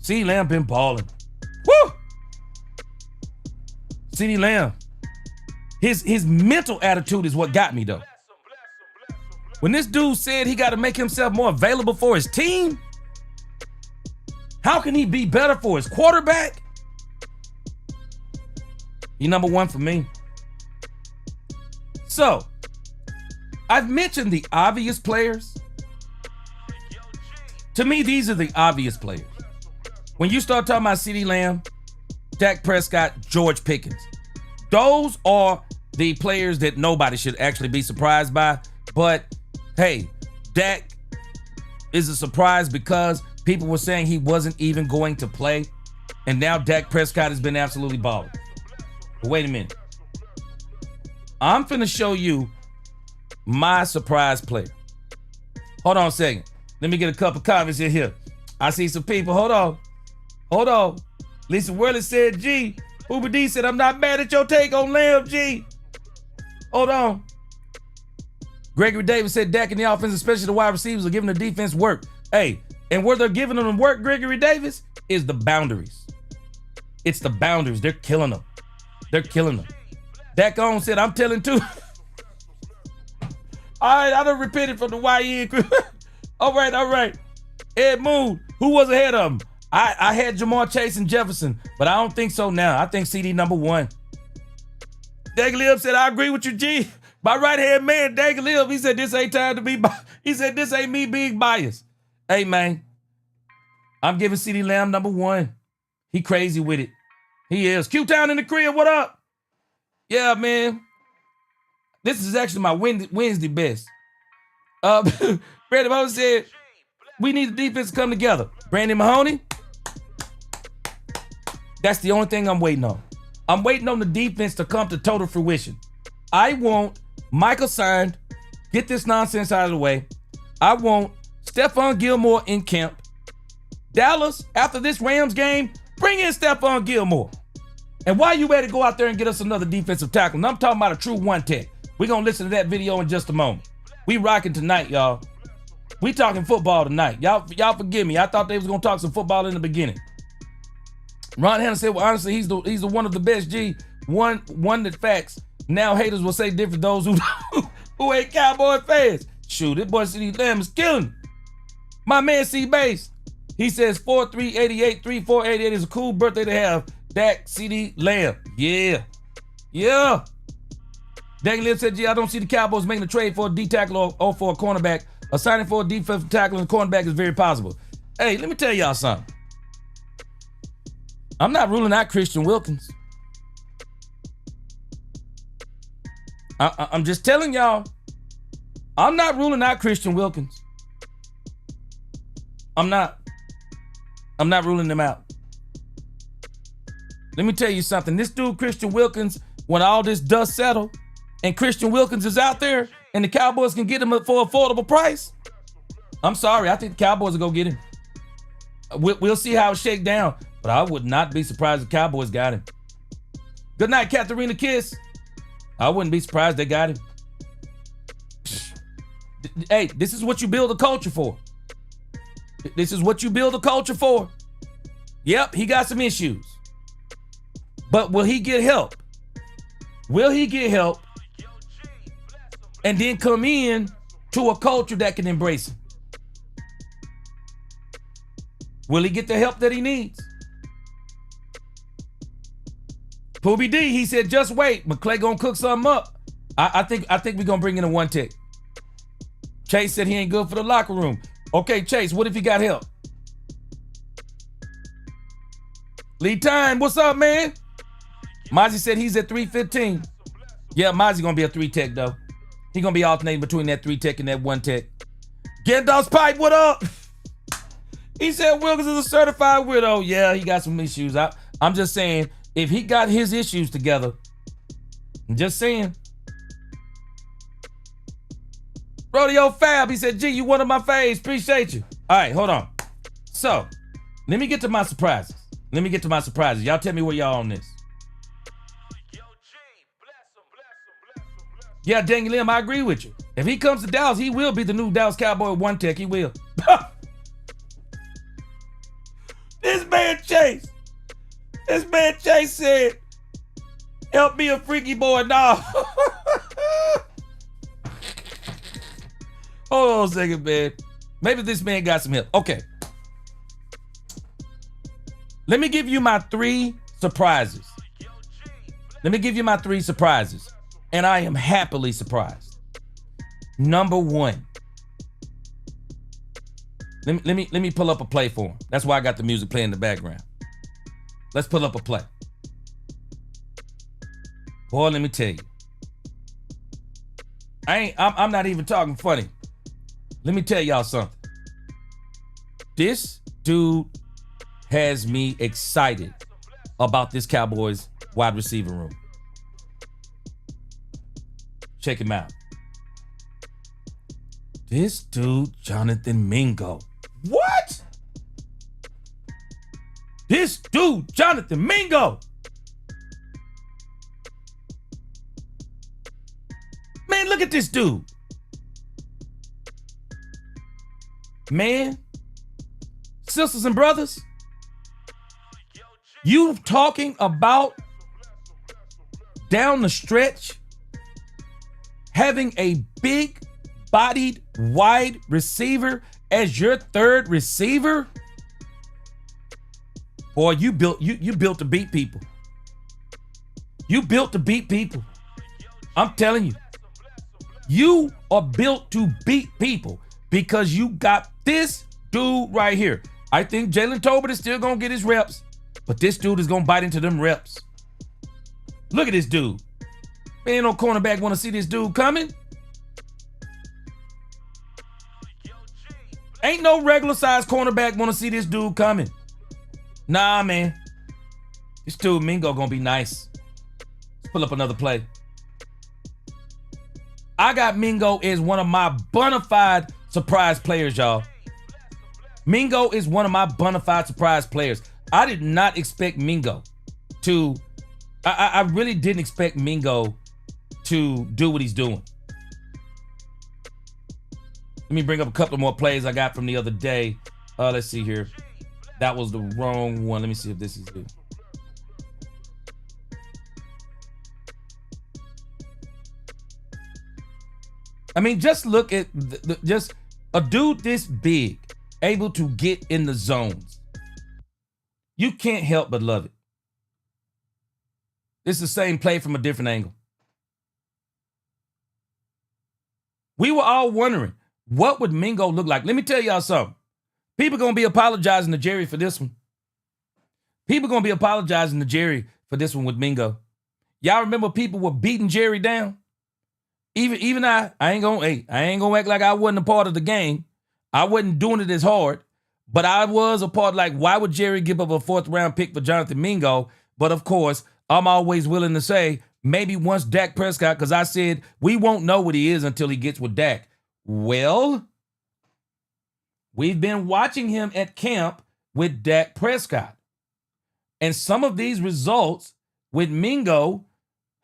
Speaker 1: CD Lamb been balling. Woo! CD Lamb. His mental attitude is what got me, though. When this dude said he got to make himself more available for his team, how can he be better for his quarterback? He number 1 for me. So, I've mentioned the obvious players. To me, these are the obvious players. When you start talking about CD Lamb, Dak Prescott, George Pickens, those are the players that nobody should actually be surprised by. But hey, Dak is a surprise because people were saying he wasn't even going to play. And now Dak Prescott has been absolutely balling. But wait a minute. I'm finna show you my surprise player. Hold on a second. Let me get a couple comments in here. I see some people. Hold on. Lisa Worley said, G. Uber D said, I'm not mad at your take on Lamb, G. Hold on. Gregory Davis said Dak in the offense, especially the wide receivers, are giving the defense work. Hey, and where they're giving them work, Gregory Davis, is the boundaries. It's the boundaries. They're killing them. Dak on said, I'm telling too. All right, I done repented from the YN crew. All right. Ed Moon, who was ahead of him? I had Jamar Chase and Jefferson, but I don't think so now. I think CD number 1. Dagalib said, I agree with you, G. My right-hand man, Dagalib, he said, this ain't time to be He said, this ain't me being biased. Hey, man, I'm giving CD Lamb number 1. He crazy with it. He is. Q-Town in the crib, what up? Yeah, man. This is actually my Wednesday best. Brandon Mahoney said, we need the defense to come together. Brandon Mahoney, that's the only thing I'm waiting on. I'm waiting on the defense to come to total fruition. I want Michael signed. Get this nonsense out of the way. I want Stephon Gilmore in camp. Dallas, after this Rams game, bring in Stephon Gilmore. And why you ready to go out there and get us another defensive tackle? And I'm talking about a true one tech. We're going to listen to that video in just a moment. We rocking tonight, y'all. We talking football tonight. Y'all forgive me. I thought they was going to talk some football in the beginning. Ron Hanna said, well, honestly, he's the one of the best, G. One that facts. Now haters will say different those who ain't Cowboy fans. Shoot, this boy CD Lamb is killing him. My man C Base, he says 4388, 3488 is a cool birthday to have. Dak CD Lamb. Yeah. Yeah. Dang Lip said, I don't see the Cowboys making a trade for a D tackle or for a cornerback. A signing for a defensive tackle and cornerback is very possible. Hey, let me tell y'all something. I'm not ruling out Christian Wilkins. I'm just telling y'all, I'm not ruling out Christian Wilkins. I'm not ruling them out. Let me tell you something. This dude, Christian Wilkins, when all this dust settle and Christian Wilkins is out there and the Cowboys can get him for an affordable price, I'm sorry. I think the Cowboys will go get him. We'll see how it shake down, but I would not be surprised if the Cowboys got him. Good night, Katharina Kiss. I wouldn't be surprised they got him. Hey, this is what you build a culture for. This is what you build a culture for. Yep, he got some issues. But will he get help? Will he get help and then come in to a culture that can embrace him? Will he get the help that he needs? Poobie D, he said, just wait. McClay gonna cook something up. I think we're gonna bring in a one tech. Chase said he ain't good for the locker room. Okay, Chase, what if he got help? Lee Time, what's up, man? Mozzie said he's at 315. Yeah, Mozzie gonna be a 3 tech though. He gonna be alternating between that 3 tech and that 1 tech. Gandalf's Pipe, what up? He said Wilkins is a certified widow. Yeah, he got some issues. I'm just saying, if he got his issues together, I'm just saying. Rodeo Fab, he said, G, you one of my faves. Appreciate you. All right, hold on. So, let me get to my surprises. Y'all tell me where y'all on this. Yeah, Daniel Lim, I agree with you. If he comes to Dallas, he will be the new Dallas Cowboy 1 tech. He will. This man Chase said, help me a freaky boy. Nah. Hold on a second, man. Maybe this man got some help. Okay. Let me give you my 3 surprises. And I am happily surprised. Number 1. Let me pull up a play for him. That's why I got the music playing in the background. Let's pull up a play. Boy, let me tell you. I'm not even talking funny. Let me tell y'all something. This dude has me excited about this Cowboys wide receiver room. Check him out. This dude, Jonathan Mingo. What? This dude, Jonathan Mingo. Man, look at this dude. Man, sisters and brothers, you talking about down the stretch having a big-bodied wide receiver as your third receiver? Boy, you built to beat people. You built to beat people. I'm telling you. You are built to beat people because you got this dude right here. I think Jalen Tolbert is still going to get his reps, but this dude is going to bite into them reps. Look at this dude. Man, no cornerback want to see this dude coming. Ain't no regular size cornerback want to see this dude coming. Nah, man. This dude Mingo gonna be nice. Let's pull up another play. I got Mingo as one of my bona fide surprise players, y'all. Mingo is one of my bona fide surprise players. I did not expect Mingo to... I really didn't expect Mingo to do what he's doing. Let me bring up a couple more plays I got from the other day. Let's see here. That was the wrong one. Let me see if this is it. I mean, just look at just a dude this big, able to get in the zones. You can't help but love it. This is the same play from a different angle. We were all wondering, what would Mingo look like? Let me tell y'all something. People going to be apologizing to Jerry for this one. People going to be apologizing to Jerry for this one with Mingo. Y'all remember people were beating Jerry down? Even I ain't gonna act like I wasn't a part of the game. I wasn't doing it as hard, but I was a part. Like, why would Jerry give up a 4th round pick for Jonathan Mingo? But of course, I'm always willing to say maybe once Dak Prescott, because I said we won't know what he is until he gets with Dak. Well, we've been watching him at camp with Dak Prescott, and some of these results with Mingo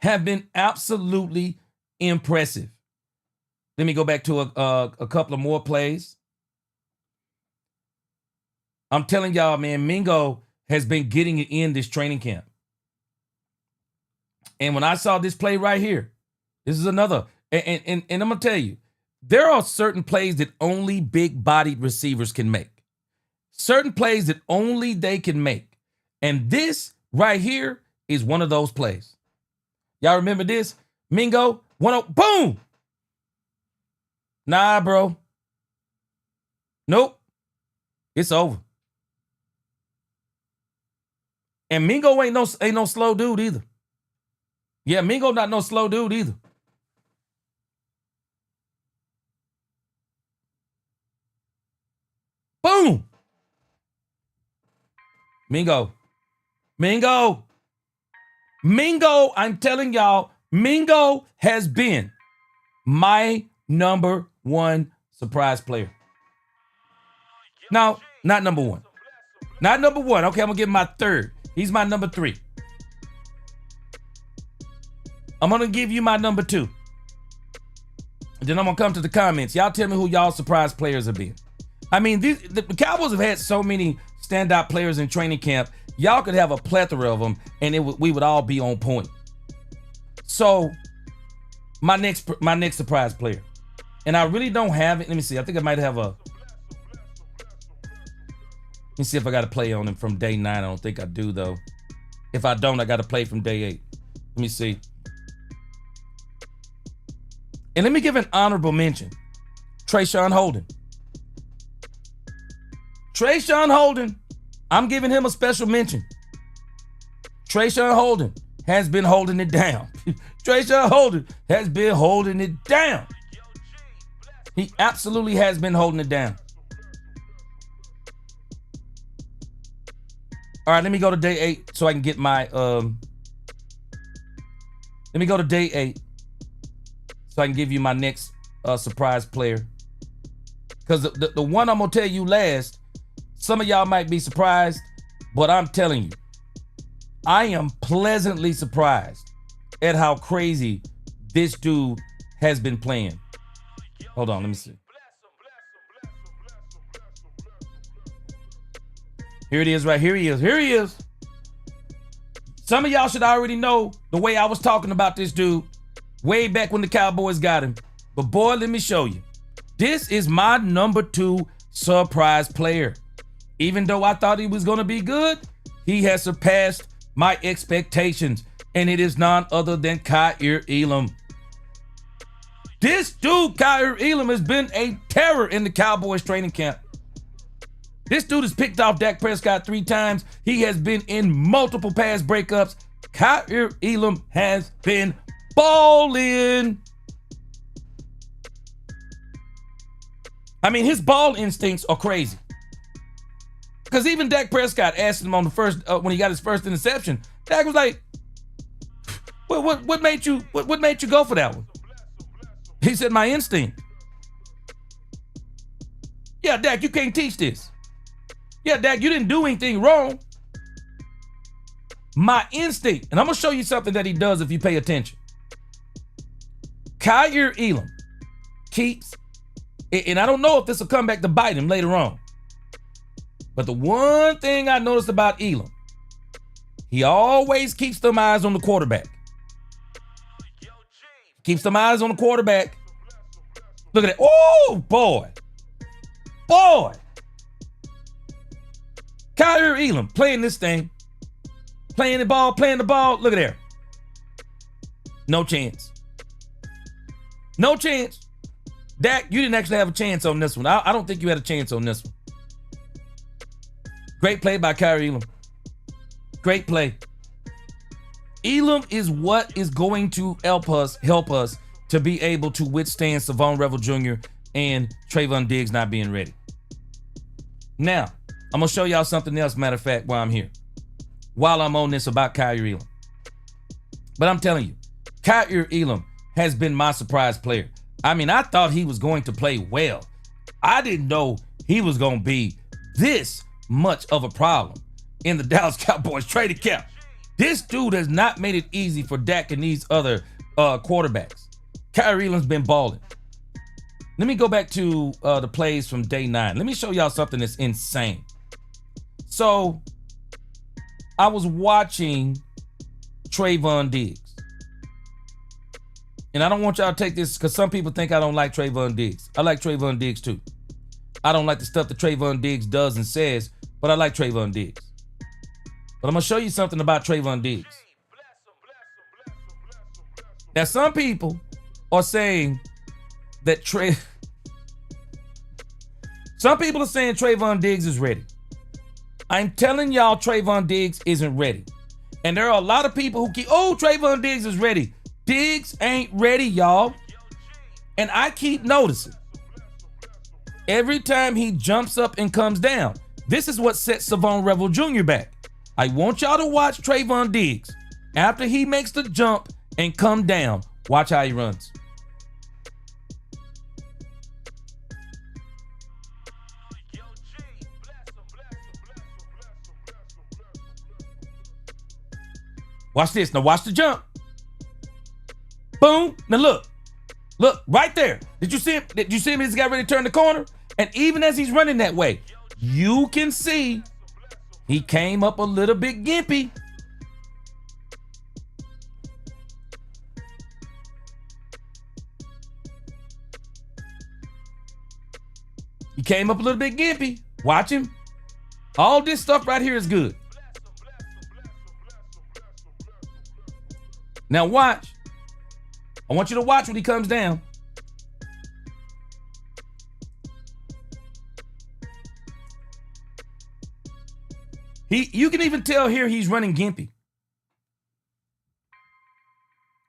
Speaker 1: have been absolutely impressive. Let me go back to a couple of more plays. I'm telling y'all, man, Mingo has been getting it in this training camp. And when I saw this play right here, this is another. And I'm going to tell you, there are certain plays that only big-bodied receivers can make. Certain plays that only they can make. And this right here is one of those plays. Y'all remember this? Mingo, boom! Nah, bro. Nope. It's over. And Mingo ain't no slow dude either. Yeah, Mingo not no slow dude either. Boom! Mingo, I'm telling y'all, Mingo has been my number 1 surprise player. No, not number 1. Not number 1. Okay, I'm going to give him my 3rd. He's my number 3. I'm going to give you my number 2. Then I'm going to come to the comments. Y'all tell me who y'all surprise players have been. I mean, the Cowboys have had so many standout players in training camp. Y'all could have a plethora of them, and we would all be on point. So, my next surprise player, and I really don't have it. Let me see. I think I might have a. Let me see if I got to play on him from day 9. I don't think I do though. If I don't, I got to play from day 8. Let me see. And let me give an honorable mention. Trayshawn Holden. Trayshawn Holden, I'm giving him a special mention. Trayshawn Holden has been holding it down. Trayshawn Holden has been holding it down. He absolutely has been holding it down. All right, let me go to day 8 so I can get my let me go to day 8 so I can give you my next surprise player. Because the one I'm gonna tell you last, some of y'all might be surprised, but I'm telling you, I am pleasantly surprised at how crazy this dude has been playing. Hold on, let me see. Here it is right here. He is. Some of y'all should already know the way I was talking about this dude way back when the Cowboys got him. But boy, let me show you. This is my number 2 surprise player. Even though I thought he was going to be good, he has surpassed my expectations. And it is none other than Kaiir Elam. This dude, Kaiir Elam, has been a terror in the Cowboys training camp. This dude has picked off Dak Prescott 3 times. He has been in multiple pass breakups. Kaiir Elam has been balling. I mean, his ball instincts are crazy. Because even Dak Prescott asked him on the first, when he got his first interception, Dak was like, what made you go for that one? He said, my instinct. Yeah, Dak, you can't teach this. Yeah, Dak, you didn't do anything wrong. My instinct. And I'm going to show you something that he does if you pay attention. Kaiir Elam keeps, and I don't know if this will come back to bite him later on, but the one thing I noticed about Elam, he always keeps them eyes on the quarterback. Keeps them eyes on the quarterback. Look at that. Oh, boy. Boy. Kaiir Elam playing this thing. Playing the ball. Look at there. No chance. No chance. Dak, you didn't actually have a chance on this one. I don't think you had a chance on this one. Great play by Kyrie Elam. Great play. Elam is what is going to help us to be able to withstand Savon Revel Jr. and Trayvon Diggs not being ready. Now, I'm going to show y'all something else, matter of fact, while I'm here. While I'm on this about Kyrie Elam. But I'm telling you, Kyrie Elam has been my surprise player. I mean, I thought he was going to play well. I didn't know he was going to be this much of a problem in the Dallas Cowboys trading cap. This dude has not made it easy for Dak and these other quarterbacks. Kyrie Elam's been balling. Let me go back to the plays from day 9. Let me show y'all something that's insane. So, I was watching Trayvon Diggs. And I don't want y'all to take this because some people think I don't like Trayvon Diggs. I like Trayvon Diggs too. I don't like the stuff that Trayvon Diggs does and says, but I like Trayvon Diggs. But I'm going to show you something about Trayvon Diggs. Now, some people are saying that some people are saying Trayvon Diggs is ready. I'm telling y'all Trayvon Diggs isn't ready. And there are a lot of people who keep, oh, Trayvon Diggs is ready. Diggs ain't ready, y'all. And I keep noticing. Every time he jumps up and comes down, this is what sets Savon Revel Jr. back. I want y'all to watch Trayvon Diggs. After he makes the jump and come down, watch how he runs. Watch this. Now watch the jump. Boom. Now look. Look, right there. Did you see him? Did you see him as he got ready to turn the corner? And even as he's running that way, you can see he came up a little bit gimpy. He came up a little bit gimpy. Watch him. All this stuff right here is good. Now watch. I want you to watch when he comes down. You can even tell here he's running gimpy.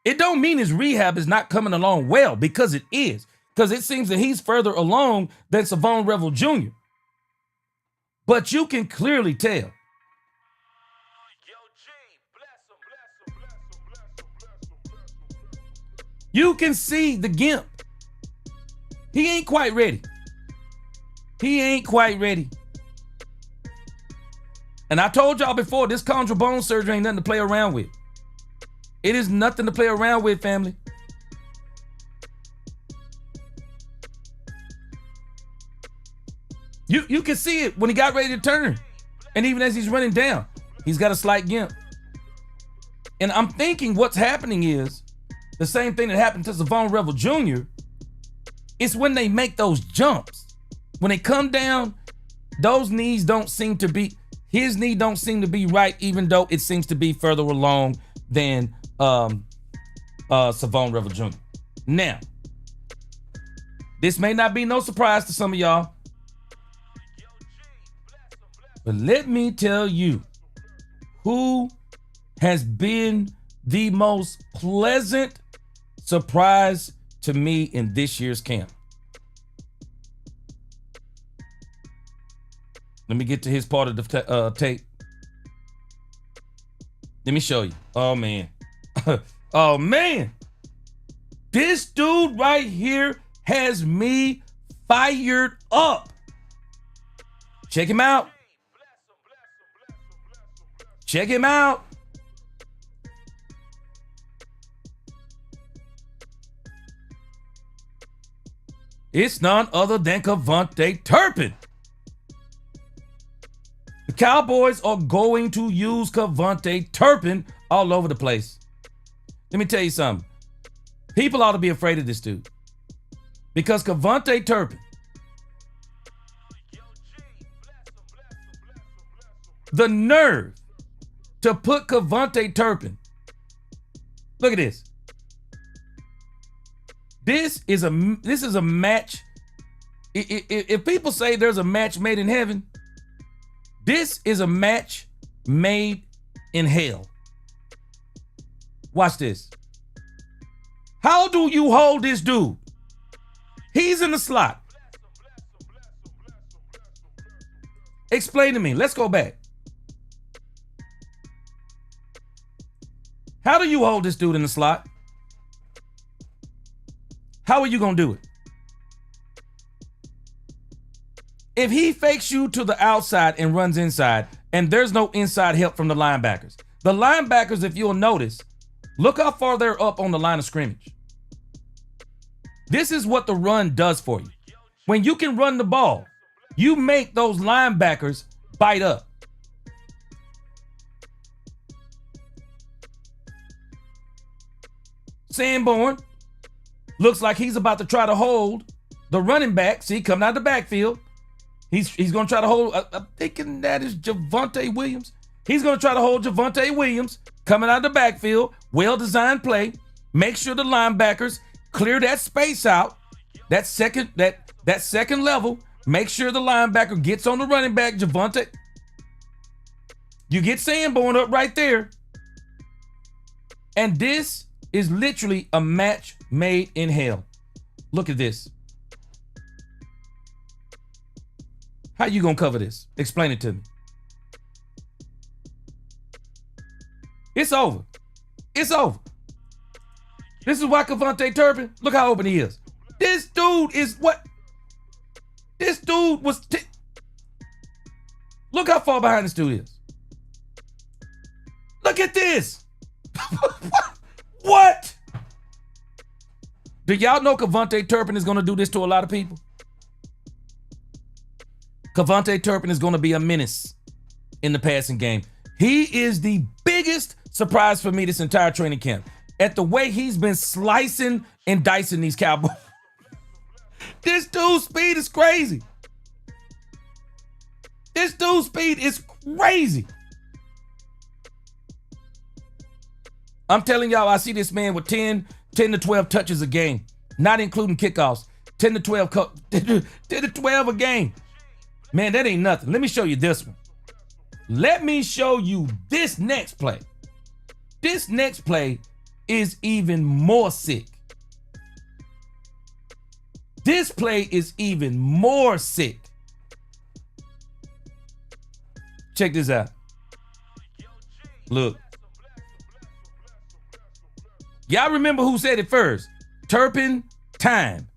Speaker 1: It don't mean his rehab is not coming along well, because it is. Because it seems that he's further along than Savon Revel Jr. But you can clearly tell. You can see the gimp. He ain't quite ready. He ain't quite ready. And I told y'all before, this chondral bone surgery ain't nothing to play around with. It is nothing to play around with, family. You can see it when he got ready to turn. And even as he's running down, he's got a slight gimp. And I'm thinking what's happening is the same thing that happened to Savon Revel Jr. It's when they make those jumps. When they come down, those knees don't seem to be, his knee don't seem to be right, even though it seems to be further along than Savon Revel Jr. Now, this may not be no surprise to some of y'all, but let me tell you who has been the most pleasant surprise to me in this year's camp. Let me get to his part of the tape. Let me show you. Oh, man. Oh, man. This dude right here has me fired up. Check him out. Check him out. It's none other than Cavonte Turpin. The Cowboys are going to use Cavonte Turpin all over the place. Let me tell you something. People ought to be afraid of this dude. Because Cavonte Turpin, the nerve to put Cavonte Turpin, look at this. This is a match. If people say there's a match made in heaven, this is a match made in hell. Watch this. How do you hold this dude? He's in the slot. Explain to me. Let's go back. How do you hold this dude in the slot? How are you going to do it? If he fakes you to the outside and runs inside, and there's no inside help from the linebackers, if you'll notice, look how far they're up on the line of scrimmage. This is what the run does for you. When you can run the ball, you make those linebackers bite up. Sanborn looks like he's about to try to hold the running back. See, coming out of the backfield. He's going to try to hold, I'm thinking that is Javonte Williams. He's going to try to hold Javonte Williams coming out of the backfield. Well-designed play. Make sure the linebackers clear that space out. That second level. Make sure the linebacker gets on the running back, Javonte. You get Sanborn up right there. And this is literally a match made in hell. Look at this. How you gonna cover this? Explain it to me. It's over. It's over. This is why Cavonte Turpin, look how open he is. This dude is what? This dude was, look how far behind this dude is. Look at this. What? Do y'all know Cavonte Turpin is gonna do this to a lot of people? Cavonte Turpin is going to be a menace in the passing game. He is the biggest surprise for me this entire training camp. At the way he's been slicing and dicing these Cowboys. This dude's speed is crazy. This dude's speed is crazy. I'm telling y'all, I see this man with 10 to 12 touches a game, not including kickoffs. 10 to 12 a game. Man, that ain't nothing. Let me show you this one. Let me show you this next play. This next play is even more sick. This play is even more sick. Check this out. Look. Y'all remember who said it first? Turpin time.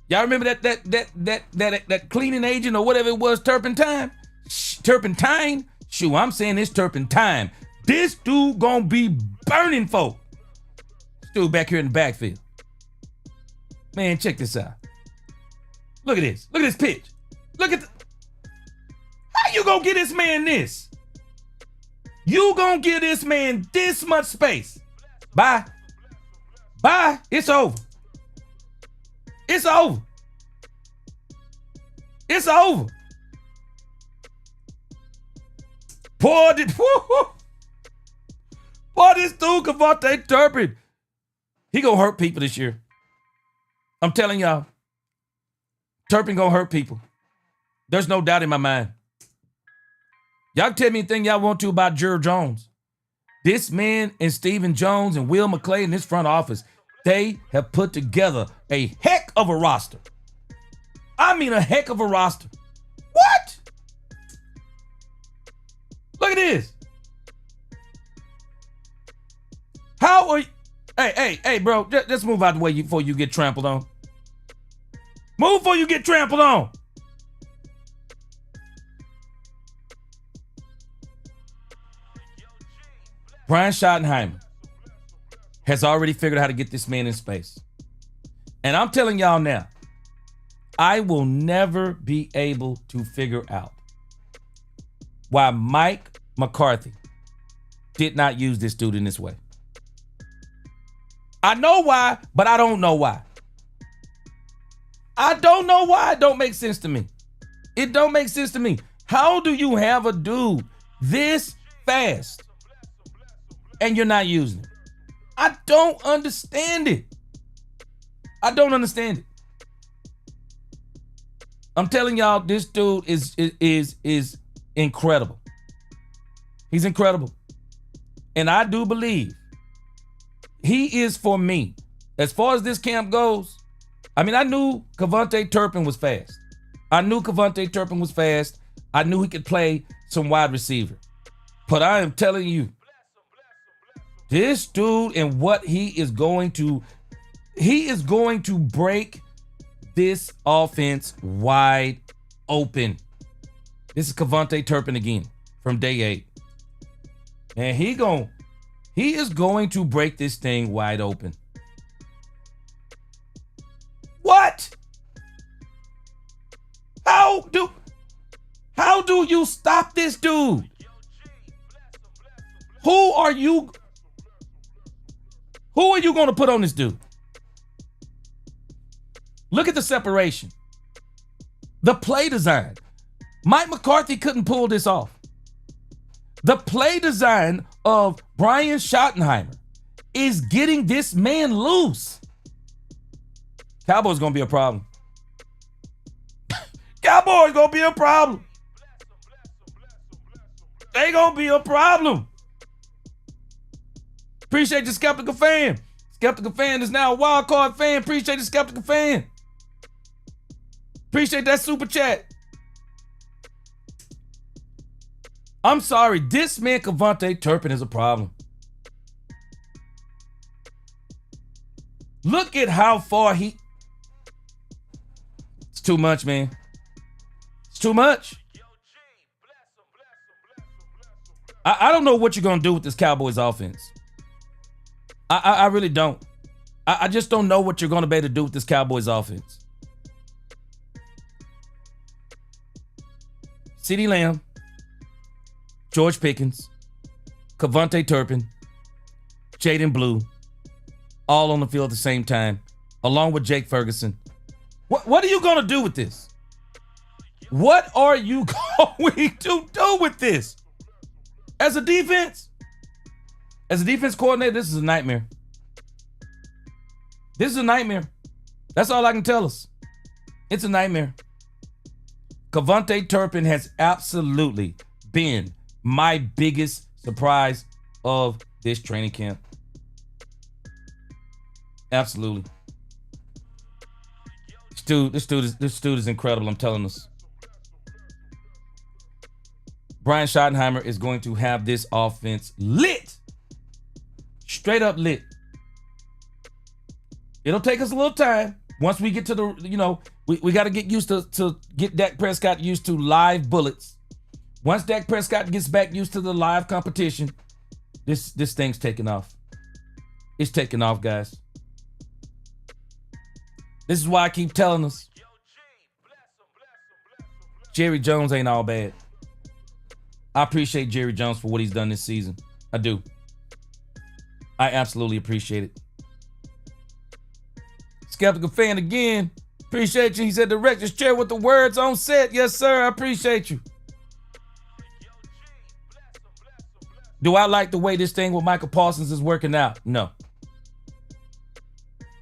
Speaker 1: Y'all remember that cleaning agent or whatever it was, turpentine? Turpentine? Shoot, I'm saying it's turpentine. This dude gonna be burning folk. This dude back here in the backfield. Man, check this out. Look at this. Look at this pitch. Look at how you gonna get this man this? You gonna give this man this much space. Bye. Bye. It's over. It's over. It's over. Boy, this dude, Cavonte Turpin, he gonna hurt people this year. I'm telling y'all, Turpin gonna hurt people. There's no doubt in my mind. Y'all tell me anything y'all want to about Jerry Jones. This man and Stephen Jones and Will McClay in this front office, they have put together a heck of a roster. I mean a heck of a roster. What? Look at this. How are you? Hey, bro, just move out the way before you get trampled on. Move before you get trampled on. Brian Schottenheimer has already figured out how to get this man in space. And I'm telling y'all now, I will never be able to figure out why Mike McCarthy did not use this dude in this way. I know why, but I don't know why. I don't know why. It don't make sense to me. It don't make sense to me. How do you have a dude this fast and you're not using it? I don't understand it. I don't understand it. I'm telling y'all, this dude is incredible. He's incredible. And I do believe he is, for me, as far as this camp goes. I mean, I knew Kevontae Turpin was fast. I knew he could play some wide receiver. But I am telling you, this dude and what he is going to break this offense wide open. This is Kevontae Turpin again from day 8. And he is going to break this thing wide open. What? How do you stop this dude? Who are you going to put on this dude? Look at the separation. The play design. Mike McCarthy couldn't pull this off. The play design of Brian Schottenheimer is getting this man loose. Cowboys going to be a problem. Cowboys going to be a problem. They going to be a problem. Appreciate the Skeptical Fan. Skeptical Fan is now a wild card fan. Appreciate the Skeptical Fan. Appreciate that super chat. I'm sorry, this man Kevontae Turpin is a problem. Look at how far it's too much, man. It's too much. I don't know what you're going to do with this Cowboys offense. I really don't. I just don't know what you're going to be able to do with this Cowboys offense. CeeDee Lamb, George Pickens, Kevontae Turpin, Jaden Blue, all on the field at the same time, along with Jake Ferguson. What are you going to do with this? What are you going to do with this? As a defense coordinator, this is a nightmare. This is a nightmare. That's all I can tell us. It's a nightmare. Kevontae Turpin has absolutely been my biggest surprise of this training camp. Absolutely. This dude is incredible, I'm telling us. Brian Schottenheimer is going to have this offense lit. Straight up lit. It'll take us a little time. Once we get to the, we got to get used to get Dak Prescott used to live bullets. Once Dak Prescott gets back used to the live competition, this thing's taking off. It's taking off, guys. This is why I keep telling us, Jerry Jones ain't all bad. I appreciate Jerry Jones for what he's done this season. I do. I absolutely appreciate it. Skeptical Fan again. Appreciate you. He said, director's chair with the words on set. Yes, sir. I appreciate you. Do I like the way this thing with Michael Parsons is working out? No.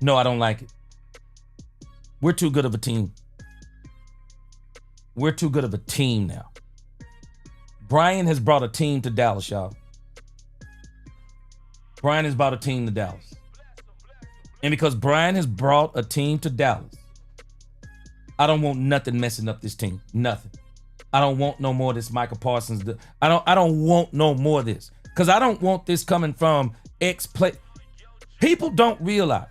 Speaker 1: No, I don't like it. We're too good of a team. We're too good of a team now. Brian has brought a team to Dallas, y'all. Brian has brought a team to Dallas. And because Brian has brought a team to Dallas, I don't want nothing messing up this team. Nothing. I don't want no more of this Michael Parsons. I don't want no more of this. Because I don't want this coming from ex-play. People don't realize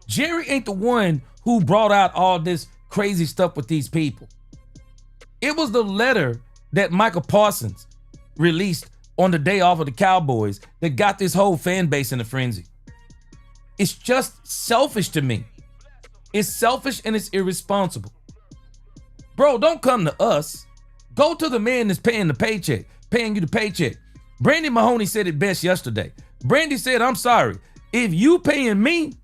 Speaker 1: Jerry ain't the one who brought out all this crazy stuff with these people. It was the letter that Michael Parsons released on the day off of the Cowboys that got this whole fan base in a frenzy. It's just selfish to me. It's selfish and it's irresponsible. Bro, don't come to us. Go to the man that's paying you the paycheck. Brandy Mahoney said it best yesterday. Brandy said, I'm sorry. If you paying me,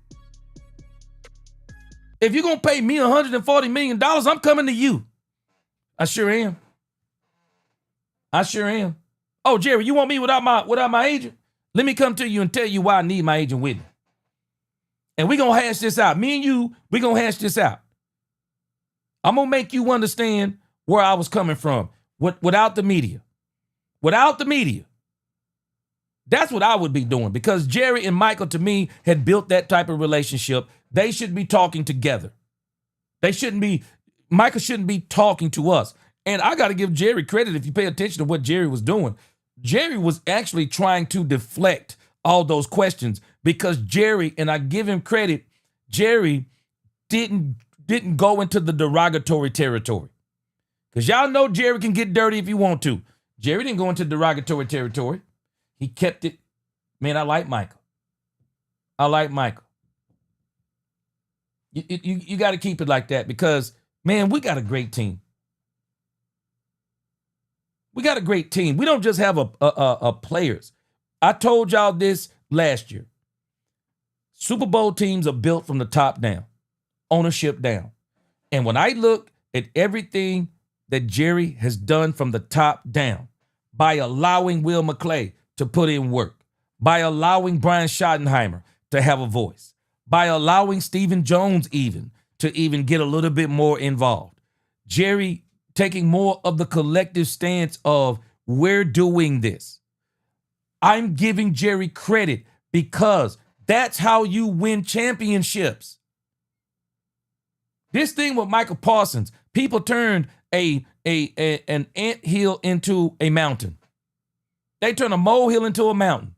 Speaker 1: if you're going to pay me $140 million, I'm coming to you. I sure am. I sure am. Oh, Jerry, you want me without my agent? Let me come to you and tell you why I need my agent with me. And we're going to hash this out. Me and you, we're going to hash this out. I'm going to make you understand where I was coming from without the media. Without the media. That's what I would be doing, because Jerry and Michael, to me, had built that type of relationship. They should be talking together. Michael shouldn't be talking to us. And I got to give Jerry credit if you pay attention to what Jerry was doing. Jerry was actually trying to deflect all those questions, because Jerry, and I give him credit, Jerry didn't go into the derogatory territory. Because y'all know Jerry can get dirty if you want to. Jerry didn't go into derogatory territory. He kept it. Man, I like Michael. You got to keep it like that, because, man, we got a great team. We got a great team. We don't just have a players. I told y'all this last year. Super Bowl teams are built from the top down, ownership down. And when I look at everything that Jerry has done from the top down, by allowing Will McClay to put in work, by allowing Brian Schottenheimer to have a voice, by allowing Stephen Jones to even get a little bit more involved, Jerry taking more of the collective stance of, we're doing this. I'm giving Jerry credit, because that's how you win championships. This thing with Michael Parsons, people turned an anthill into a mountain. They turned a molehill into a mountain.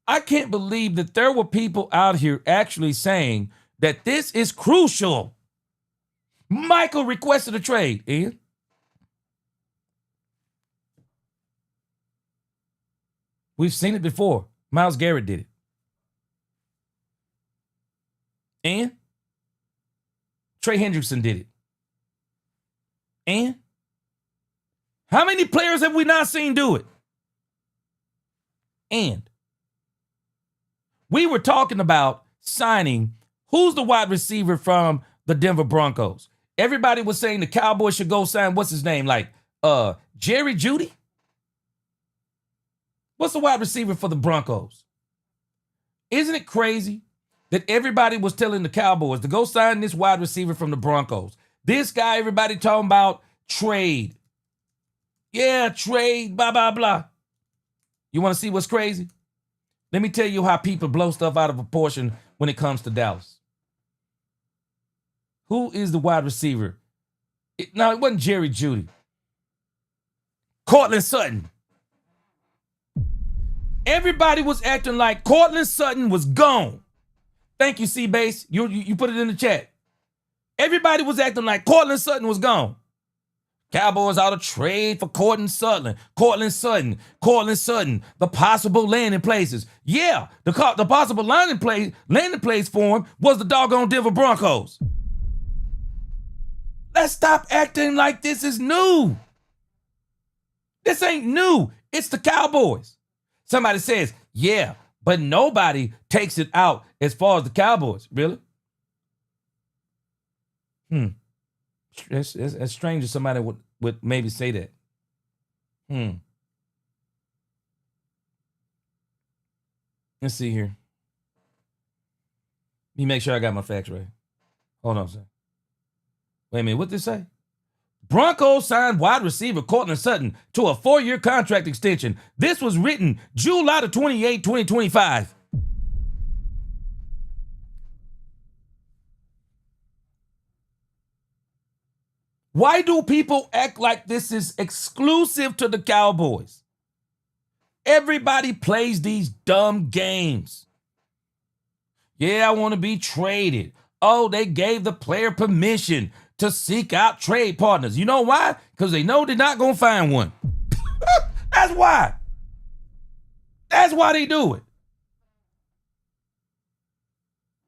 Speaker 1: I can't believe that there were people out here actually saying that this is crucial. Michael requested a trade, Ian. We've seen it before. Myles Garrett did it. And Trey Hendrickson did it. And how many players have we not seen do it? And we were talking about signing, who's the wide receiver from the Denver Broncos? Everybody was saying the Cowboys should go sign, what's his name? Like Jerry Jeudy? What's the wide receiver for the Broncos? Isn't it crazy that everybody was telling the Cowboys to go sign this wide receiver from the Broncos? This guy, everybody talking about trade. Yeah, trade, blah, blah, blah. You want to see what's crazy? Let me tell you how people blow stuff out of proportion when it comes to Dallas. Who is the wide receiver? No, it wasn't Jerry Jeudy. Cortland Sutton. Everybody was acting like Cortland Sutton was gone. Thank you, C-Base. You put it in the chat. Everybody was acting like Cortland Sutton was gone. Cowboys ought to trade for Cortland Sutton. The possible landing places. Yeah, the possible landing place for him was the doggone Denver Broncos. Let's stop acting like this is new. This ain't new. It's the Cowboys. Somebody says, yeah, but nobody takes it out as far as the Cowboys. Really? It's strange that somebody would maybe say that. Let's see here. Let me make sure I got my facts right. Hold on a second. Wait a minute, what did it say? Broncos signed wide receiver Cortland Sutton to a 4-year contract extension. This was written July 28, 2025. Why do people act like this is exclusive to the Cowboys? Everybody plays these dumb games. Yeah, I want to be traded. Oh, they gave the player permission to seek out trade partners. You know why? Because they know they're not going to find one. That's why. That's why they do it.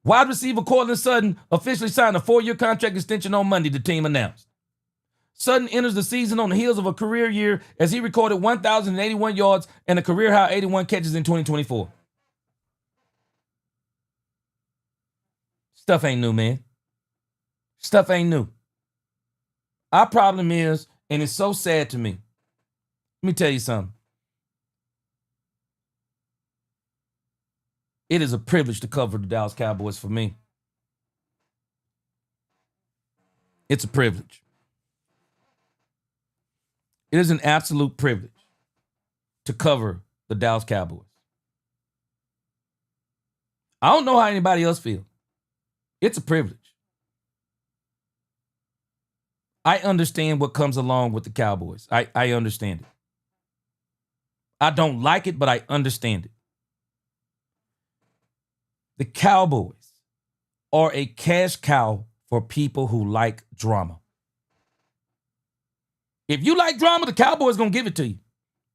Speaker 1: Wide receiver Cortland Sutton officially signed a 4-year contract extension on Monday, the team announced. Sutton enters the season on the heels of a career year as he recorded 1,081 yards and a career-high 81 catches in 2024. Stuff ain't new, man. Stuff ain't new. Our problem is, and it's so sad to me, let me tell you something. It is a privilege to cover the Dallas Cowboys for me. It's a privilege. It is an absolute privilege to cover the Dallas Cowboys. I don't know how anybody else feels. It's a privilege. I understand what comes along with the Cowboys. I understand it. I don't like it, but I understand it. The Cowboys are a cash cow for people who like drama. If you like drama, the Cowboys going to give it to you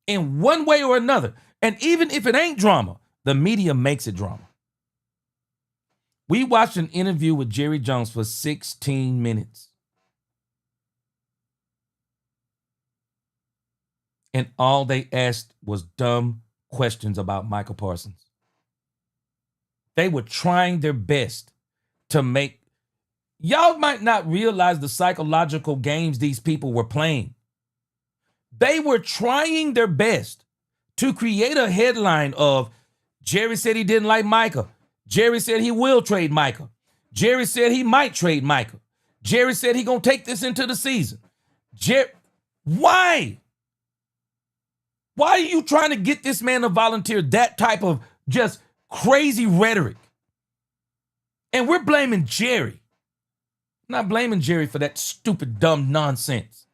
Speaker 1: in one way or another. And even if it ain't drama, the media makes it drama. We watched an interview with Jerry Jones for 16 minutes. And all they asked was dumb questions about Michael Parsons. They were trying their best to make... Y'all might not realize the psychological games these people were playing. They were trying their best to create a headline of Jerry said he didn't like Micah. Jerry said he will trade Micah. Jerry said he might trade Micah. Jerry said he gonna take this into the season. Why? Why are you trying to get this man to volunteer that type of just crazy rhetoric? And we're blaming Jerry. I'm not blaming Jerry for that stupid, dumb nonsense.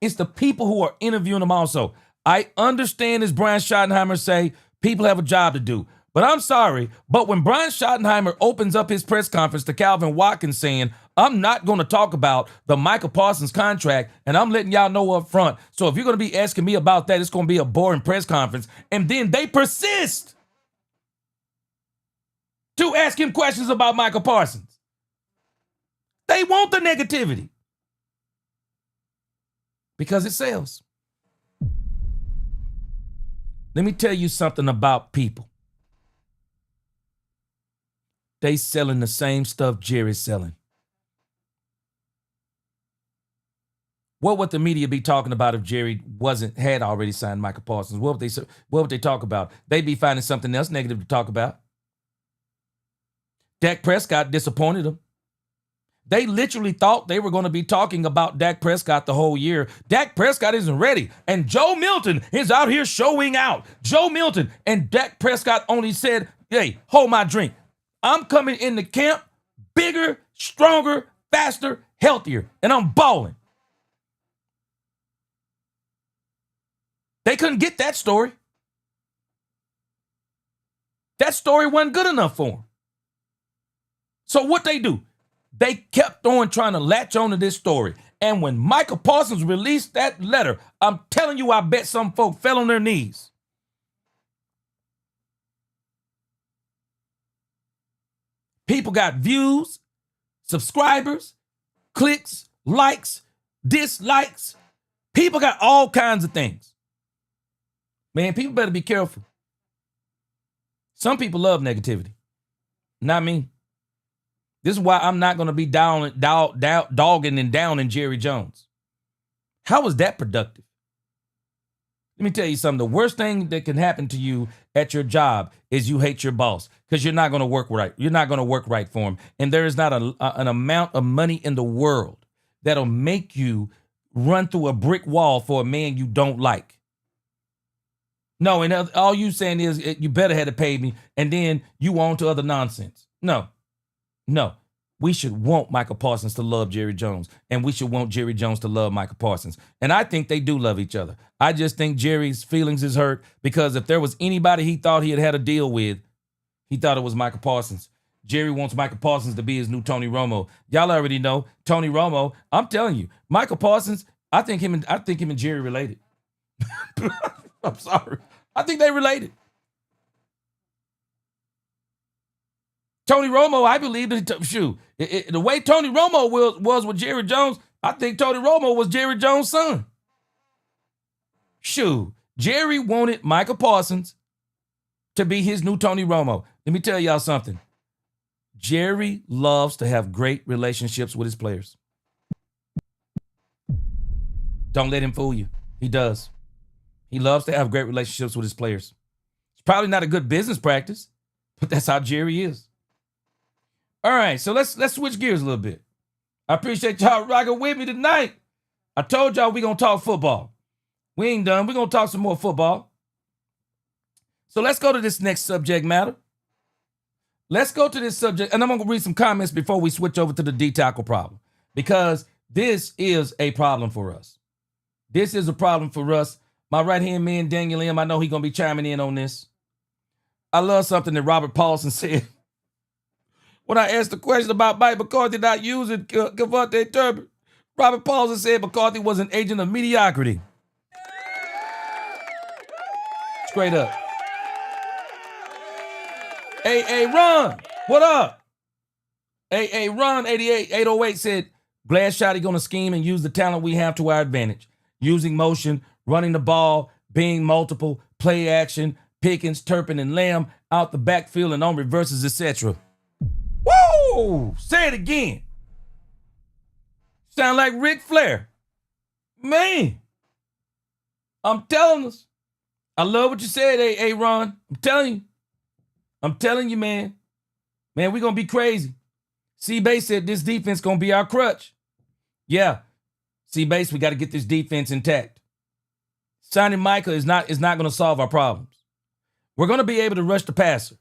Speaker 1: It's the people who are interviewing him also. I understand, as Brian Schottenheimer say, people have a job to do. But I'm sorry, but when Brian Schottenheimer opens up his press conference to Calvin Watkins saying, I'm not going to talk about the Michael Parsons contract, and I'm letting y'all know up front. So if you're going to be asking me about that, it's going to be a boring press conference. And then they persist to ask him questions about Michael Parsons. They want the negativity because it sells. Let me tell you something about people. They selling the same stuff Jerry's selling. What would the media be talking about if Jerry had already signed Michael Parsons? What would they talk about? They'd be finding something else negative to talk about. Dak Prescott disappointed them. They literally thought they were going to be talking about Dak Prescott the whole year. Dak Prescott isn't ready. And Joe Milton is out here showing out. Joe Milton and Dak Prescott only said, hey, hold my drink. I'm coming in the camp bigger, stronger, faster, healthier, and I'm balling. They couldn't get that story. That story wasn't good enough for them. So what they do? They kept on trying to latch on to this story. And when Michael Parsons released that letter, I'm telling you, I bet some folk fell on their knees. People got views, subscribers, clicks, likes, dislikes. People got all kinds of things. Man, people better be careful. Some people love negativity. Not me. This is why I'm not going to be dogging and downing Jerry Jones. How was that productive? Let me tell you something. The worst thing that can happen to you at your job is you hate your boss because you're not going to work right. You're not going to work right for him. And there is not an amount of money in the world that'll make you run through a brick wall for a man you don't like. No, and all you saying is you better had to pay me, and then you on to other nonsense. No. We should want Michael Parsons to love Jerry Jones, and we should want Jerry Jones to love Michael Parsons. And I think they do love each other. I just think Jerry's feelings is hurt because if there was anybody he thought he had a deal with, he thought it was Michael Parsons. Jerry wants Michael Parsons to be his new Tony Romo. Y'all already know Tony Romo. I'm telling you, Michael Parsons. I think him and Jerry related. I'm sorry. I think they related. Tony Romo, I believe that the way Tony Romo was with Jerry Jones, I think Tony Romo was Jerry Jones' son. Shoot, Jerry wanted Michael Parsons to be his new Tony Romo. Let me tell y'all something. Jerry loves to have great relationships with his players. Don't let him fool you. He does. He loves to have great relationships with his players. It's probably not a good business practice, But that's how Jerry is. All right, so let's switch gears a little bit. I appreciate y'all rocking with me tonight. I told y'all we gonna talk football. We ain't done. We're gonna talk some more football. So let's go to this next subject matter. Let's go to this subject, and I'm gonna read some comments before we switch over to the D-tackle problem, because this is a problem for us. This is a problem for us. My right-hand man, Daniel M., I know he's gonna be chiming in on this. I love something that Robert Paulson said. When I asked the question about Mike McCarthy not using Cavante Turpin, Robert Paulson said McCarthy was an agent of mediocrity. Straight up. Hey, Ron, what up? Hey, Ron 808 said, glad Shotty gonna scheme and use the talent we have to our advantage. Using motion, running the ball, being multiple, play action, Pickens, Turpin, and Lamb out the backfield and on reverses, etc. Woo! Say it again. Sound like Ric Flair. Man, I'm telling us. I love what you said, hey, Ron. I'm telling you, man. Man, we're going to be crazy. C-Base said this defense going to be our crutch. Yeah. C-Base, we got to get this defense intact. Signing Micah is not going to solve our problems. We're going to be able to rush the passer.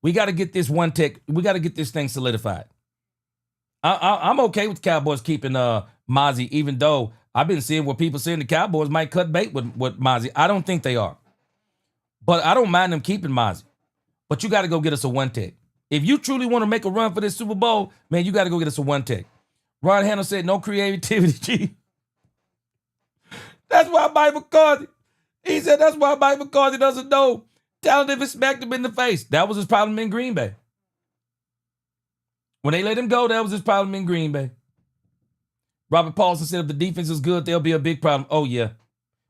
Speaker 1: We got to get this one tech. We got to get this thing solidified. I'm okay with the Cowboys keeping Mozzie, even though I've been seeing what people saying the Cowboys might cut bait with Mozzie. I don't think they are. But I don't mind them keeping Mozzie. But you got to go get us a one tech. If you truly want to make a run for this Super Bowl, man, you got to go get us a one tech. Ron Hanna said no creativity, G. That's why Mike McCarthy. He said that's why Mike McCarthy doesn't know talent if it smacked him in the face. That was his problem in Green Bay. When they let him go, that was his problem in Green Bay. Robert Paulson said if the defense is good, there'll be a big problem. Oh, yeah.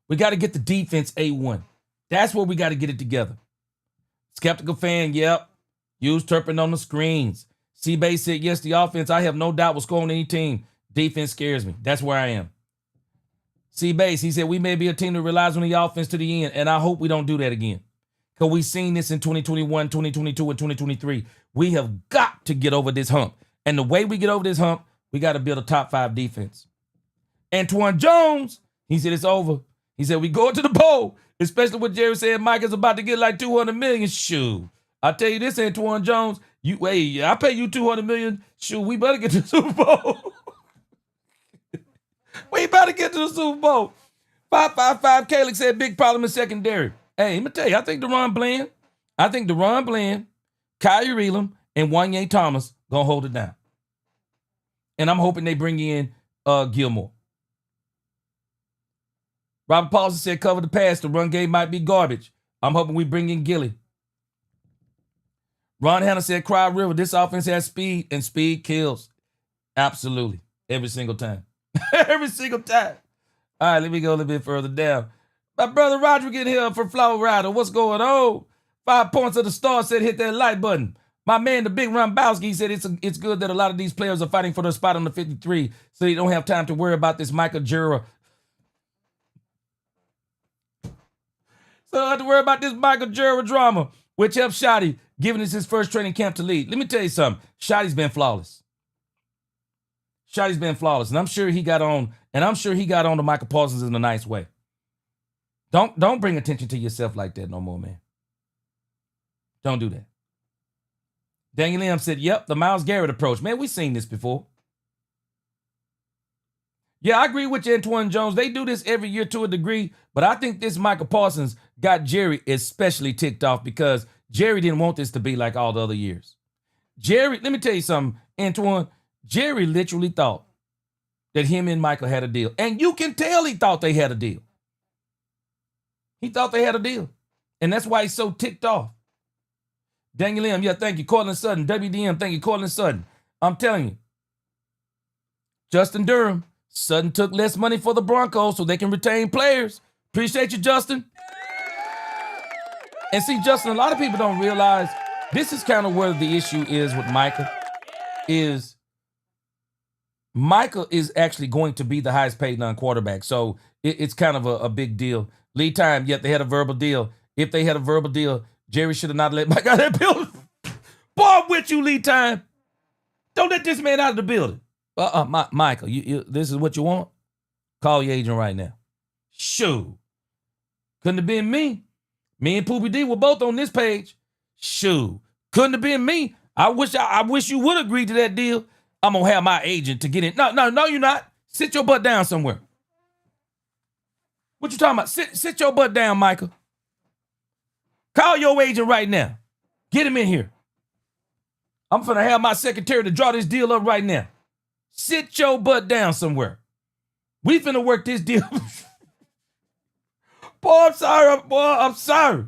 Speaker 1: We got to get the defense A1. That's where we got to get it together. Skeptical fan, yep. Use Turpin on the screens. C-Base said, yes, the offense, I have no doubt, will score on any team. Defense scares me. That's where I am. C-Base, he said, we may be a team that relies on the offense to the end, and I hope we don't do that again. Because we've seen this in 2021, 2022, and 2023. We have got to get over this hump. And the way we get over this hump, we got to build a top 5 defense. Antoine Jones, he said it's over. He said we go to the bowl, especially when Jerry said Mike is about to get like $200 million. Shoot. I tell you this, Antoine Jones, I pay you $200 million. Shoot, we better get to the Super Bowl. We better get to the Super Bowl. 555 Kalik said big problem in secondary. Hey, let me tell you, I think DeRon Bland, Kyrie Elam, and Wanye Thomas gonna hold it down. And I'm hoping they bring in Gilmore. Robert Paulson said cover the pass. The run game might be garbage. I'm hoping we bring in Gilly. Ron Hanna said Cry River. This offense has speed, and speed kills. Absolutely. Every single time. Every single time. All right, let me go a little bit further down. My brother Roger getting here for Flower Rider. What's going on? 5 points of the star said hit that like button. My man, the big Rombowski, said it's good that a lot of these players are fighting for their spot on the 53, so they don't have time to worry about this Michael Jura. So I don't have to worry about this Michael Jura drama, which helps Shotty, giving us his first training camp to lead. Let me tell you something. Shotty's been flawless. And I'm sure he got on to Michael Parsons in a nice way. Don't bring attention to yourself like that no more, man. Don't do that. Daniel M. said, yep, the Myles Garrett approach. Man, we've seen this before. Yeah, I agree with you, Antoine Jones. They do this every year to a degree, but I think this Michael Parsons got Jerry especially ticked off because Jerry didn't want this to be like all the other years. Jerry, let me tell you something, Antoine. Jerry literally thought that him and Michael had a deal. And you can tell he thought they had a deal. He thought they had a deal. And that's why he's so ticked off. Daniel M., yeah, thank you. Cortland Sutton. WDM, thank you. Cortland Sutton. I'm telling you. Justin Durham. Sutton took less money for the Broncos so they can retain players. Appreciate you, Justin. And see, Justin, a lot of people don't realize this is kind of where the issue is with Micah. Is Micah is actually going to be the highest paid non-quarterback. So it's kind of a big deal. Lead time, yet they had a verbal deal. If they had a verbal deal, Jerry should have not let Mike out of that building. Boy, I'm with you, Lee Time. Don't let this man out of the building. Michael, this is what you want? Call your agent right now. Shoo. Couldn't have been me. Me and Poopy D were both on this page. Shoo. Couldn't have been me. I wish you would agree to that deal. I'm gonna have my agent to get in. No, you're not. Sit your butt down somewhere. What you talking about? Sit your butt down, Michael. Call your agent right now. Get him in here. I'm finna have my secretary to draw this deal up right now. Sit your butt down somewhere. We finna work this deal. Boy, I'm sorry.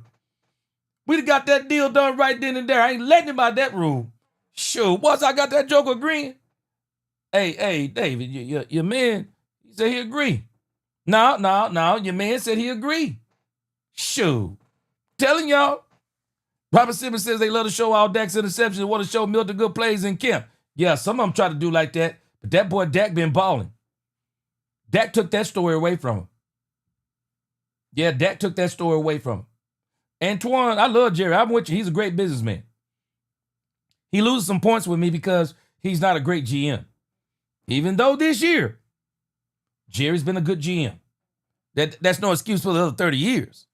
Speaker 1: We'd have got that deal done right then and there. I ain't letting him out that room. Sure. Once I got that joker agreeing. Hey, David, your man, he said he agreed. No, your man said he agreed. Sure. Telling y'all. Robert Simmons says they love to show all Dak's interceptions and want to show Milton good plays in camp. Yeah, some of them try to do like that, but that boy Dak been balling. Dak took that story away from him. Yeah, Dak took that story away from him. Antoine, I love Jerry. I'm with you. He's a great businessman. He loses some points with me because he's not a great GM. Even though this year, Jerry's been a good GM. That's no excuse for the other 30 years.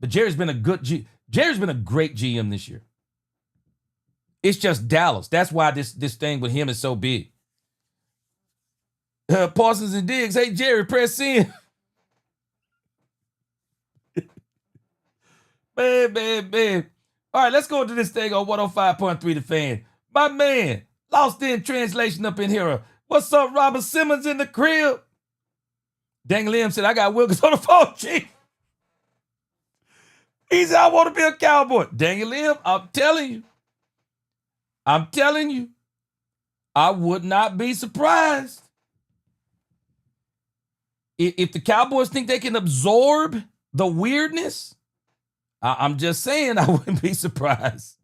Speaker 1: But Jerry's been a great GM this year. It's just Dallas. That's why this thing with him is so big. Parsons and Diggs, hey, Jerry, press in. Man. All right, let's go to this thing on 105.3 The Fan. My man, lost in translation up in here. What's up, Robert Simmons in the crib? Dang Lim said, I got Wilkins on the phone, Chief. He said, I want to be a Cowboy. Dang Lim, I'm telling you, I would not be surprised. If the Cowboys think they can absorb the weirdness, I'm just saying I wouldn't be surprised.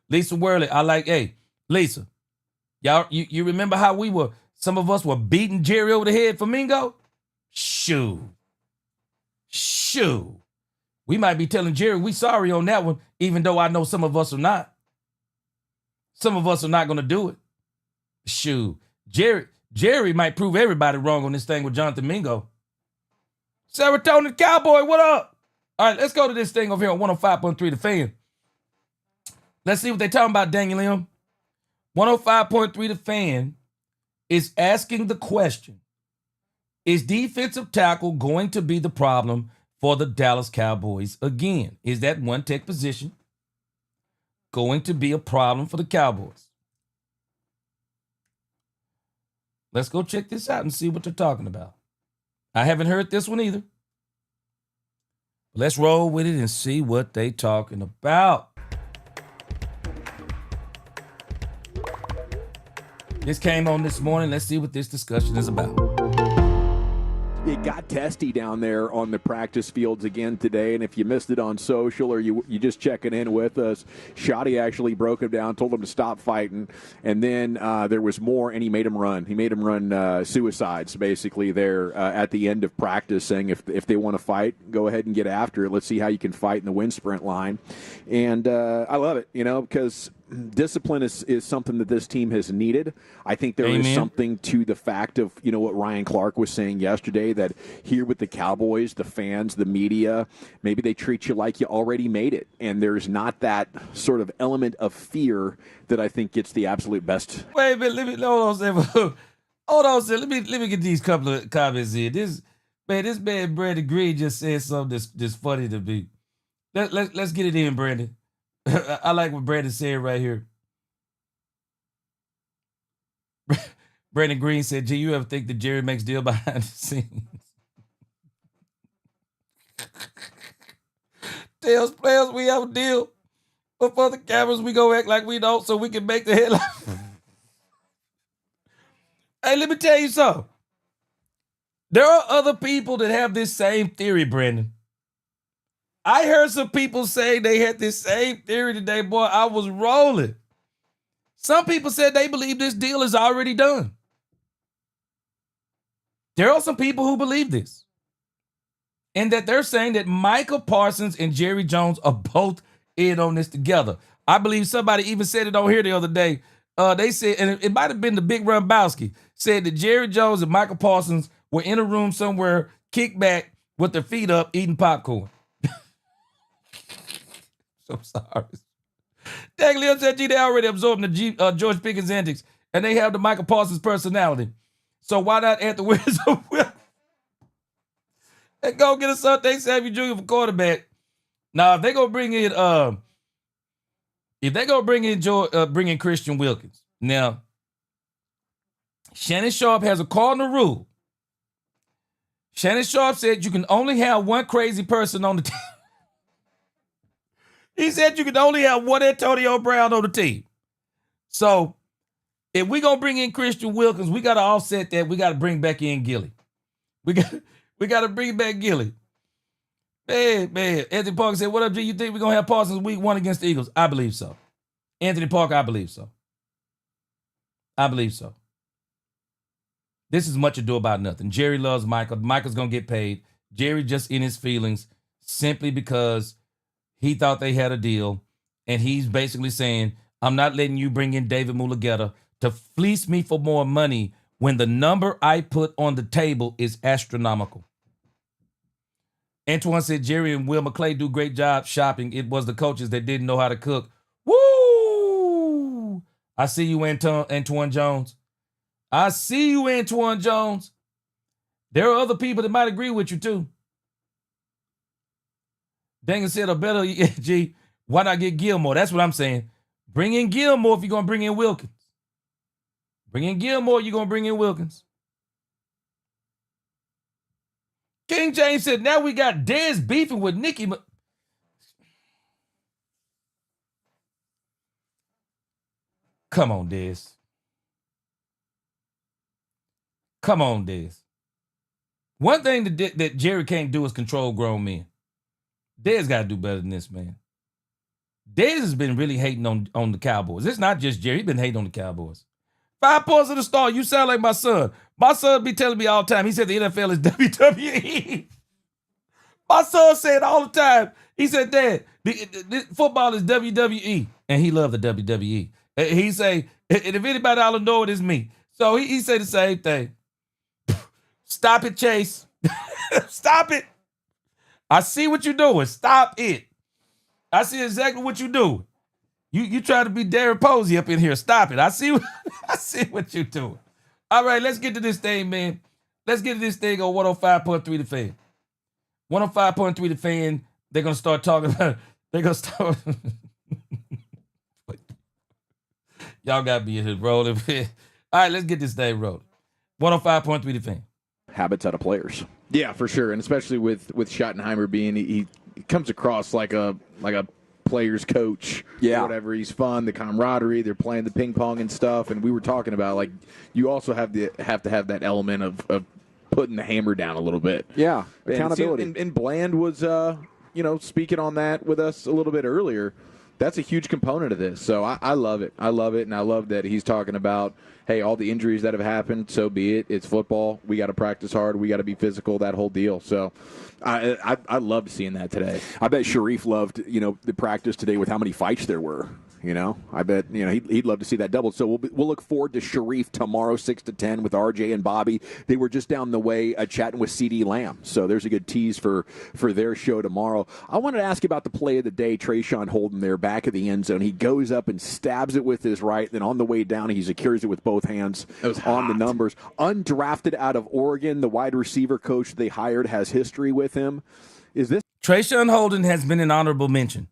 Speaker 1: Lisa Worley, hey, Lisa, y'all, you remember how some of us were beating Jerry over the head for Mingo? Shoo. We might be telling Jerry we sorry on that one, even though I know some of us are not. Some of us are not going to do it. Shoo. Jerry might prove everybody wrong on this thing with Jonathan Mingo. Serotonin Cowboy, what up? All right, let's go to this thing over here on 105.3 The Fan. Let's see what they're talking about, Daniel Lim. 105.3 The Fan is asking the question, is defensive tackle going to be the problem for the Dallas Cowboys again? Is that one tech position going to be a problem for the Cowboys? Let's go check this out and see what they're talking about. I haven't heard this one either. Let's roll with it and see what they talking about. This came on this morning. Let's see what this discussion is about.
Speaker 12: It got testy down there on the practice fields again today, and if you missed it on social or you just checking in with us, Shoddy actually broke him down, told him to stop fighting, and then there was more, and he made him run. He made him run suicides, basically, there at the end of practice, saying if they want to fight, go ahead and get after it. Let's see how you can fight in the wind sprint line. And I love it, because discipline is something that this team has needed. I think there is something to the fact of, what Ryan Clark was saying yesterday, that here with the Cowboys, the fans, the media, maybe they treat you like you already made it. And there's not that sort of element of fear that I think gets the absolute best.
Speaker 1: Wait a minute, hold on, let me get these couple of comments here. This man, Brandon Green, just said something that's funny to me. Let's get it in, Brandon. I like what Brandon said right here. Brandon Green said, "Gee, you ever think that Jerry makes deal behind the scenes?" Tells players we have a deal, but for the cameras we go act like we don't so we can make the headline. Hey, let me tell you something. There are other people that have this same theory, Brandon. I heard some people say they had this same theory today, boy. I was rolling. Some people said they believe this deal is already done. There are some people who believe this. And that they're saying that Michael Parsons and Jerry Jones are both in on this together. I believe somebody even said it on here the other day. They said, and it might have been the Big Rumbowski, said that Jerry Jones and Michael Parsons were in a room somewhere, kicked back with their feet up, eating popcorn. So sorry. Dang, Lil said, they already absorbed the George Pickens antics, and they have the Michael Parsons personality. So why not add the Wizards of Will and go get a Sunday Sammy Jr. for quarterback? Now, if they go bring in, bring in Christian Wilkins. Now, Shannon Sharp has a cardinal rule. Shannon Sharp said you can only have one crazy person on the team. He said you can only have one Antonio Brown on the team. So, if we're going to bring in Christian Wilkins, we got to offset that. We got to bring back in Gilly. We got to bring back Gilly. Man. Anthony Parker said, what up, G? You think we're going to have Parsons week 1 against the Eagles? I believe so. Anthony Parker, I believe so. I believe so. This is much ado about nothing. Jerry loves Michael. Michael's going to get paid. Jerry just in his feelings simply because he thought they had a deal. And he's basically saying, I'm not letting you bring in David Mulugeta to fleece me for more money when the number I put on the table is astronomical. Antoine said Jerry and Will McClay do great job shopping. It was the coaches that didn't know how to cook. Woo! I see you, Antoine Jones. I see you, Antoine Jones. There are other people that might agree with you, too. Dang said, a better, G, why not get Gilmore? That's what I'm saying. Bring in Gilmore if you're going to bring in Wilkins. Bring in Gilmore, you're going to bring in Wilkins. King James said, now we got Dez beefing with Nikki. Come on, Dez. Come on, Dez. One thing that Jerry can't do is control grown men. Dez got to do better than this, man. Dez has been really hating on the Cowboys. It's not just Jerry. He's been hating on the Cowboys. 5 points of the star. You sound like my son. My son be telling me all the time. He said the NFL is WWE. My son said all the time. He said, Dad, the football is WWE. And he loved the WWE. He say, and if anybody ought to know it, it's me. So he said the same thing. Stop it, Chase. Stop it. I see what you're doing. Stop it. I see exactly what you're doing. You try to be Darren Posey up in here. Stop it. I see what you're doing. All right, let's get to this thing, man. Let's get to this thing on 105.3 The Fan. 105.3 The Fan, they're going to start talking about, they're going to start. Y'all got me in here rolling. All right, let's get this thing rolling. 105.3 The Fan.
Speaker 12: Habits out of players. Yeah, for sure, and especially with Schottenheimer being, he comes across like a player's coach, or whatever. He's fun, the camaraderie, they're playing the ping pong and stuff, and we were talking about, like, you also have to have that element of putting the hammer down a little bit.
Speaker 13: Yeah, accountability.
Speaker 12: And Bland was, speaking on that with us a little bit earlier. That's a huge component of this, so I love it. I love it, and I love that he's talking about, hey, all the injuries that have happened, so be it. It's football. We got to practice hard. We got to be physical, that whole deal. So I loved seeing that today.
Speaker 13: I bet Sharif loved, the practice today with how many fights there were. I bet, he'd love to see that doubled. So we'll look forward to Sharif tomorrow, 6 to 10 with RJ and Bobby. They were just down the way chatting with CD Lamb. So there's a good tease for their show tomorrow. I wanted to ask you about the play of the day, Trayshawn Holden there back of the end zone. He goes up and stabs it with his right. Then on the way down, he secures it with both hands on the numbers. Undrafted out of Oregon, the wide receiver coach they hired has history with him. Is this?
Speaker 1: Trayshawn Holden has been an honorable mention.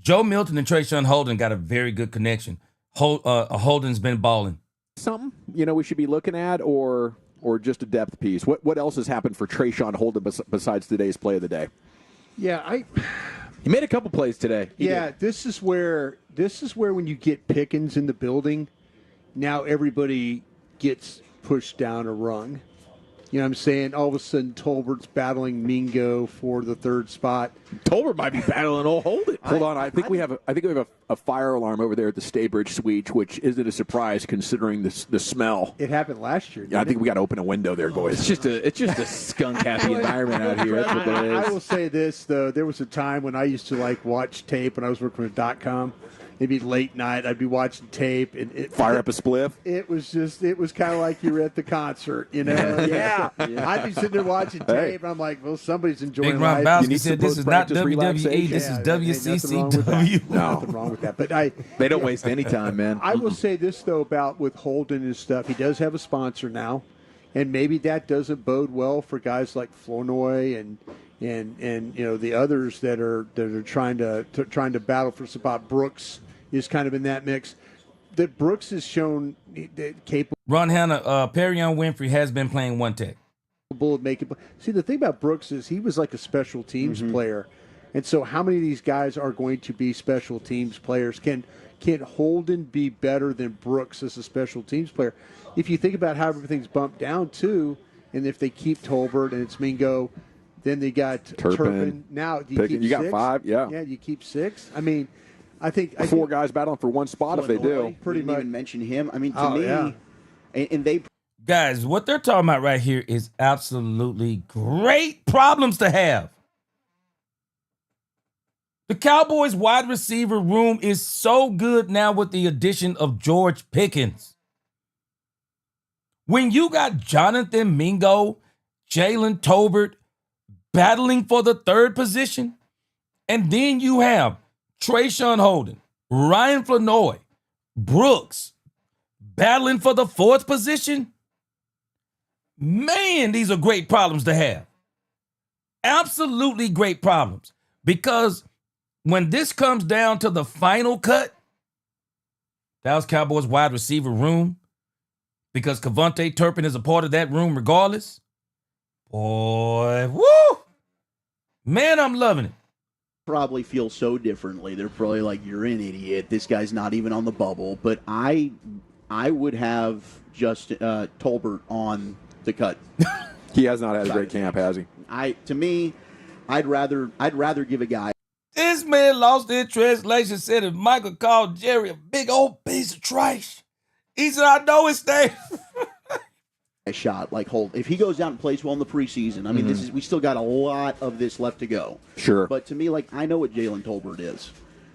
Speaker 1: Joe Milton and Trayshawn Holden got a very good connection. Holden's been balling.
Speaker 13: Something, we should be looking at, or just a depth piece? What else has happened for Trayshawn Holden besides today's play of the day?
Speaker 14: Yeah,
Speaker 12: he made a couple plays today.
Speaker 14: This is where when you get Pickens in the building, now everybody gets pushed down a rung. You know what I'm saying? All of a sudden, Tolbert's battling Mingo for the third spot.
Speaker 12: Tolbert might be battling old Holden. Hold on, I think we have a fire alarm over there at the Staybridge Suite, which isn't a surprise considering the smell.
Speaker 14: It happened last year.
Speaker 12: Yeah, I think we got to open a window there, boys.
Speaker 15: It's just a skunk happy environment out here. That's what that is.
Speaker 14: I will say this though: there was a time when I used to watch tape when I was working with .com. Maybe late night, I'd be watching tape and
Speaker 12: fire up a spliff.
Speaker 14: It was kind of like you were at the concert, you know.
Speaker 12: Yeah.
Speaker 14: I'd be sitting there watching tape, and I'm like, well, somebody's enjoying
Speaker 1: Big
Speaker 14: life.
Speaker 1: Ron Bowski said this is not WWE, this is WCCW.
Speaker 14: Nothing wrong with that. But
Speaker 15: they don't waste any time, man.
Speaker 14: I will say this though about with Holden and stuff, he does have a sponsor now, and maybe that doesn't bode well for guys like Flournoy and you know the others that are trying to battle for spot. Brooks is kind of in that mix. That Brooks has shown capable.
Speaker 1: Ron Hanna, Perrion Winfrey has been playing one tech.
Speaker 14: Of making. See, the thing about Brooks is he was like a special teams player, and so how many of these guys are going to be special teams players? Can Holden be better than Brooks as a special teams player? If you think about how everything's bumped down too, and if they keep Tolbert and it's Mingo, then they got Turpin. Now do you keep
Speaker 12: you got
Speaker 14: six?
Speaker 12: 5, yeah.
Speaker 14: Yeah, you keep 6. I mean. I think
Speaker 12: 4 guys battling for one spot if they do.
Speaker 16: Pretty much. Even mention him. I mean, to me, and they
Speaker 1: guys, what they're talking about right here is absolutely great problems to have. The Cowboys wide receiver room is so good now with the addition of George Pickens. When you got Jonathan Mingo, Jalen Tolbert battling for the 3rd position, and then you have Trayshawn Holden, Ryan Flournoy, Brooks, battling for the 4th position. Man, these are great problems to have. Absolutely great problems. Because when this comes down to the final cut, Dallas Cowboys wide receiver room, because Cavante Turpin is a part of that room regardless. Boy, woo! Man, I'm loving it.
Speaker 17: Probably feel so differently. They're probably like, you're an idiot. This guy's not even on the bubble. But I would have just Tolbert on the cut.
Speaker 12: He has not had a great camp, has he?
Speaker 17: To me, I'd rather give a guy.
Speaker 1: This man lost in translation said if Michael called Jerry a big old piece of trash, he said, I know his name.
Speaker 17: A shot like Holt. If he goes out and plays well in the preseason, I mean, we still got a lot of this left to go.
Speaker 12: Sure.
Speaker 17: But to me, I know what Jalen Tolbert is.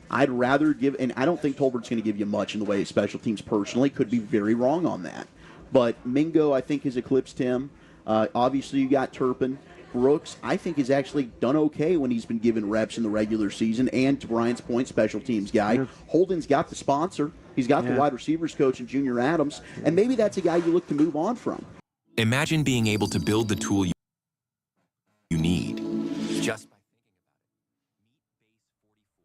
Speaker 17: I'd rather give, and I don't think Tolbert's going to give you much in the way of special teams personally. Could be very wrong on that. But Mingo, I think, has eclipsed him. Obviously, you got Turpin. Brooks, I think, has actually done okay when he's been given reps in the regular season. And to Brian's point, special teams guy. Holden's got the sponsor. He's got the wide receivers coach in Junior Adams. And maybe that's a guy you look to move on from.
Speaker 18: Imagine being able to build the tool you need just by thinking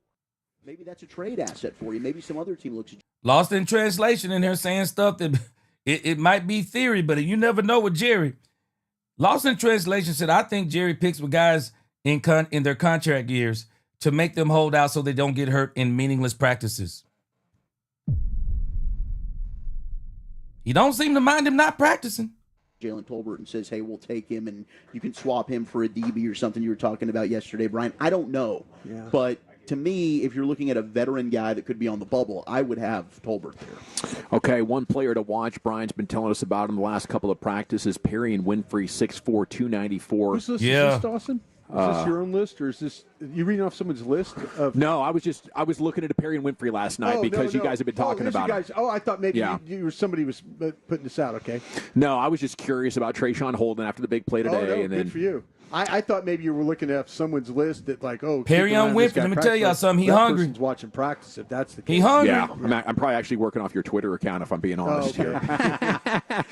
Speaker 17: about it. Maybe that's a trade asset for you. Maybe some other team looks at you.
Speaker 1: Lost in translation in here saying stuff that it might be theory, but you never know with Jerry. Lost in translation said, I think Jerry picks with guys in their contract years to make them hold out so they don't get hurt in meaningless practices. He don't seem to mind him not practicing.
Speaker 17: Jalen Tolbert and says, hey, we'll take him and you can swap him for a DB or something you were talking about yesterday, Brian. I don't know. Yeah. But to me, if you're looking at a veteran guy that could be on the bubble, I would have Tolbert there.
Speaker 12: Okay, one player to watch. Brian's been telling us about him the last couple of practices. Perrion Winfrey, 6'4", 294.
Speaker 14: Who's this? Yeah. Is this Dawson? Is this your own list, or is this you reading off someone's list?
Speaker 12: No, I was looking at a Perrion Winfrey last night because you guys have been talking about him.
Speaker 14: I thought maybe somebody was putting this out. Okay.
Speaker 12: No, I was just curious about Trayshawn Holden after the big play today.
Speaker 14: Good for you. I thought maybe you were looking at someone's list that
Speaker 1: Perrion Winfrey. Let me tell y'all something. He hungry.
Speaker 14: Person's watching practice. If that's the case,
Speaker 1: he hungry.
Speaker 12: Yeah, I'm probably actually working off your Twitter account if I'm being honest here.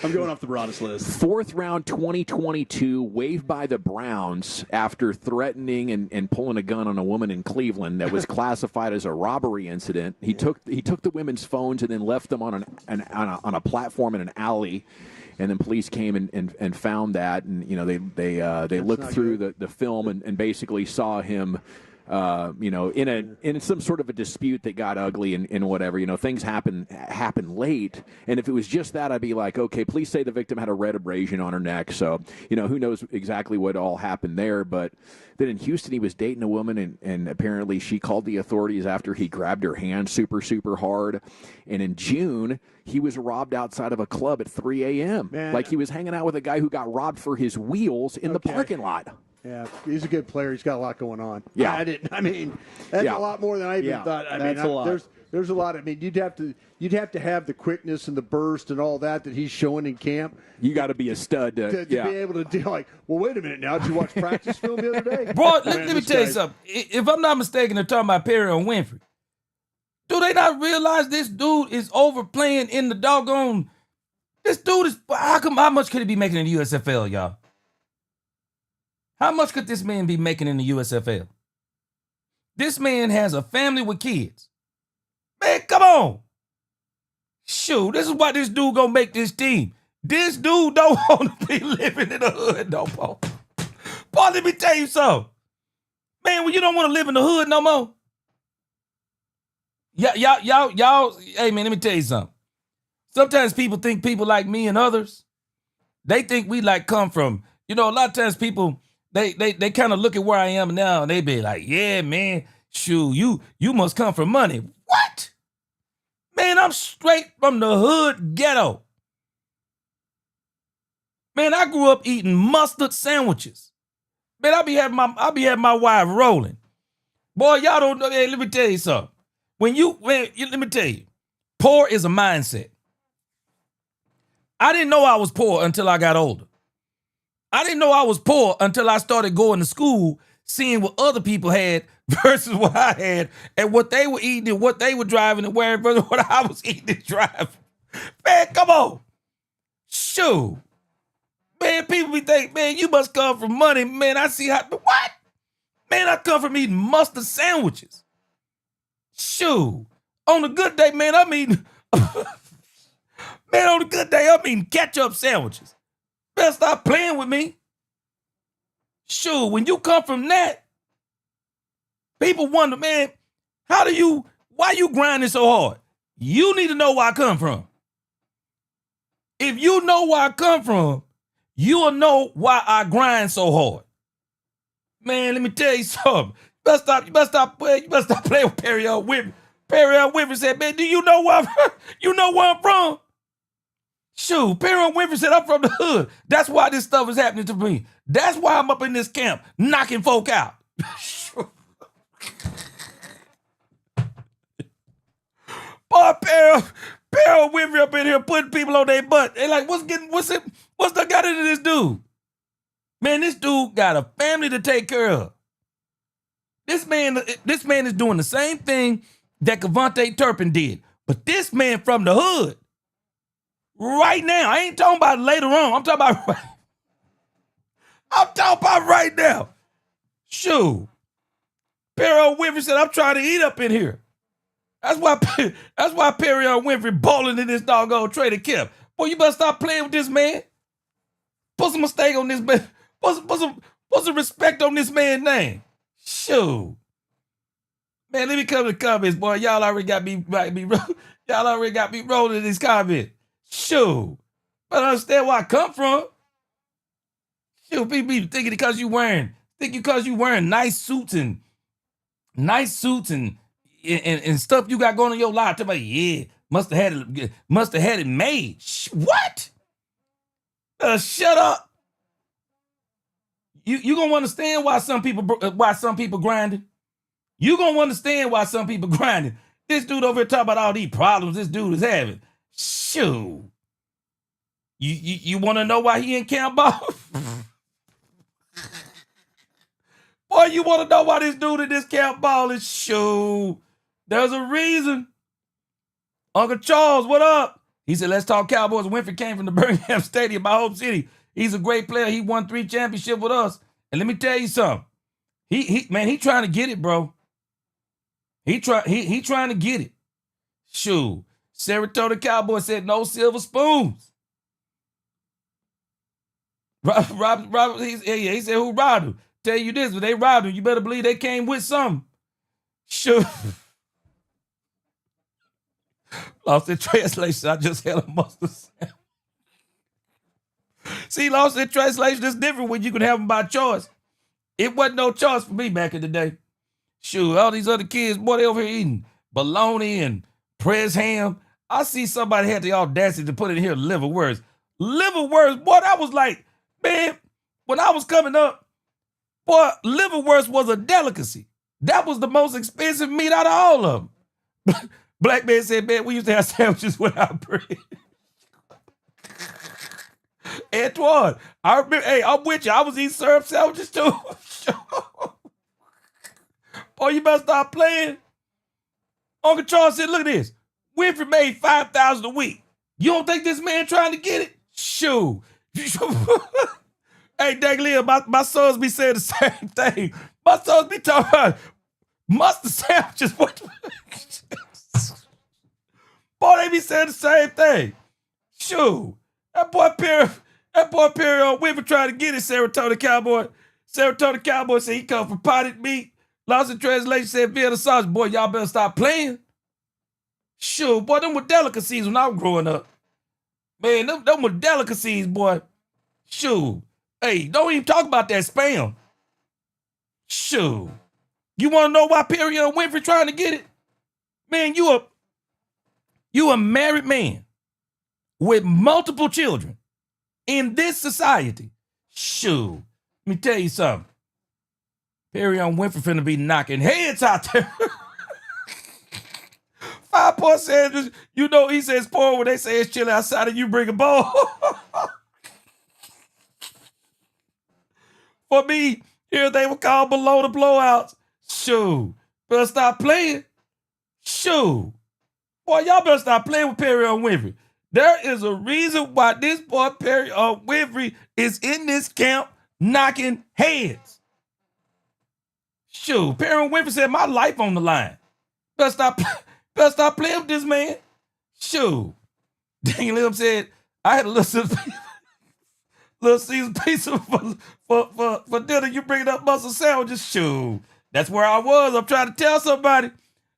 Speaker 17: I'm going off the broadest list.
Speaker 12: 4th round 2022, waived by the Browns after threatening and pulling a gun on a woman in Cleveland that was classified as a robbery incident. He took the women's phones and then left them on a platform in an alley. And then police came and found that, and they looked through the film and basically saw him
Speaker 13: in some sort of a dispute that got ugly and whatever. Things happen late. And if it was just that, I'd be like, okay, please say the victim had a red abrasion on her neck. So, who knows exactly what all happened there. But then in Houston, he was dating a woman, and apparently she called the authorities after he grabbed her hand super, super hard. And in June, he was robbed outside of a club at 3 a.m.
Speaker 14: Man.
Speaker 13: Like he was hanging out with a guy who got robbed for his wheels in the parking lot.
Speaker 14: Yeah, he's a good player. He's got a lot going on.
Speaker 13: Yeah.
Speaker 14: That's a lot more than I even thought.
Speaker 17: That's a lot.
Speaker 14: There's a lot. You'd have to have the quickness and the burst and all that he's showing in camp.
Speaker 13: You got to be a stud
Speaker 14: to be able to do wait a minute now. Did you watch practice film the other day?
Speaker 1: Bro, let me tell you something. If I'm not mistaken, they're talking about Perry and Winfrey. Do they not realize this dude is overplaying in the doggone? This dude is. How much could he be making in the USFL, y'all? How much could this man be making in the USFL? This man has a family with kids. Man, come on. Shoot, this is why this dude gonna make this team. This dude don't want to be living in the hood no more. Boy, let me tell you something. Man, when you don't want to live in the hood no more. Y'all, hey man, let me tell you something. Sometimes people think people like me and others, they think we come from, a lot of times people, they kind of look at where I am now and they be like, yeah, man, shoot, you must come from money. What? Man, I'm straight from the hood ghetto. Man, I grew up eating mustard sandwiches. Man, I be having my wife rolling. Boy, y'all don't know. Hey, let me tell you something. Let me tell you, poor is a mindset. I didn't know I was poor until I got older. I didn't know I was poor until I started going to school, seeing what other people had versus what I had, and what they were eating and what they were driving and wearing versus what I was eating and driving. Man, come on. Shoot. Man, people be thinking, man, you must come from money. Man, I see how, what? Man, I come from eating mustard sandwiches. Shoot. On a good day, man, I'm eating, man, on a good day, I'm eating ketchup sandwiches. Better stop playing with me. Shoot, when you come from that, people wonder, man, why you grinding so hard? You need to know where I come from. If you know where I come from, you'll know why I grind so hard. Man, let me tell you something. You better stop playing with Perry Whitman. Perry Whitman said, man, do you know where I'm from? Shoot, Perry Winfrey said, I'm from the hood. That's why this stuff is happening to me. That's why I'm up in this camp knocking folk out. Boy, Perry Winfrey up in here putting people on their butt. They like, what's that got into this dude? Man, this dude got a family to take care of. This man is doing the same thing that Cavante Turpin did. But this man from the hood, right now, I ain't talking about later on. I'm talking about right now. Shoot. Perry Winfrey said, I'm trying to eat up in here. That's why Perry Winfrey bowling in this doggone Trader Kip. Boy, you better stop playing with this man. Put some mistake on this man. Put some respect on this man's name. Shoot. Man, let me come to the comments, boy. Y'all already got me rolling in these comments. Shoot. But I understand where I come from. Shoot, people thinking because you wearing nice suits and stuff you got going on in your life. Tell me, yeah, must have had it made. What? Shut up. You gonna understand why some people grinding. You gonna understand why some people grinding. This dude over here talking about all these problems this dude is having. Shoot. You want to know why he in camp ball? Boy, you want to know why this dude in this camp ball is? Shoot. There's a reason. Uncle Charles, what up? He said, let's talk Cowboys. Winfrey came from the Birmingham Stadium, my home city. He's a great player. He won 3 championships with us. And let me tell you something. He trying to get it, bro. He trying to get it. Shoot. Saratoga Cowboy said no silver spoons. Robert, he said, who robbed him? tell you this, when they robbed him, you better believe they came with something. Sure. Lost in translation. I just had a mustard sandwich. See, lost in translation is different when you can have them by choice. It wasn't no choice for me back in the day. Shoot, all these other kids, boy, they over here eating bologna and pressed ham. I see somebody had the audacity to put in here liverwurst. Liverwurst, boy, that was like, man, when I was coming up, boy, liverwurst was a delicacy. That was the most expensive meat out of all of them. Black man said, man, we used to have sandwiches without bread. Antoine, I remember, hey, I'm with you. I was eating syrup sandwiches too. Boy, you better stop playing. Uncle Charles said, look at this. Winfrey made $5,000 a week. You don't think this man trying to get it? Shoo. Hey, Dagley, my sons be saying the same thing. My sons be talking about mustard sandwiches. Boy, they be saying the same thing. Shoo. That boy Perry on Winfrey trying to get it, Saratoga Cowboy. Saratoga Cowboy said he come from potted meat. Lost in translation said, Bill the sausage. Boy, y'all better stop playing. Sure, boy, them were delicacies when I was growing up. Man, them were delicacies, boy. Sure. Hey, don't even talk about that spam. Sure. You want to know why Perry and Winfrey trying to get it? Man, you a married man with multiple children in this society. Sure. Let me tell you something. Perry on Winfrey finna be knocking heads out there. 5-point sandwich. You know he says poor when they say it's chilly outside and you bring a bowl. For me, here they were called below the blowouts. Shoo. Better stop playing. Shoo. Boy, y'all better stop playing with Perry on Winfrey. There is a reason why this boy Perry on Winfrey is in this camp knocking heads. Shoo. Perry on Winfrey said, my life on the line. Better stop playing with this man. Shoo. Dang Lim said, I had a little Caesar pizza for dinner. You bringing up muscle sandwiches? Shoo. That's where I was. I'm trying to tell somebody.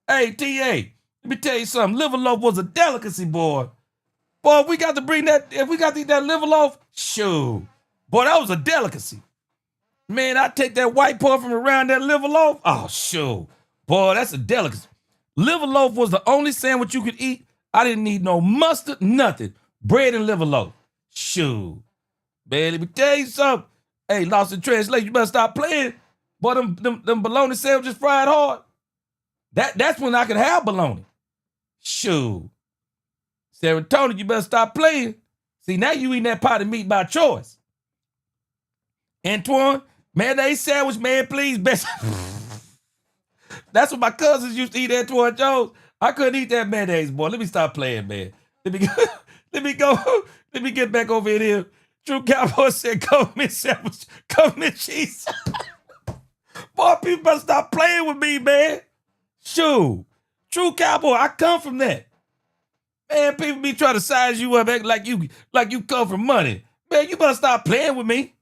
Speaker 1: Hey, T.A., let me tell you something. Liver loaf was a delicacy, boy. Boy, we got to bring that, if we got to eat that liver loaf, shoo. Boy, that was a delicacy. Man, I take that white part from around that liver loaf. Oh, shoo. Boy, that's a delicacy. Liver loaf was the only sandwich you could eat. I didn't need no mustard, nothing. Bread and liver loaf. Shoo. Man, let me tell you something. Hey, lost in translation, you better stop playing. Boy, them bologna sandwiches fried hard. That's when I could have bologna. Shoo. Serotonin, you better stop playing. See, now you eating that pot of meat by choice. Antoine, mayonnaise sandwich, man, please. Best. That's what my cousins used to eat, Antoine Jones. I couldn't eat that mayonnaise, boy. Let me stop playing, man. Let me get back over in here. True Cowboy said government sandwich, government cheese. Boy, people better stop playing with me, man. Shoo. True Cowboy, I come from that. Man, people be trying to size you up, act like you come from money. Man, you better stop playing with me.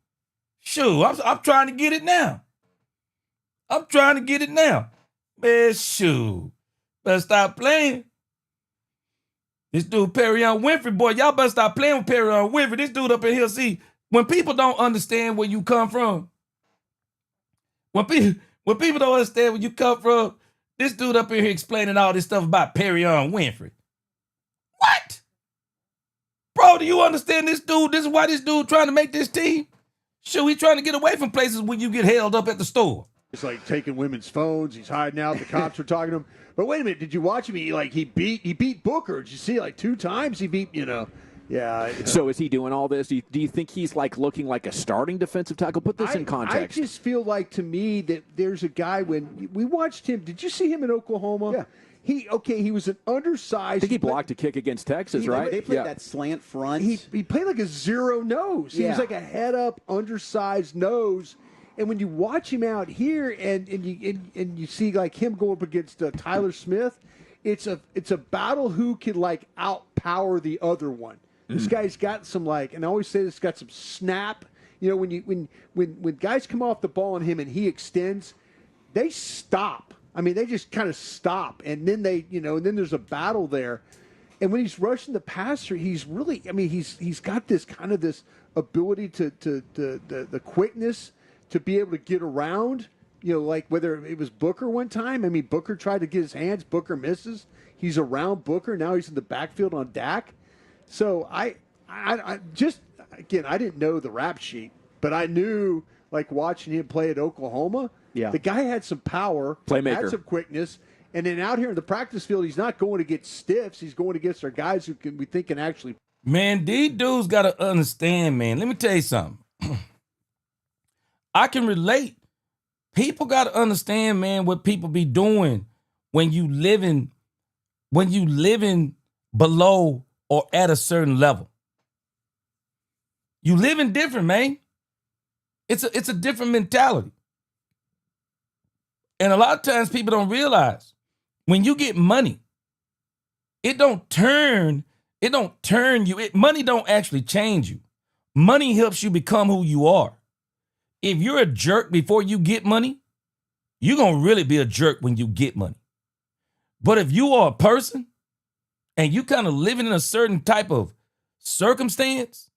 Speaker 1: Shoo, I'm trying to get it now. I'm trying to get it now. Man, shoo. Better stop playing. This dude, Perry on Winfrey, boy, y'all better stop playing with Perry on Winfrey. This dude up in here, see, when people don't understand where you come from, when people don't understand where you come from, this dude up in here explaining all this stuff about Perry on Winfrey. What? Bro, do you understand this dude? This is why this dude trying to make this team? Sure, he trying to get away from places when you get held up at the store.
Speaker 14: It's like taking women's phones. He's hiding out. The cops are talking to him. But wait a minute, did you watch him? He beat Booker. Did you see 2 times? He beat, yeah.
Speaker 12: So is he doing all this? Do you think he's looking like a starting defensive tackle? Put this in context.
Speaker 14: I just feel like, to me, that there's a guy, when we watched him, did you see him in Oklahoma?
Speaker 17: Yeah.
Speaker 14: He was an undersized.
Speaker 12: I think he blocked a kick against Texas, right?
Speaker 17: They played that slant front.
Speaker 14: He played like a zero nose. He was like a head up, undersized nose. And when you watch him out here, and you see him go up against Tyler Smith, it's a battle who can outpower the other one. This guy's got some and I always say this, got some snap. You know, when guys come off the ball on him and he extends, they stop. I mean, they just kind of stop, and then and then there's a battle there. And when he's rushing the passer, he's really, I mean, he's got this kind of this ability to the quickness to be able to get around. You know, like whether it was Booker one time. I mean, Booker tried to get his hands. Booker misses. He's around Booker. Now he's in the backfield on Dak. So I just, again, I didn't know the rap sheet, but I knew, like watching him play at Oklahoma, the guy had some power,
Speaker 13: Playmaker,
Speaker 14: had some quickness. And then out here in the practice field, he's not going against stiffs. He's going against our guys who we think can actually.
Speaker 1: Man, these dudes got to understand, man. Let me tell you something. I can relate. People got to understand, man, what people be doing when you living below or at a certain level. You living different, man. It's a different mentality. And a lot of times people don't realize when you get money, it don't turn you. Money don't actually change you. Money helps you become who you are. If you're a jerk before you get money, you're going to really be a jerk when you get money. But if you are a person and you kind of living in a certain type of circumstance,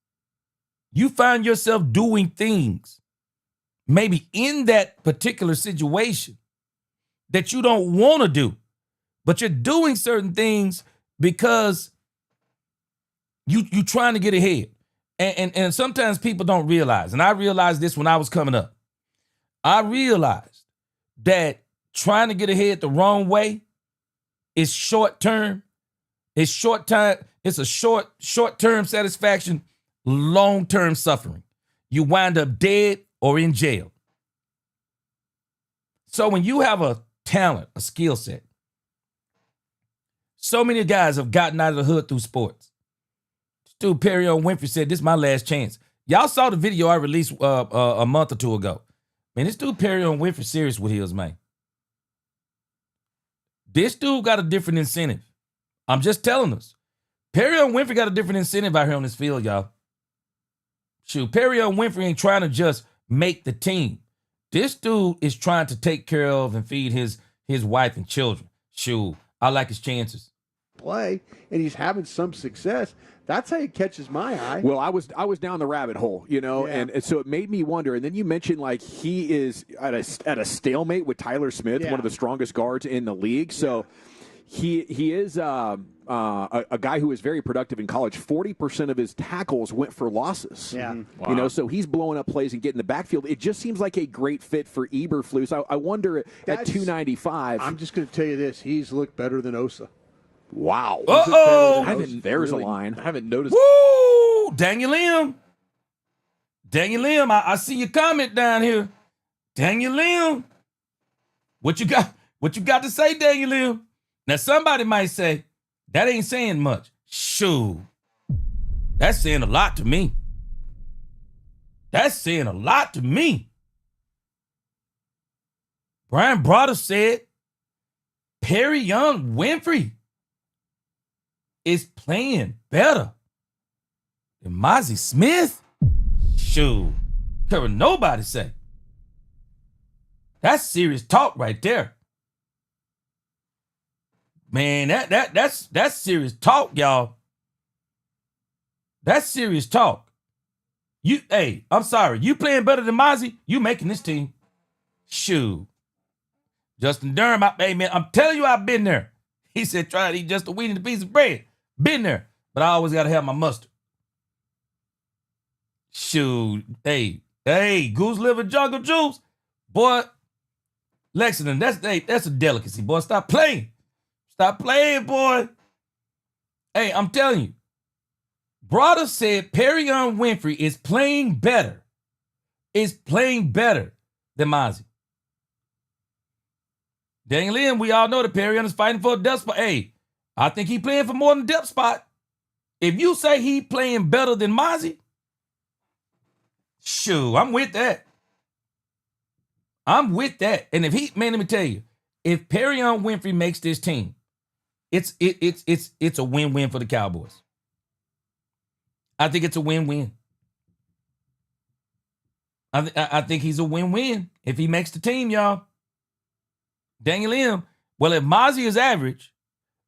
Speaker 1: you find yourself doing things maybe in that particular situation that you don't want to do, but you're doing certain things because you trying to get ahead. And sometimes people don't realize, and I realized this when I was coming up. I realized that trying to get ahead the wrong way is short term. It's short time. It's a short-term satisfaction, long-term suffering. You wind up dead or in jail. So when you have a talent, a skill set, so many guys have gotten out of the hood through sports. Dude, Perry Winfrey said, "This is my last chance." Y'all saw the video I released a month or two ago. Man, this dude Perry Winfrey serious with his, man. This dude got a different incentive. I'm just telling us. Perry Winfrey got a different incentive out here on this field, y'all. Shoot, Perry Winfrey ain't trying to just make the team. This dude is trying to take care of and feed his wife and children. Shoot, I like his chances.
Speaker 14: Play, and he's having some success. That's how he catches my eye.
Speaker 13: Well, I was down the rabbit hole, and so it made me wonder. And then you mentioned like he is at a stalemate with Tyler Smith, one of the strongest guards in the league. So he is a guy who is very productive in college. 40% of his tackles went for losses.
Speaker 14: Yeah,
Speaker 13: wow. So he's blowing up plays and getting the backfield. It just seems like a great fit for Eberflus. I wonder at 295.
Speaker 14: I'm just going to tell you this: he's looked better than Osa.
Speaker 13: Wow.
Speaker 1: Uh-oh.
Speaker 13: There's a line.
Speaker 15: I haven't noticed.
Speaker 1: Woo! Daniel Lim. I see your comment down here. Daniel Lim. What you got to say, Daniel Lim? Now, somebody might say, that ain't saying much. Shoo. That's saying a lot to me. That's saying a lot to me. Brian Broder said, Perry Winfrey is playing better than Mozzie Smith? Shoot. Couldn't nobody say. That's serious talk right there. Man, that's serious talk, y'all. That's serious talk. I'm sorry. You playing better than Mozzie? You making this team. Shoot. Justin Durham, hey man, I'm telling you I've been there. He said, try to eat just a wheat and a piece of bread. Been there, but I always got to have my mustard. Shoot. Hey, goose liver jungle juice. Boy, Lexington, that's a delicacy, boy. Stop playing. Stop playing, boy. Hey, I'm telling you. Broder said Perry Winfrey is playing better. Is playing better than Mozzie. Daniel Lim, we all know that Perry is fighting for a depth spot. Hey, I think he playing for more than a depth spot. If you say he playing better than Mozzie, shoot, I'm with that. I'm with that. And if let me tell you, if Perry Winfrey makes this team, it's a win-win for the Cowboys. I think it's a win-win. I think he's a win-win if he makes the team, y'all. Daniel M. Well, if Mozzie is average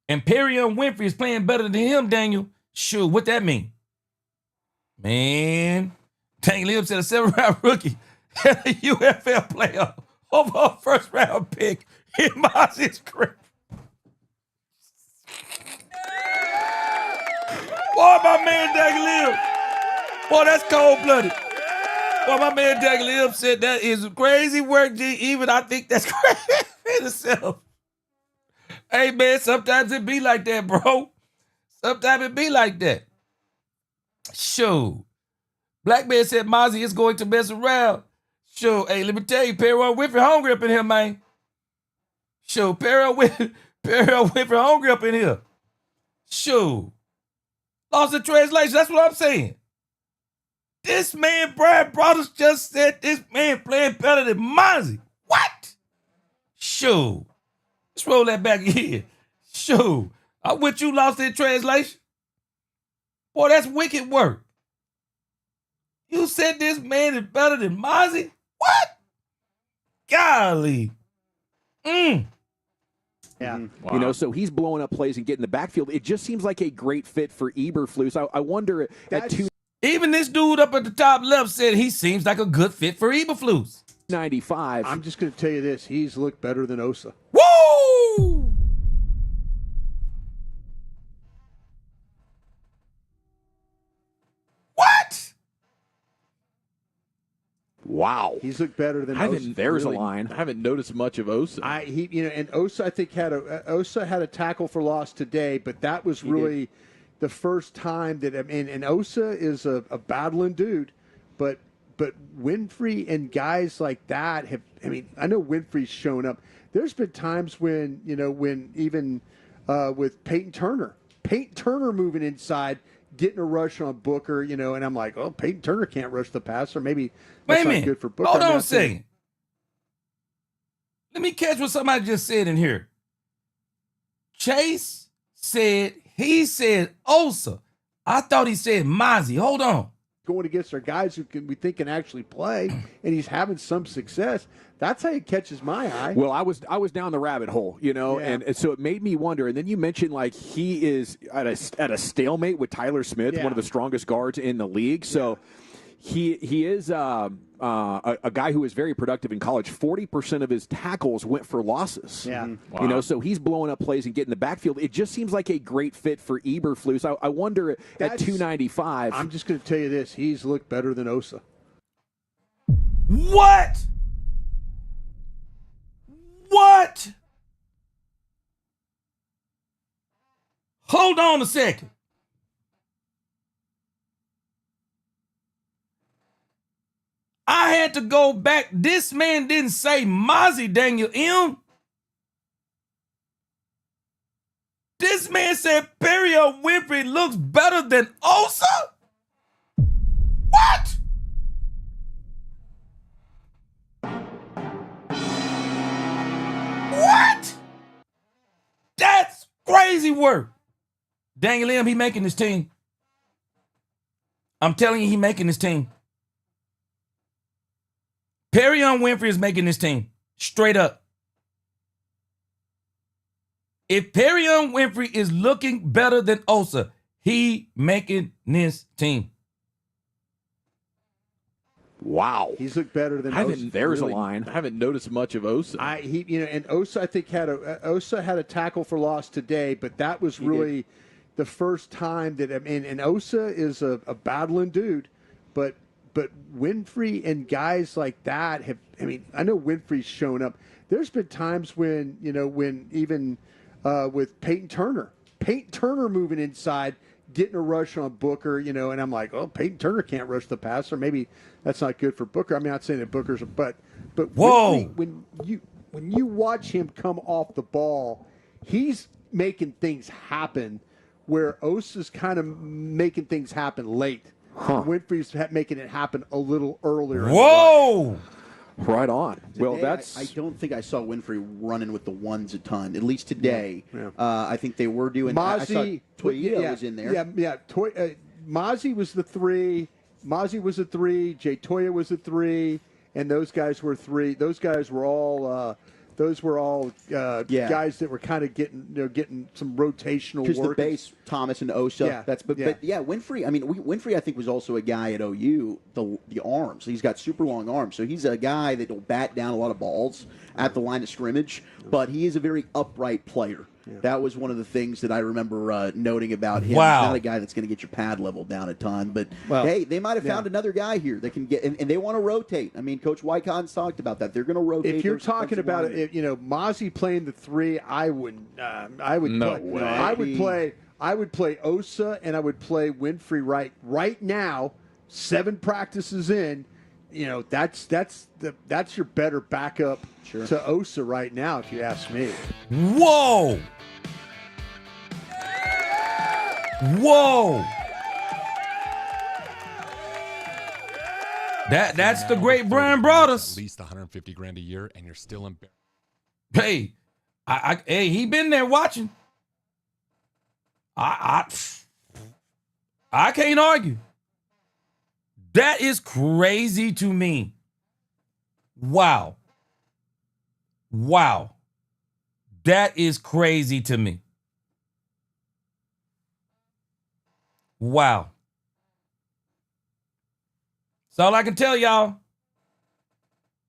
Speaker 1: and Perrion Winfrey is playing better than him, Daniel, sure, what that mean? Man, Daniel M. said a 7th-round rookie and a UFL player over a 1st-round pick in Mozzie's career. Boy, my man Daniel M. Boy, that's cold-blooded. Boy, my man Daniel M. said that is crazy work, G. Even I think that's crazy in itself. Hey, man, sometimes it be like that, bro. Sometimes it be like that. Sure. Black man said Mozzie is going to mess around. Sure. Hey, let me tell you, Perrion Winfrey hungry up in here, man. Sure. Perrion Winfrey hungry up in here. Sure. Lost in translation. That's what I'm saying. This man, Brad Brothers, just said this man playing better than Mozzie. What? Sure. Let's roll that back here. Sure. I'm with you, lost in translation. Boy, that's wicked work. You said this man is better than Mozzie? What? Golly.
Speaker 12: Yeah. Wow. You know, so he's blowing up plays and getting the backfield. It just seems like a great fit for Eberflus. I wonder at 2.
Speaker 1: Even this dude up at the top left said he seems like a good fit for Eberflus.
Speaker 12: 95.
Speaker 14: I'm just going to tell you this. He's looked better than Osa.
Speaker 1: Woo! What?
Speaker 12: Wow.
Speaker 14: He's looked better than Osa.
Speaker 12: There's really, a line. I haven't noticed much of Osa.
Speaker 14: And Osa, I think, Osa had a tackle for loss today, but that was really the first time that, and Osa is a battling dude, but Winfrey and guys like that have, I know Winfrey's shown up. There's been times when even with Peyton Turner moving inside, getting a rush on Booker, and I'm like, oh, Peyton Turner can't rush the passer. Maybe that's not good for Booker.
Speaker 1: Hold on a second. Let me catch what somebody just said in here. Chase said, he said Osa. I thought he said Mozzie. Hold on.
Speaker 14: Going against our guys who we think can actually play, and he's having some success. That's how he catches my eye.
Speaker 12: Well, I was down the rabbit hole, and so it made me wonder. And then you mentioned like he is at a stalemate with Tyler Smith, one of the strongest guards in the league. So he is a guy who was very productive in college. 40% of his tackles went for losses.
Speaker 14: Yeah,
Speaker 12: wow. So he's blowing up plays and getting the backfield. It just seems like a great fit for Eberflus. I wonder at 295.
Speaker 14: I'm just going to tell you this: he's looked better than Osa.
Speaker 1: What? What? Hold on a second. I had to go back. This man didn't say Mozzie, Daniel M. This man said Perrion Winfrey looks better than Osa? What? What? That's crazy work. Daniel M., he making this team. I'm telling you, he making this team. Perrion Winfrey is making this team. Straight up. If Perrion Winfrey is looking better than Osa, he making this team.
Speaker 12: Wow.
Speaker 14: He's looked better than Osa.
Speaker 12: There's a line. I haven't noticed much of Osa.
Speaker 14: And Osa, I think, Osa had a tackle for loss today, but that was really the first time that, and Osa is a battling dude, but Winfrey and guys like that have, I know Winfrey's shown up. There's been times when, when even with Peyton Turner moving inside, getting a rush on Booker, and I'm like, oh, Peyton Turner can't rush the passer. Maybe that's not good for Booker. I'm not saying that Booker's but
Speaker 1: whoa,
Speaker 14: Winfrey, when you watch him come off the ball, he's making things happen where Osa's kind of making things happen late. Winfrey's making it happen a little earlier.
Speaker 1: Whoa!
Speaker 12: Right on.
Speaker 17: Today,
Speaker 12: well, that's.
Speaker 17: I don't think I saw Winfrey running with the ones a ton. At least today, I think they were doing.
Speaker 14: Mozzie,
Speaker 17: Toya was in there.
Speaker 14: Mozzie was the 3. Mozzie was a 3, Jay Toya was a 3, and those guys were 3. Those guys were all guys that were kind of getting some rotational
Speaker 17: Because the
Speaker 14: work.
Speaker 17: base, Thomas and Osa.
Speaker 14: Yeah,
Speaker 17: But Winfrey. I mean, Winfrey, I think, was also a guy at OU. The arms. He's got super long arms, so he's a guy that will bat down a lot of balls at the line of scrimmage. But he is a very upright player. Yeah. That was one of the things that I remember noting about him.
Speaker 1: Wow.
Speaker 17: He's not a guy that's going to get your pad level down a ton. But, hey, they might have found another guy here that can get – and they want to rotate. I mean, Coach Wycon's talked about that. They're going to rotate.
Speaker 14: If you're talking about it, Mozzie playing the 3, I wouldn't. I would play Osa and I would play Winfrey right now. 7 practices in. That's your better backup to Osa right now, if you ask me.
Speaker 1: Whoa! That's the great Brian brought us.
Speaker 19: At least 150 grand a year, and you're still embarrassed.
Speaker 1: Hey, hey, he been there watching. I can't argue. That is crazy to me. Wow. That is crazy to me. Wow. That's all I can tell y'all.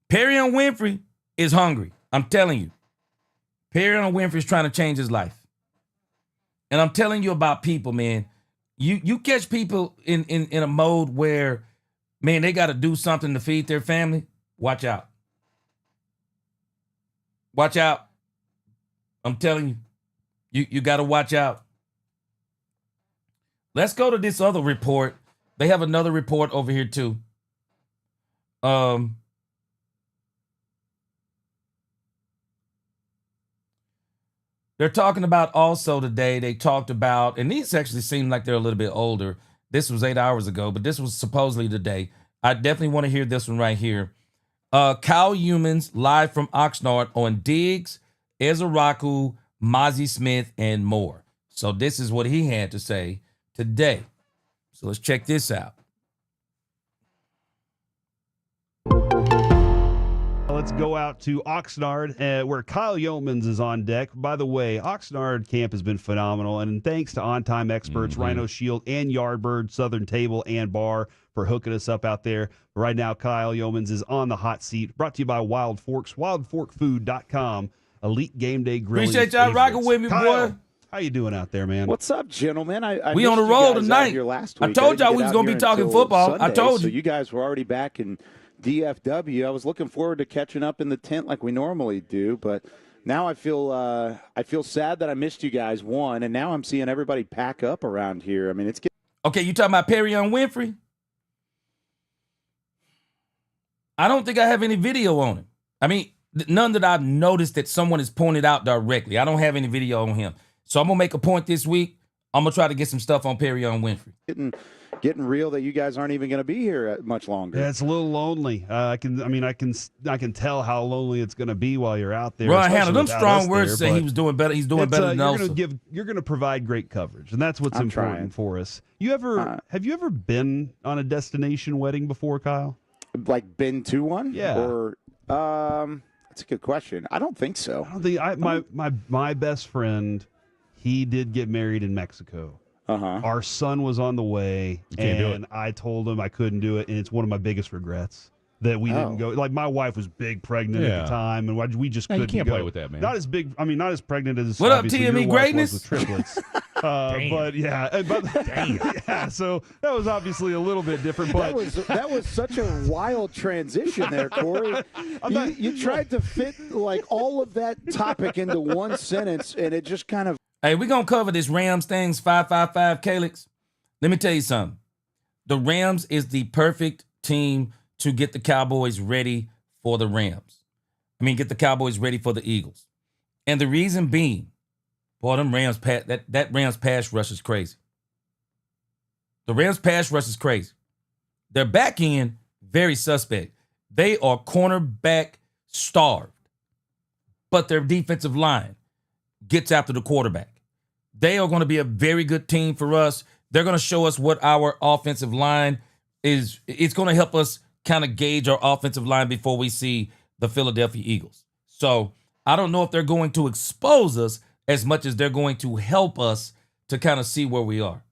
Speaker 1: Perrion Winfrey is hungry. I'm telling you. Perrion Winfrey is trying to change his life. And I'm telling you about people, man. You catch people in a mode where, man, they got to do something to feed their family. Watch out. Watch out. I'm telling you. You got to watch out. Let's go to this other report. They have another report over here too. They're talking about also today, they talked about, and these actually seem like they're a little bit older. This was 8 hours ago, but this was supposedly today. I definitely want to hear this one right here. Kyle Humans live from Oxnard on Diggs, Ezraku, Mozzie Smith, and more. So this is what he had to say today. So let's check this out.
Speaker 20: Let's go out to Oxnard, where Kyle Yeomans is on deck. By the way, Oxnard camp has been phenomenal, and thanks to on-time experts, Rhino Shield and Yardbird, Southern Table and Bar for hooking us up out there. Right now, Kyle Yeomans is on the hot seat. Brought to you by Wild Forks, wildforkfood.com, Elite Game Day Grilling.
Speaker 1: Appreciate y'all rocking with me,
Speaker 20: Kyle,
Speaker 1: boy.
Speaker 20: how you doing out there, man?
Speaker 21: What's up, gentlemen?
Speaker 1: We on the roll tonight.
Speaker 21: Here last
Speaker 1: I
Speaker 21: week.
Speaker 1: told y'all
Speaker 21: didn't
Speaker 1: we
Speaker 21: get
Speaker 1: was
Speaker 21: out
Speaker 1: going to
Speaker 21: here
Speaker 1: be talking
Speaker 21: until
Speaker 1: football.
Speaker 21: Sunday,
Speaker 1: I told
Speaker 21: so
Speaker 1: you.
Speaker 21: you guys were already back in DFW. I was looking forward to catching up in the tent like we normally do, but now I feel sad that I missed you guys, one, and now I'm seeing everybody pack up around here. I mean, it's getting...
Speaker 1: Okay, you talking about Perrion Winfrey? I don't think I have any video on him. I mean, none that I've noticed that someone has pointed out directly. I don't have any video on him. So I'm going to make a point this week. I'm going to try to get some stuff on Perrion Winfrey.
Speaker 21: Getting real that you guys aren't even going to be here much longer.
Speaker 20: Yeah, it's a little lonely. I can tell how lonely it's going to be while you're out there.
Speaker 1: Ryan Hannah, them strong words to say he was doing better. He's doing better than Nelson.
Speaker 20: You're going to provide great coverage, and that's what's important for us. Have you ever been on a destination wedding before, Kyle?
Speaker 21: Like been to one?
Speaker 20: Yeah.
Speaker 21: Or that's a good question. I don't think so.
Speaker 20: I don't think my best friend, he did get married in Mexico. Our son was on the way, and I told him I couldn't do it, and it's one of my biggest regrets that we didn't go. Like, my wife was big pregnant at the time, and we just couldn't go.
Speaker 19: You can't play with that, man.
Speaker 20: Not as big. I mean, not as pregnant as
Speaker 1: what up,
Speaker 20: obviously
Speaker 1: TME
Speaker 20: your wife
Speaker 1: greatness
Speaker 20: was with triplets. But yeah, yeah. So that was obviously a little bit different. But
Speaker 21: that was such a wild transition there, Corey. You tried to fit like all of that topic into one sentence, and it just kind of.
Speaker 1: Hey, we're going to cover this Rams things, 555 Calix. Let me tell you something. The Rams is the perfect team to get the Cowboys ready for the Rams. Get the Cowboys ready for the Eagles. And the reason being, boy, them Rams that Rams pass rush is crazy. The Rams pass rush is crazy. Their back end, very suspect. They are cornerback starved. But their defensive line gets after the quarterback. They are going to be a very good team for us. They're going to show us what our offensive line it's going to help us kind of gauge our offensive line before we see the Philadelphia Eagles. So I don't know if they're going to expose us as much as they're going to help us to kind of see where we are.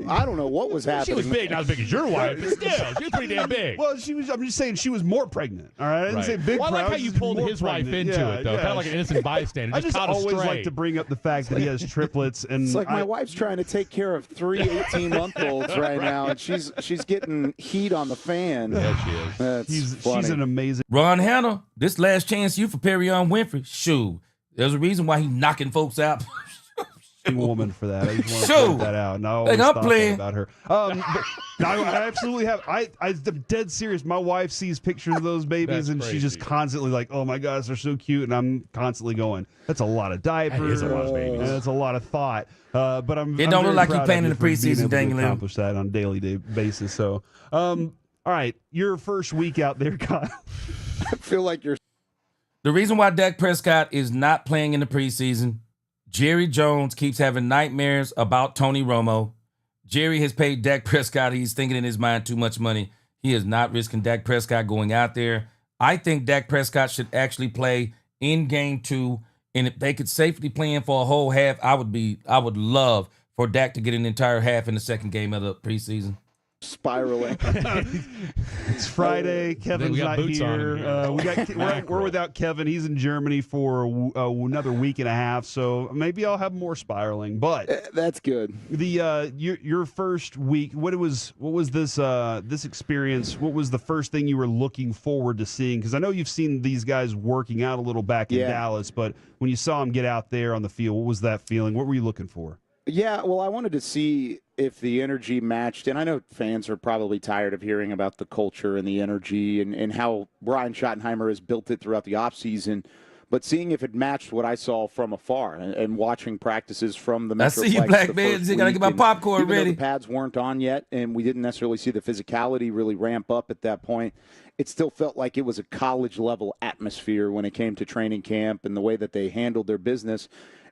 Speaker 21: I don't know what was happening.
Speaker 20: She was big, not as big as your wife, but still, she was pretty damn big. Well, I'm just saying she was more pregnant. All right, I didn't say big.
Speaker 19: Well, I like
Speaker 20: proud,
Speaker 19: how you pulled his wife into it, though. Kind of like an innocent bystander.
Speaker 20: I just always like to bring up the fact that he has triplets, and
Speaker 21: it's like my wife's trying to take care of 3 18-month-olds right now, and she's getting heat on the fan.
Speaker 19: Yeah, she is.
Speaker 21: That's funny.
Speaker 20: She's an amazing.
Speaker 1: Ron Hanna, this last chance you for Perrion Winfrey. Shoot, there's a reason why he's knocking folks out.
Speaker 20: Woman for that. I just want to point that out. And I always
Speaker 1: I'm
Speaker 20: thought
Speaker 1: playing
Speaker 20: about her. But no, I absolutely have. I'm dead serious. My wife sees pictures of those babies, and she's just constantly like, "Oh my gosh, they're so cute," and I'm constantly going, "That's a lot of diapers.
Speaker 19: That is a lot of babies.
Speaker 20: And that's a lot of thought." But I'm.
Speaker 1: It don't look like you're playing in the
Speaker 20: preseason.
Speaker 1: Daniel.
Speaker 20: Accomplish that on a daily basis. So, all right, your first week out there, Kyle.
Speaker 21: I feel like you're.
Speaker 1: The reason why Dak Prescott is not playing in the preseason. Jerry Jones keeps having nightmares about Tony Romo. Jerry has paid Dak Prescott. He's thinking in his mind too much money. He is not risking Dak Prescott going out there. I think Dak Prescott should actually play in game 2. And if they could safely play in for a whole half, I would love for Dak to get an entire half in the second game of the preseason.
Speaker 21: Spiraling.
Speaker 20: It's Friday. Kevin's not here. We're without Kevin. He's in Germany for another week and a half. So maybe I'll have more spiraling. But
Speaker 21: that's good.
Speaker 20: The your first week. What was this experience? What was the first thing you were looking forward to seeing? Because I know you've seen these guys working out a little back in Dallas, but when you saw them get out there on the field, what was that feeling? What were you looking for?
Speaker 21: Yeah, well, I wanted to see if the energy matched, and I know fans are probably tired of hearing about the culture and the energy and how Brian Schottenheimer has built it throughout the offseason, but seeing if it matched what I saw from afar and watching practices from the Metroplex. I
Speaker 1: see you, black man. You got to get my popcorn
Speaker 21: even
Speaker 1: ready.
Speaker 21: Though the pads weren't on yet, and we didn't necessarily see the physicality really ramp up at that point, it still felt like it was a college-level atmosphere when it came to training camp and the way that they handled their business.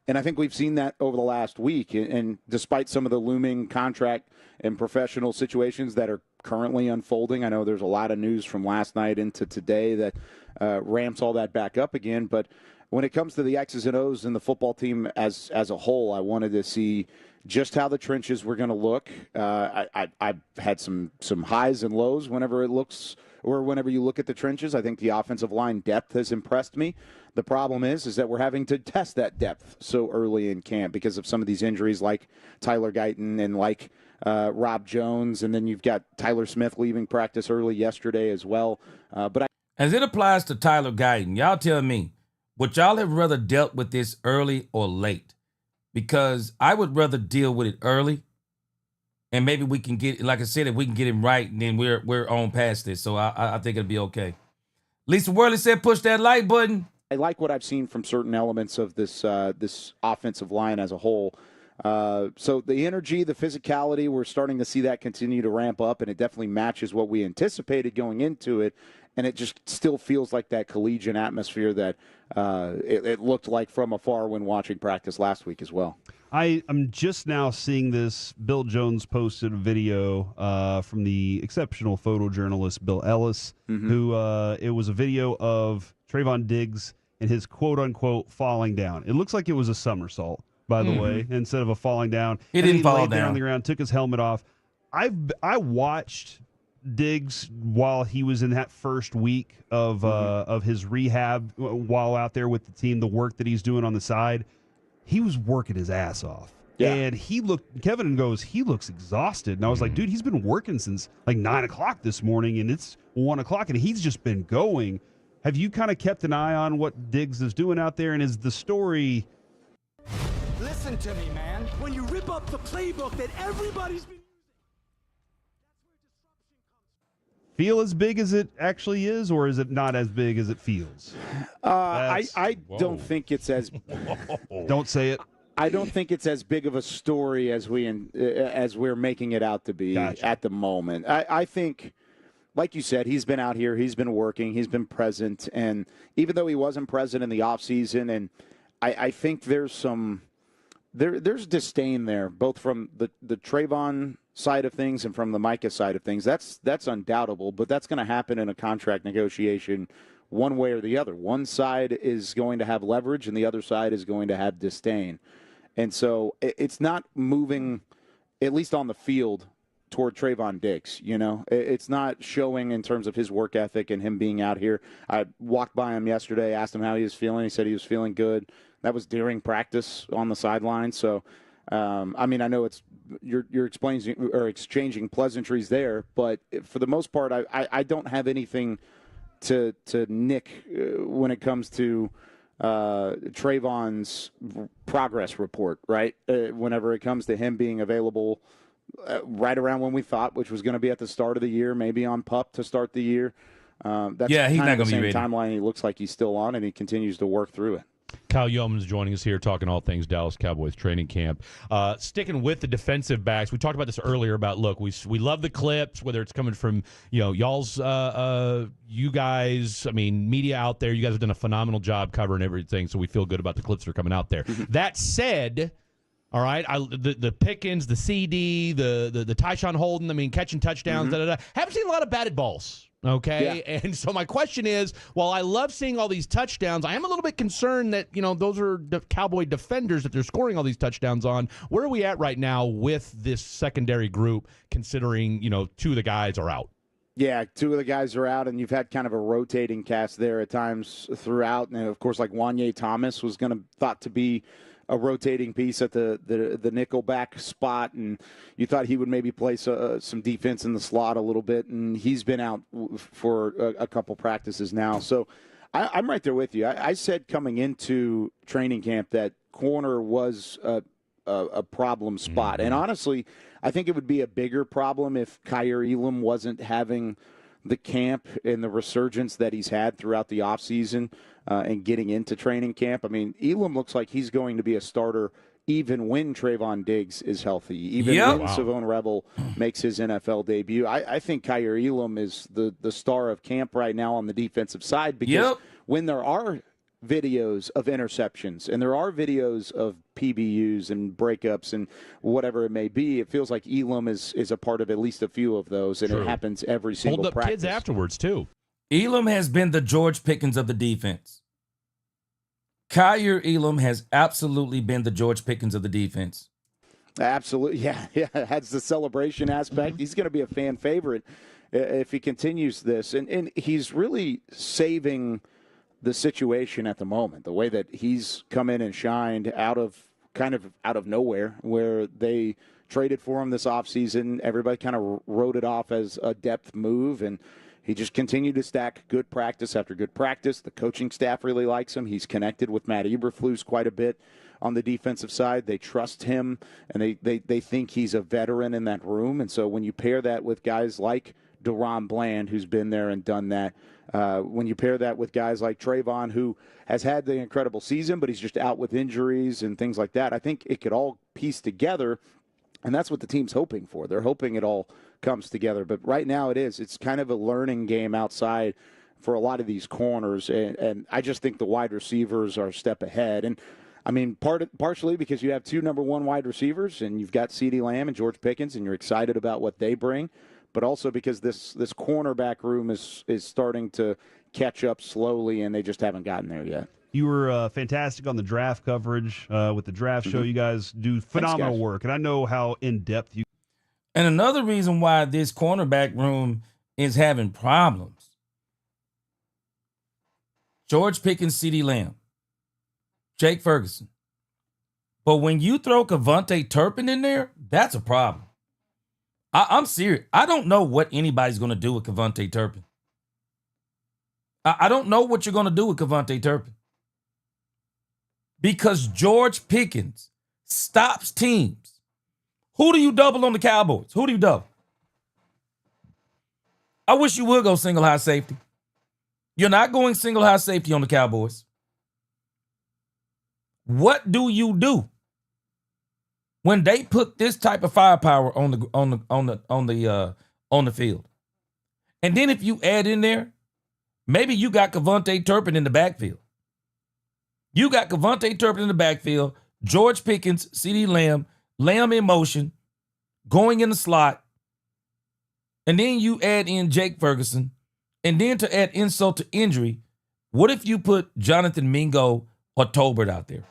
Speaker 21: And I think we've seen that over the last week. And despite some of the looming contract and professional situations that are currently unfolding, I know there's a lot of news from last night into today that ramps all that back up again. But when it comes to the X's and O's and the football team as a whole, I wanted to see just how the trenches were going to look. I've had some highs and lows whenever it looks or whenever you look at the trenches. I think the offensive line depth has impressed me. The problem is that we're having to test that depth so early in camp because of some of these injuries like Tyler Guyton and like Rob Jones, and then you've got Tyler Smith leaving practice early yesterday as well.
Speaker 1: As it applies to Tyler Guyton, y'all tell me, would y'all have rather dealt with this early or late? Because I would rather deal with it early, and maybe we can get, like I said, if we can get him right, then we're on past this. So I think it'll be okay. Lisa Worley said, push that like button.
Speaker 21: I like what I've seen from certain elements of this offensive line as a whole. So the energy, the physicality, we're starting to see that continue to ramp up, and it definitely matches what we anticipated going into it. And it just still feels like that collegiate atmosphere that it looked like from afar when watching practice last week as well.
Speaker 20: I'm just now seeing this. Bill Jones posted a video from the exceptional photojournalist Bill Ellis, who it was a video of Trayvon Diggs and his quote-unquote falling down. It looks like it was a somersault, by the way, instead of a falling down.
Speaker 1: He didn't fall
Speaker 20: laid there
Speaker 1: down
Speaker 20: on the ground, took his helmet off. I watched Diggs while he was in that first week of his rehab while out there with the team, the work that he's doing on the side. He was working his ass off. Yeah. And Kevin goes, he looks exhausted. And I was like, dude, he's been working since like 9 o'clock this morning, and it's 1 o'clock, and he's just been going. Have you kind of kept an eye on what Diggs is doing out there? And is the story...
Speaker 2: Listen to me, man. When you rip up the playbook that everybody's been
Speaker 20: feel as big as it actually is, or is it not as big as it feels?
Speaker 21: I don't think it's as...
Speaker 20: Don't say it.
Speaker 21: I don't think it's as big of a story as we're making it out to be at the moment. I think, like you said, he's been out here, he's been working, he's been present, and even though he wasn't present in the offseason, and I think there's some there's disdain there, both from the Trayvon side of things and from the Micah side of things. That's undoubtable, but that's going to happen in a contract negotiation one way or the other. One side is going to have leverage and the other side is going to have disdain. And so it's not moving, at least on the field, toward Trayvon Diggs. It's not showing in terms of his work ethic and him being out here. I walked by him yesterday, asked him how he was feeling. He said he was feeling good. That was during practice on the sideline. So, I know you're exchanging pleasantries there, but for the most part, I don't have anything to nick when it comes to Trayvon's progress report, right? Whenever it comes to him being available right around when we thought, which was going to be at the start of the year, maybe on PUP to start the year. That's
Speaker 1: he's
Speaker 21: kind
Speaker 1: not
Speaker 21: of
Speaker 1: going
Speaker 21: the
Speaker 1: to
Speaker 21: same
Speaker 1: be ready.
Speaker 21: timeline he looks like he's still on, and he continues to work through it.
Speaker 19: Kyle Yeoman's joining us here, talking all things Dallas Cowboys training camp. Sticking with the defensive backs, we talked about this earlier about, look, we love the clips, whether it's coming from, y'all's, you guys, media out there. You guys have done a phenomenal job covering everything, so we feel good about the clips that are coming out there. That said, all right, the Pickens, the CD, the Tyshawn Holden, catching touchdowns, haven't seen a lot of batted balls. Okay, yeah. And so my question is, while I love seeing all these touchdowns, I am a little bit concerned that, those are the Cowboy defenders that they're scoring all these touchdowns on. Where are we at right now with this secondary group, considering, two of the guys are out?
Speaker 21: Yeah, two of the guys are out, and you've had kind of a rotating cast there at times throughout. And, of course, like Wanye Thomas was thought to be a rotating piece at the nickel back spot, and you thought he would maybe play some defense in the slot a little bit, and he's been out for a couple practices now. So I'm right there with you. I said coming into training camp that corner was a problem spot, and honestly, I think it would be a bigger problem if Kyer Elam wasn't having the camp and the resurgence that he's had throughout the offseason and getting into training camp. Elam looks like he's going to be a starter even when Trayvon Diggs is healthy, even when Savone Rebel makes his NFL debut. I think Kyer Elam is the star of camp right now on the defensive side because when there are videos of interceptions and there are videos of PBUs and breakups and whatever it may be, it feels like Elam is a part of at least a few of those, and it happens every single
Speaker 19: practice. Hold up kids afterwards, too.
Speaker 1: Elam has been the George Pickens of the defense. Kyer Elam has absolutely been the George Pickens of the defense.
Speaker 21: Absolutely, yeah. That's the celebration aspect. He's going to be a fan favorite if he continues this, and he's really saving the situation at the moment, the way that he's come in and shined out of nowhere, where they traded for him this offseason. Everybody kind of wrote it off as a depth move, and he just continued to stack good practice after good practice. The coaching staff really likes him. He's connected with Matt Eberflus quite a bit on the defensive side. They trust him, and they think he's a veteran in that room. And so when you pair that with guys like DaRon Bland, who's been there and done that, when you pair that with guys like Trayvon, who has had the incredible season, but he's just out with injuries and things like that, I think it could all piece together, and that's what the team's hoping for. They're hoping it all comes together. But right now it's kind of a learning game outside for a lot of these corners, and I just think the wide receivers are a step ahead. And partially because you have two number one wide receivers, and you've got CeeDee Lamb and George Pickens, and you're excited about what they bring, but also because this cornerback room is starting to catch up slowly, and they just haven't gotten there yet.
Speaker 20: You were fantastic on the draft coverage with the draft show. You guys do phenomenal work, and I know how in-depth you.
Speaker 1: And another reason why this cornerback room is having problems, George Pickens, CeeDee Lamb, Jake Ferguson. But when you throw Kevontae Turpin in there, that's a problem. I'm serious. I don't know what anybody's going to do with Kevontae Turpin. I don't know what you're going to do with Kevontae Turpin. Because George Pickens stops teams. Who do you double on the Cowboys? Who do you double? I wish you would go single high safety. You're not going single high safety on the Cowboys. What do you do when they put this type of firepower on the field? And then if you add in there, maybe you got Kevontae Turpin in the backfield. You got Kevontae Turpin in the backfield. George Pickens, CeeDee Lamb in motion, going in the slot, and then you add in Jake Ferguson, and then to add insult to injury, what if you put Jonathan Mingo or Tolbert out there?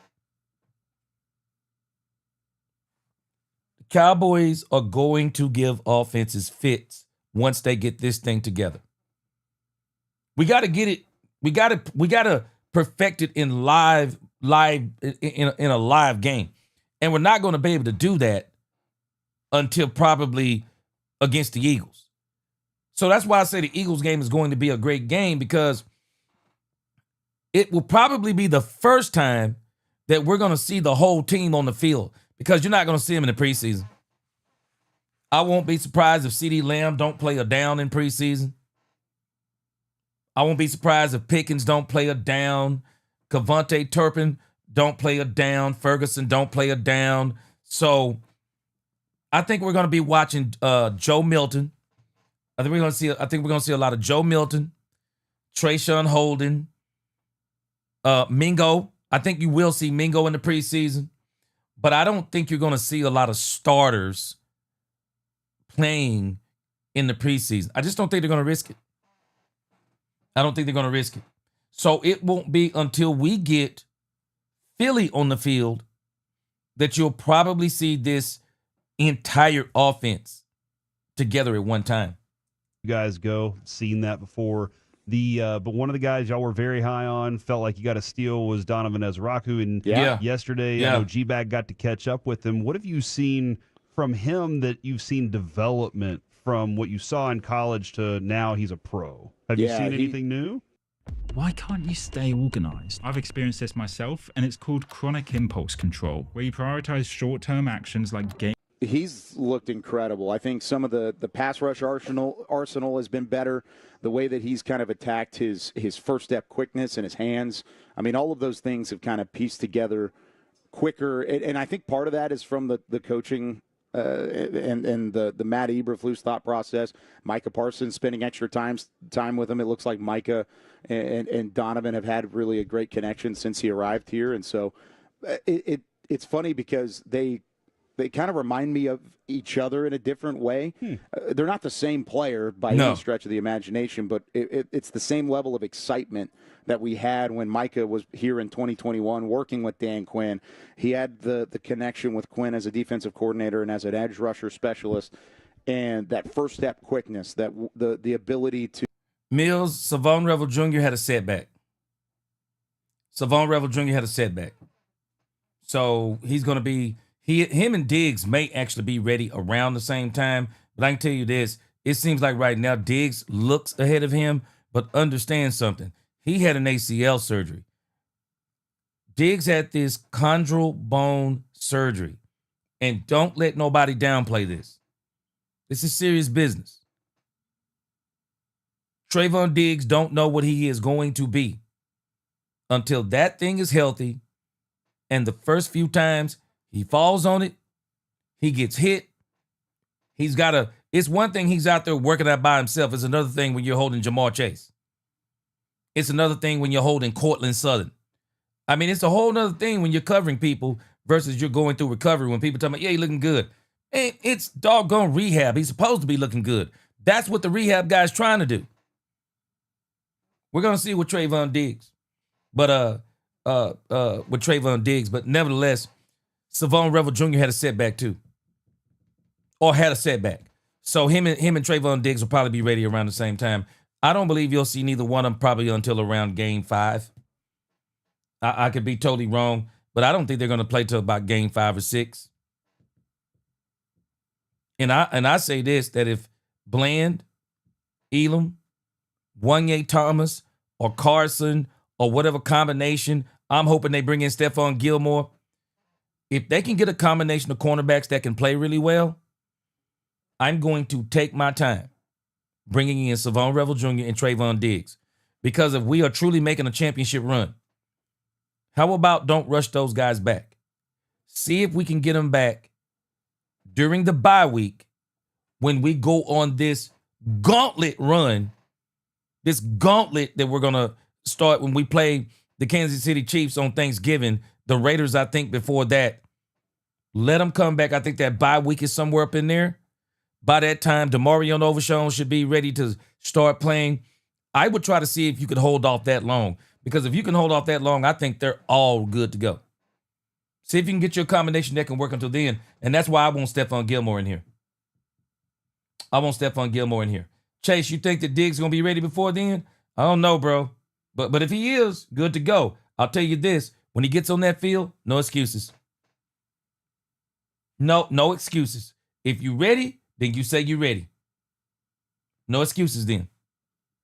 Speaker 1: The Cowboys are going to give offenses fits once they get this thing together. We got to get it. We got to perfect it in in a live game. And we're not going to be able to do that until probably against the Eagles. So that's why I say the Eagles game is going to be a great game, because it will probably be the first time that we're going to see the whole team on the field, because you're not going to see them in the preseason. I won't be surprised if CeeDee Lamb don't play a down in preseason. I won't be surprised if Pickens don't play a down. Cavante Turpin don't play a down. Ferguson don't play a down. So I think we're going to be watching Joe Milton. I think we're going to see a lot of Joe Milton, Trayshawn Holden, Mingo. I think you will see Mingo in the preseason, but I don't think you're going to see a lot of starters playing in the preseason. I just don't think they're going to risk it. I don't think they're going to risk it. So it won't be until we get Philly on the field that you'll probably see this entire offense together at one time.
Speaker 20: You guys go, seen that before. But one of the guys y'all were very high on, felt like you got a steal, was Donovan Ezraku. And yesterday, I know G-Bag got to catch up with him. What have you seen from him that you've seen development from what you saw in college to now he's a pro? Have you seen anything new?
Speaker 5: Why can't you stay organized? I've experienced this myself, and it's called chronic impulse control, where you prioritize short-term actions like game.
Speaker 21: He's looked incredible. I think some of the pass rush arsenal has been better. The way that he's kind of attacked his first step quickness and his hands. I mean, all of those things have kind of pieced together quicker. And I think part of that is from the coaching and the Matt Eberflus thought process. Micah Parsons spending extra time with him. It looks like Micah and Donovan have had really a great connection since he arrived here. And so it's funny because they kind of remind me of each other in a different way. They're not the same player by any stretch of the imagination, but it's the same level of excitement that we had when Micah was here in 2021 working with Dan Quinn. He had the connection with Quinn as a defensive coordinator and as an edge rusher specialist, and that first step quickness, that the ability to.
Speaker 1: Mills, Savon Revel Jr. had a setback. So he's going to be. Him and Diggs may actually be ready around the same time, but I can tell you this, it seems like right now Diggs looks ahead of him, but understand something. He had an ACL surgery. Diggs had this chondral bone surgery, and don't let nobody downplay this. This is serious business. Trayvon Diggs don't know what he is going to be until that thing is healthy, and the first few times he falls on it, he gets hit. It's one thing he's out there working out by himself. It's another thing when you're holding Jamar Chase. It's another thing when you're holding Cortland Sutton. I mean, it's a whole other thing when you're covering people versus you're going through recovery. When people tell me, yeah, you're looking good. And it's doggone rehab. He's supposed to be looking good. That's what the rehab guy's trying to do. We're going to see with Trayvon Diggs. But nevertheless, Savon Revel Jr. had a setback too. Or had a setback. So him and Trayvon Diggs will probably be ready around the same time. I don't believe you'll see neither one of them probably until around game 5. I could be totally wrong, but I don't think they're going to play till about game 5 or 6. And I say this, that if Bland, Elam, Wanye Thomas, or Carson, or whatever combination, I'm hoping they bring in Stephon Gilmore. If they can get a combination of cornerbacks that can play really well, I'm going to take my time bringing in Savon Revel Jr. and Trayvon Diggs. Because if we are truly making a championship run, how about don't rush those guys back? See if we can get them back during the bye week when we go on this gauntlet run, this gauntlet that we're going to start when we play the Kansas City Chiefs on Thanksgiving The Raiders, I think, before that, let them come back. I think that bye week is somewhere up in there. By that time, DeMarion Overshown should be ready to start playing. I would try to see if you could hold off that long, because if you can hold off that long, I think they're all good to go. See if you can get your combination that can work until then, and that's why I want Stephon Gilmore in here. I want Stephon Gilmore in here. Chase, you think that Diggs is going to be ready before then? I don't know, bro. But if he is, good to go. I'll tell you this. When he gets on that field, no excuses. No excuses. If you're ready, then you say you're ready. No excuses then.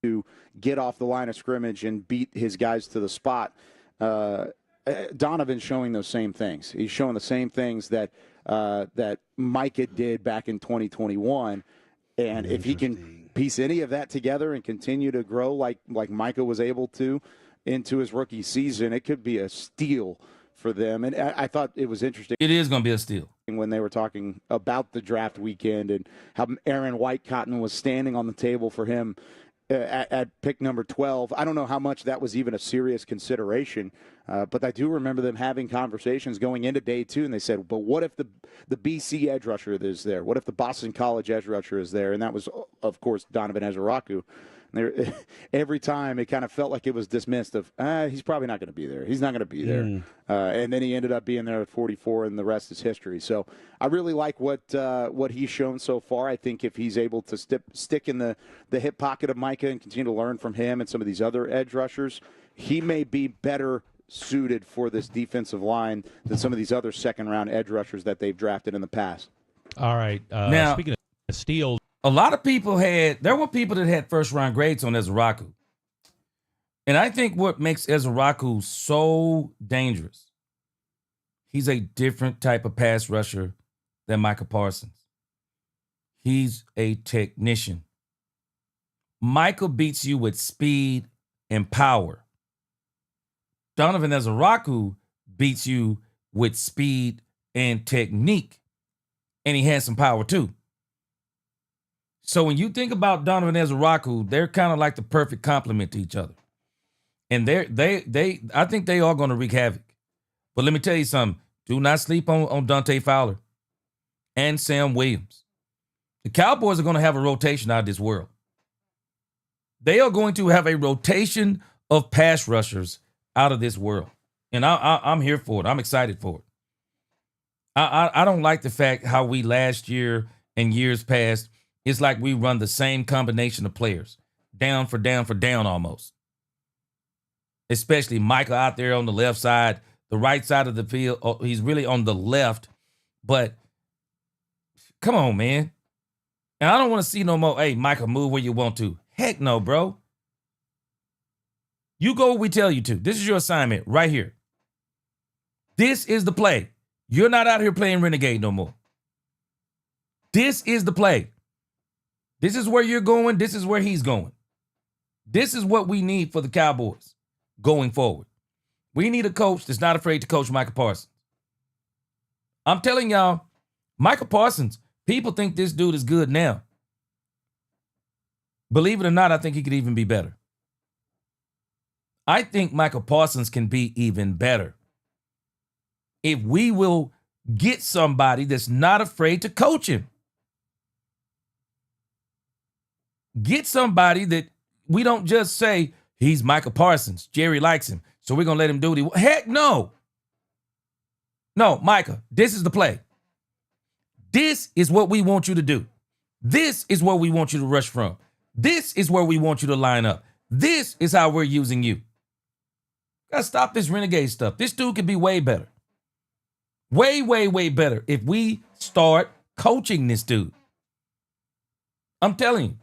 Speaker 21: To get off the line of scrimmage and beat his guys to the spot. Donovan's showing those same things. He's showing the same things that Micah did back in 2021. And if he can piece any of that together and continue to grow like Micah was able to into his rookie season, it could be a steal for them. And I thought it was interesting.
Speaker 1: It is going to be a steal.
Speaker 21: When they were talking about the draft weekend and how Aaron Whitecotton was standing on the table for him at pick number 12. I don't know how much that was even a serious consideration, but I do remember them having conversations going into day 2, and they said, but what if the BC edge rusher is there? What if the Boston College edge rusher is there? And that was, of course, Donovan Ezeraku. Every time it kind of felt like it was dismissed of, he's probably not going to be there. He's not going to be there. And then he ended up being there at 44, and the rest is history. So I really like what he's shown so far. I think if he's able to stick in the hip pocket of Micah and continue to learn from him and some of these other edge rushers, he may be better suited for this defensive line than some of these other second-round edge rushers that they've drafted in the past.
Speaker 19: All right.
Speaker 1: Now,
Speaker 19: speaking of steals,
Speaker 1: a lot of people there were people that had first-round grades on Ezeraku. And I think what makes Ezeraku so dangerous, he's a different type of pass rusher than Micah Parsons. He's a technician. Micah beats you with speed and power. Donovan Ezeraku beats you with speed and technique. And he has some power too. So when you think about Donovan Ezeraku, they're kind of like the perfect complement to each other. And I think they are going to wreak havoc. But let me tell you something. Do not sleep on Dante Fowler and Sam Williams. The Cowboys are going to have a rotation out of this world. They are going to have a rotation of pass rushers out of this world. And I'm here for it. I'm excited for it. I don't like the fact how we last year and years past, it's like we run the same combination of players, down for down almost. Especially Micah out there on the left side, the right side of the field. Oh, he's really on the left, but come on, man. And I don't want to see no more, hey, Micah, move where you want to. Heck no, bro. You go where we tell you to. This is your assignment right here. This is the play. You're not out here playing Renegade no more. This is the play. This is where you're going. This is where he's going. This is what we need for the Cowboys going forward. We need a coach that's not afraid to coach Micah Parsons. I'm telling y'all, Micah Parsons, people think this dude is good now. Believe it or not, I think he could even be better. I think Micah Parsons can be even better if we will get somebody that's not afraid to coach him. Get somebody that we don't just say, he's Micah Parsons. Jerry likes him, so we're going to let him do what he wants. Heck no. No, Micah, this is the play. This is what we want you to do. This is where we want you to rush from. This is where we want you to line up. This is how we're using you. Gotta stop this renegade stuff. This dude could be way better. Way, way, way better if we start coaching this dude. I'm telling you.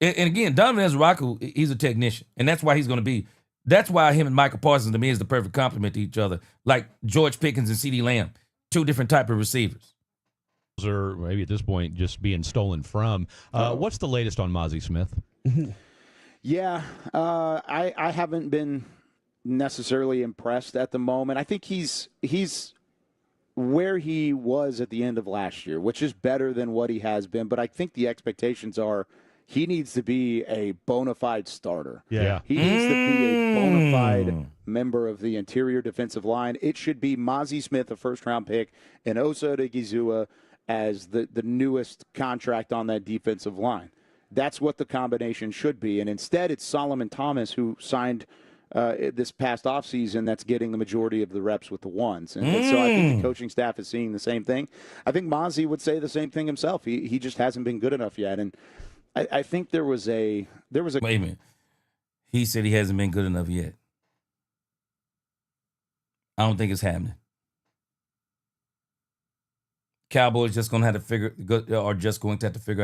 Speaker 1: And again, Donovan Ezeraku, he's a technician. And that's why he's going to be. That's why him and Micah Parsons, to me, is the perfect complement to each other. Like George Pickens and CeeDee Lamb. Two different type of receivers.
Speaker 19: Or maybe at this point just being stolen from. What's the latest on Mozzie Smith?
Speaker 21: Yeah, I haven't been necessarily impressed at the moment. I think he's where he was at the end of last year, which is better than what he has been. But I think the expectations are he needs to be a bona fide starter.
Speaker 20: Yeah.
Speaker 21: He needs to be a bona fide member of the interior defensive line. It should be Mozzie Smith, a first-round pick, and Osa Odigizua as the newest contract on that defensive line. That's what the combination should be. And instead, it's Solomon Thomas who signed this past offseason that's getting the majority of the reps with the ones. And so I think the coaching staff is seeing the same thing. I think Mozzie would say the same thing himself. He just hasn't been good enough yet. And I think there was a
Speaker 1: Wait a minute. He said he hasn't been good enough yet. I don't think it's happening. Cowboys just gonna have to figure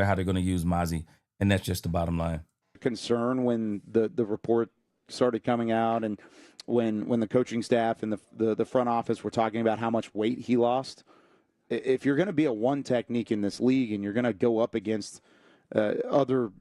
Speaker 1: out how they're gonna use Mozzie, and that's just the bottom line.
Speaker 21: concern when the report started coming out and when the coaching staff and the front office were talking about how much weight he lost. If you're going to be a one technique in this league and you're going to go up against other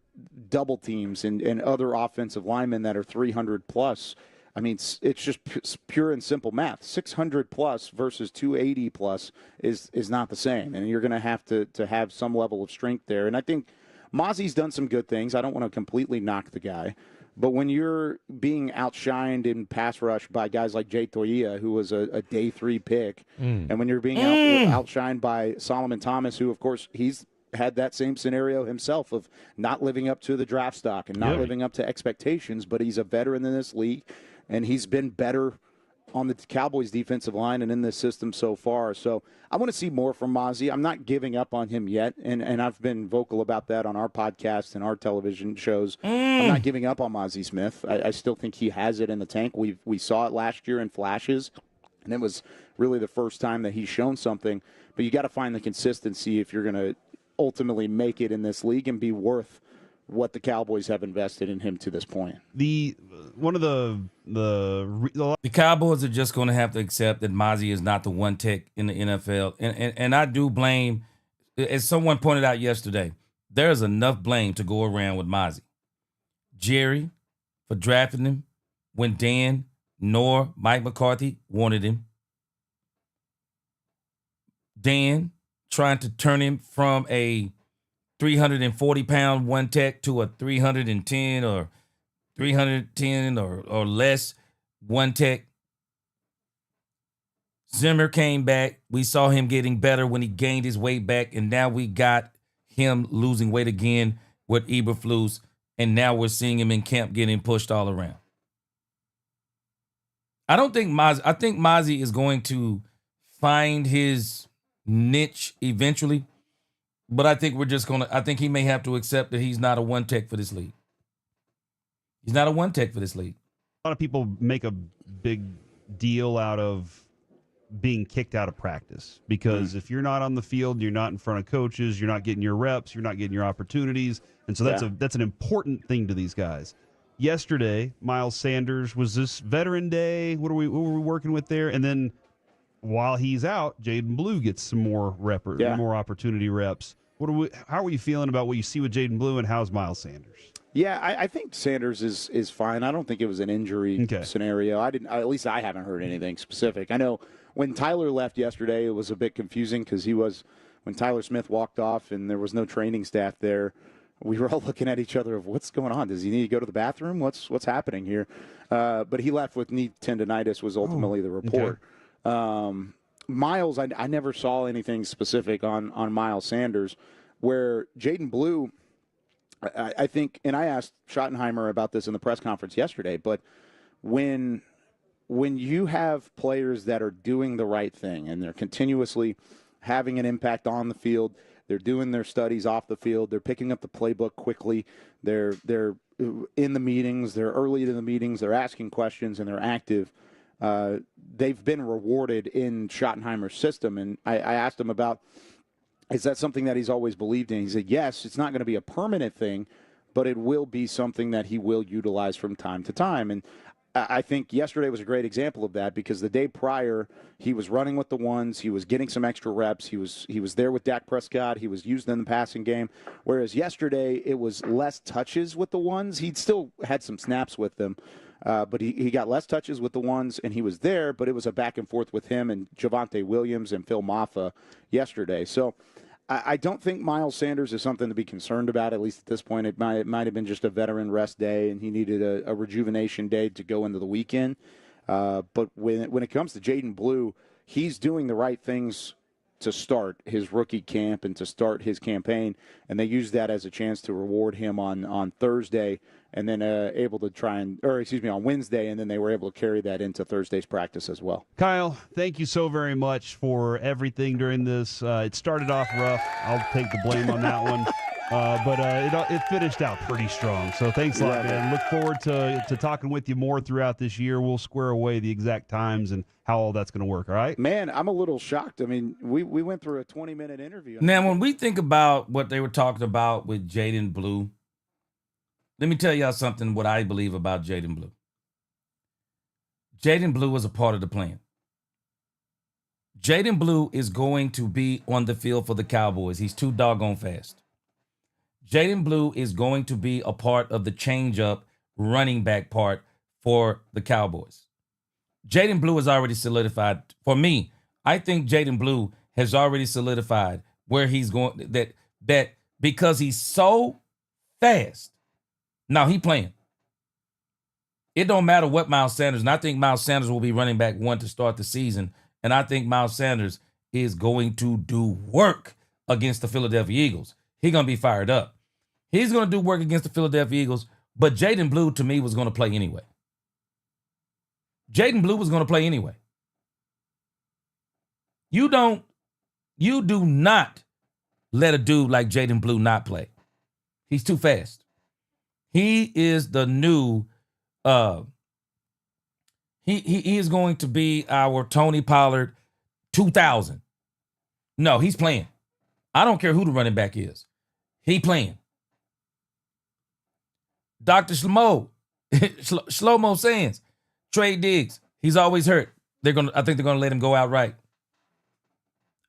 Speaker 21: double teams and other offensive linemen that are 300 plus, I mean, it's just pure and simple math. 600 plus versus 280 plus is not the same, and you're going to have some level of strength there. And I think Mozzie's done some good things. I don't want to completely knock the guy, but when you're being outshined in pass rush by guys like Jay Toia, who was a day 3 pick, and when you're being outshined by Solomon Thomas, who, of course, he's had that same scenario himself of not living up to the draft stock and not living up to expectations, but he's a veteran in this league, and he's been better on the Cowboys defensive line and in this system so far. So I want to see more from Mozzie. I'm not giving up on him yet, and I've been vocal about that on our podcast and our television shows. I'm not giving up on Mozzie Smith. I still think he has it in the tank. We saw it last year in flashes, and it was really the first time that he's shown something. But you got to find the consistency if you're going to ultimately make it in this league and be worth what the Cowboys have invested in him to this point.
Speaker 1: The Cowboys are just going to have to accept that Mozzie is not the one tech in the NFL, and I do blame, as someone pointed out yesterday, there's enough blame to go around with Mozzie. Jerry for drafting him when Dan nor Mike McCarthy wanted him. Dan trying to turn him from a 340-pound one tech to a 310 or 310 or less one tech. Zimmer came back. We saw him getting better when he gained his weight back, and now we got him losing weight again with Eberflus, and now we're seeing him in camp getting pushed all around. I think Mozzie is going to find his niche eventually. But I think I think he may have to accept that he's not a one tech for this league. He's not a one tech for this league.
Speaker 20: A lot of people make a big deal out of being kicked out of practice because if you're not on the field, you're not in front of coaches, you're not getting your reps, you're not getting your opportunities. And so that's an important thing to these guys. Yesterday, Miles Sanders, was this Veteran Day? What were we working with there? And then while he's out, Jaden Blue gets some more more opportunity reps. How are you feeling about what you see with Jaden Blue, and how's Miles Sanders?
Speaker 21: Yeah, I think Sanders is fine. I don't think it was an injury scenario. At least I haven't heard anything specific. I know when Tyler left yesterday, it was a bit confusing because when Tyler Smith walked off and there was no training staff there, we were all looking at each other of what's going on. Does he need to go to the bathroom? What's happening here? But he left with knee tendonitis was ultimately the report. Miles, I never saw anything specific on Miles Sanders, where Jaden Blue, I think, and I asked Schottenheimer about this in the press conference yesterday, but when you have players that are doing the right thing and they're continuously having an impact on the field, they're doing their studies off the field, they're picking up the playbook quickly, they're in the meetings, they're early to the meetings, they're asking questions, and they're active. They've been rewarded in Schottenheimer's system. And I asked him about, is that something that he's always believed in? He said, yes, it's not going to be a permanent thing, but it will be something that he will utilize from time to time. And I think yesterday was a great example of that because the day prior, he was running with the ones, he was getting some extra reps, he was there with Dak Prescott, he was used in the passing game, whereas yesterday it was less touches with the ones. He'd still had some snaps with them, but he got less touches with the ones, and he was there, but it was a back and forth with him and Javonte Williams and Phil Maffa yesterday. So I don't think Miles Sanders is something to be concerned about, at least at this point. It might have been just a veteran rest day, and he needed a rejuvenation day to go into the weekend. But when it comes to Jaden Blue, he's doing the right things to start his rookie camp and to start his campaign, and they used that as a chance to reward him on Thursday, and then on Wednesday, and then they were able to carry that into Thursday's practice as well.
Speaker 20: Kyle, thank you so very much for everything during this. It started off rough. I'll take the blame on that one. But it finished out pretty strong. So thanks a lot, man. Look forward to talking with you more throughout this year. We'll square away the exact times and how all that's going to work, all right?
Speaker 21: Man, I'm a little shocked. I mean, we went through a 20-minute interview.
Speaker 1: Now, when we think about what they were talking about with Jaden Blue, let me tell y'all something, what I believe about Jaden Blue. Jaden Blue is a part of the plan. Jaden Blue is going to be on the field for the Cowboys. He's too doggone fast. Jaden Blue is going to be a part of the change-up running back part for the Cowboys. Jaden Blue has already solidified. For me, I think Jaden Blue has already solidified where he's going, that because he's so fast. Now, he playing. It don't matter what Miles Sanders, and I think Miles Sanders will be running back 1 to start the season, and I think Miles Sanders is going to do work against the Philadelphia Eagles. He's going to be fired up. He's going to do work against the Philadelphia Eagles, but Jaden Blue, to me, was going to play anyway. Jaden Blue was going to play anyway. You do not let a dude like Jaden Blue not play. He's too fast. He is the new, he is going to be our Tony Pollard 2000. No, he's playing. I don't care who the running back is. He playing. Dr. Shlomo Sands, Trey Diggs, he's always hurt. I think they're gonna let him go outright.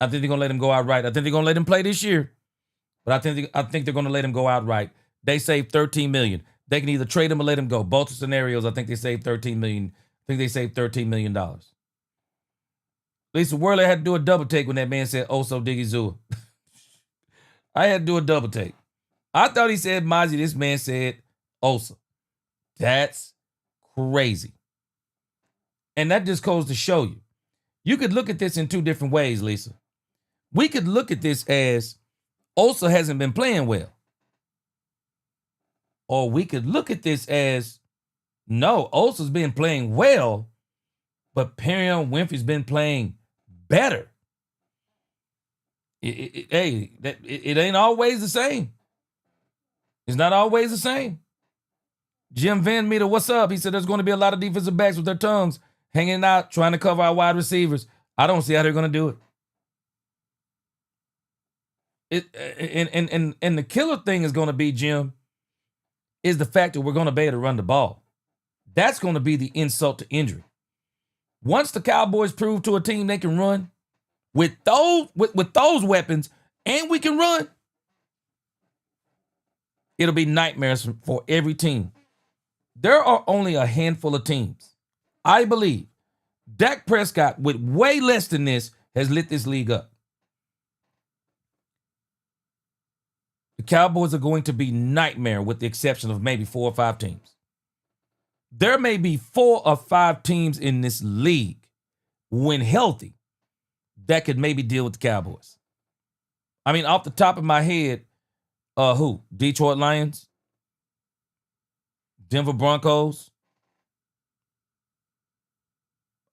Speaker 1: I think they're gonna let him play this year, but I think they're gonna let him go outright. They saved $13 million. They can either trade him or let him go. Both scenarios, I think they saved $13 million. I think they saved $13 million. Lisa Worley had to do a double take when that man said Oso Diggy Zua. I had to do a double take. I thought he said Mozzie. This man said Osa. That's crazy. And that just goes to show you. You could look at this in two different ways, Lisa. We could look at this as Osa hasn't been playing well. Or we could look at this as, no, Osa's been playing well, but Perion Winfrey's been playing better. It ain't always the same. It's not always the same. Jim Van Meter, what's up? He said there's going to be a lot of defensive backs with their tongues hanging out, trying to cover our wide receivers. I don't see how they're going to do it. And the killer thing is going to be, Jim, is the fact that we're going to be able to run the ball. That's going to be the insult to injury. Once the Cowboys prove to a team they can run with those weapons, and we can run, it'll be nightmares for every team. There are only a handful of teams, I believe. Dak Prescott, with way less than this, has lit this league up. The Cowboys are going to be nightmare with the exception of maybe 4 or 5 teams. There may be 4 or 5 teams in this league, when healthy, that could maybe deal with the Cowboys. I mean, off the top of my head, who? Detroit Lions? Denver Broncos?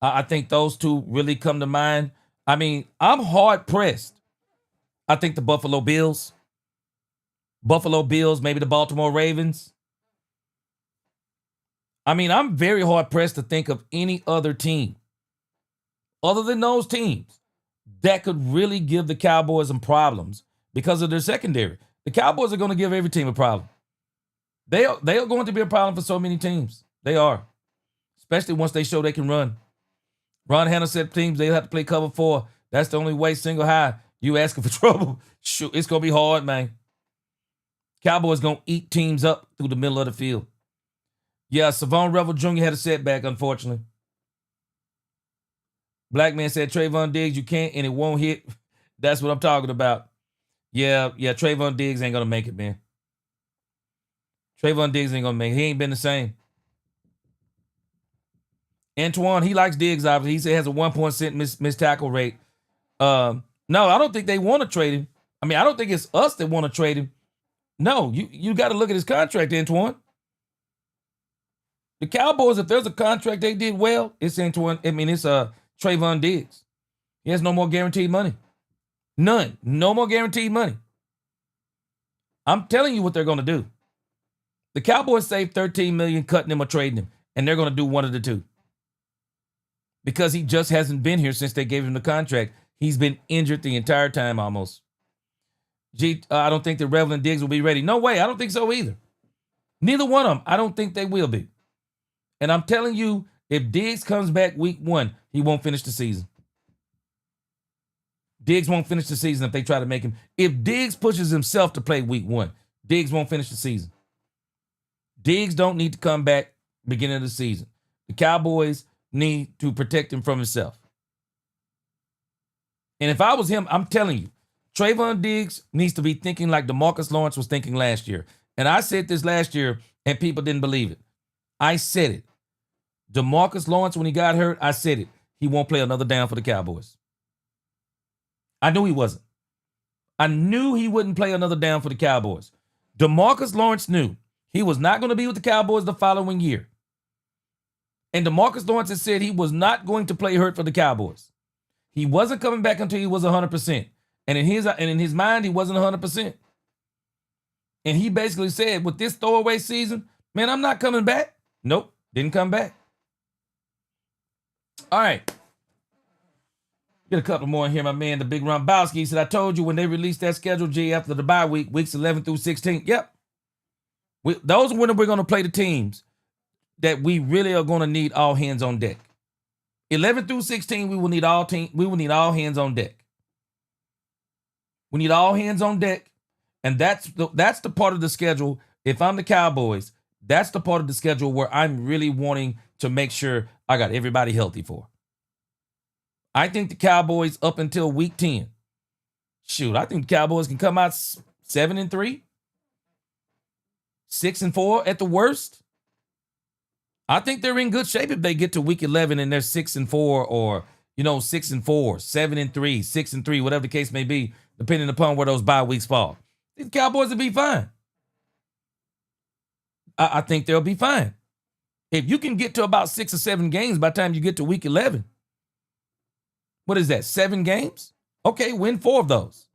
Speaker 1: I think those two really come to mind. I mean, I'm hard-pressed. I think the Buffalo Bills, maybe the Baltimore Ravens. I mean, I'm very hard-pressed to think of any other team other than those teams that could really give the Cowboys some problems because of their secondary. The Cowboys are going to give every team a problem. They are going to be a problem for so many teams. They are, especially once they show they can run. Ron Hanna said teams, they have to play cover 4. That's the only way, single high. You asking for trouble. Shoot, it's going to be hard, man. Cowboys going to eat teams up through the middle of the field. Yeah, Savon Revel Jr. had a setback, unfortunately. Black man said, Trayvon Diggs, you can't, and it won't hit. That's what I'm talking about. Yeah, Trayvon Diggs ain't gonna make it, man. Trayvon Diggs ain't gonna make it. He ain't been the same. Antoine, he likes Diggs, obviously. He said he has a 1% miss tackle rate. No, I don't think they want to trade him. I mean, I don't think it's us that want to trade him. No, you got to look at his contract, Antoine. The Cowboys, if there's a contract they did well, it's Antoine. I mean, it's Trayvon Diggs. He has no more guaranteed money. None. No more guaranteed money. I'm telling you what they're going to do. The Cowboys saved $13 million cutting him or trading him, and they're going to do one of the two. Because he just hasn't been here since they gave him the contract. He's been injured the entire time almost. I don't think that Revel and Diggs will be ready. No way. I don't think so either. Neither one of them. I don't think they will be. And I'm telling you, if Diggs comes back week 1, he won't finish the season. Diggs won't finish the season if they try to make him. If Diggs pushes himself to play week 1, Diggs won't finish the season. Diggs don't need to come back beginning of the season. The Cowboys need to protect him from himself. And if I was him, I'm telling you, Trayvon Diggs needs to be thinking like DeMarcus Lawrence was thinking last year. And I said this last year, and people didn't believe it. I said it. DeMarcus Lawrence, when he got hurt, I said it. He won't play another down for the Cowboys. I knew he wasn't. I knew he wouldn't play another down for the Cowboys. DeMarcus Lawrence knew he was not going to be with the Cowboys the following year. And DeMarcus Lawrence has said he was not going to play hurt for the Cowboys. He wasn't coming back until he was 100%. And in his mind, he wasn't 100%. And he basically said, with this throwaway season, man, I'm not coming back. Nope, didn't come back. All right. Get a couple more in here, my man, the big Rombowski said, I told you when they released that schedule, G, after the bye week, weeks 11 through 16. Yep. Those are when we're going to play the teams that we really are going to need all hands on deck. 11 through 16, we will need all hands on deck. We need all hands on deck. And that's the part of the schedule. If I'm the Cowboys, that's the part of the schedule where I'm really wanting to make sure I got everybody healthy for. I think the Cowboys up until week 10. Shoot, I think the Cowboys can come out 7-3. 6-4 at the worst. I think they're in good shape if they get to week 11 and they're 6-4 or 6-4, 7-3, 6-3, whatever the case may be, depending upon where those bye weeks fall. The Cowboys will be fine. I think they'll be fine. If you can get to about 6 or 7 games by the time you get to week 11, what is that, 7 games? Okay, win 4 of those.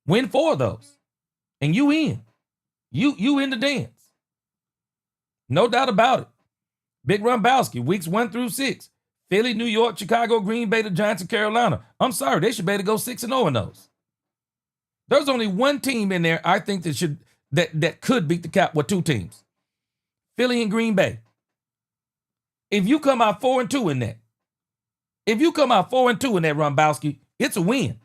Speaker 1: Win 4 of those. And you in. You in the dance. No doubt about it. Big Rombowski, weeks 1 through 6. Philly, New York, Chicago, Green Bay, the Giants, and Carolina. I'm sorry, they should be able to go 6-0 in those. There's only one team in there I think that could beat the Cap. Well, 2 teams. Philly and Green Bay. If you come out 4-2 in that, Rombowski, it's a win.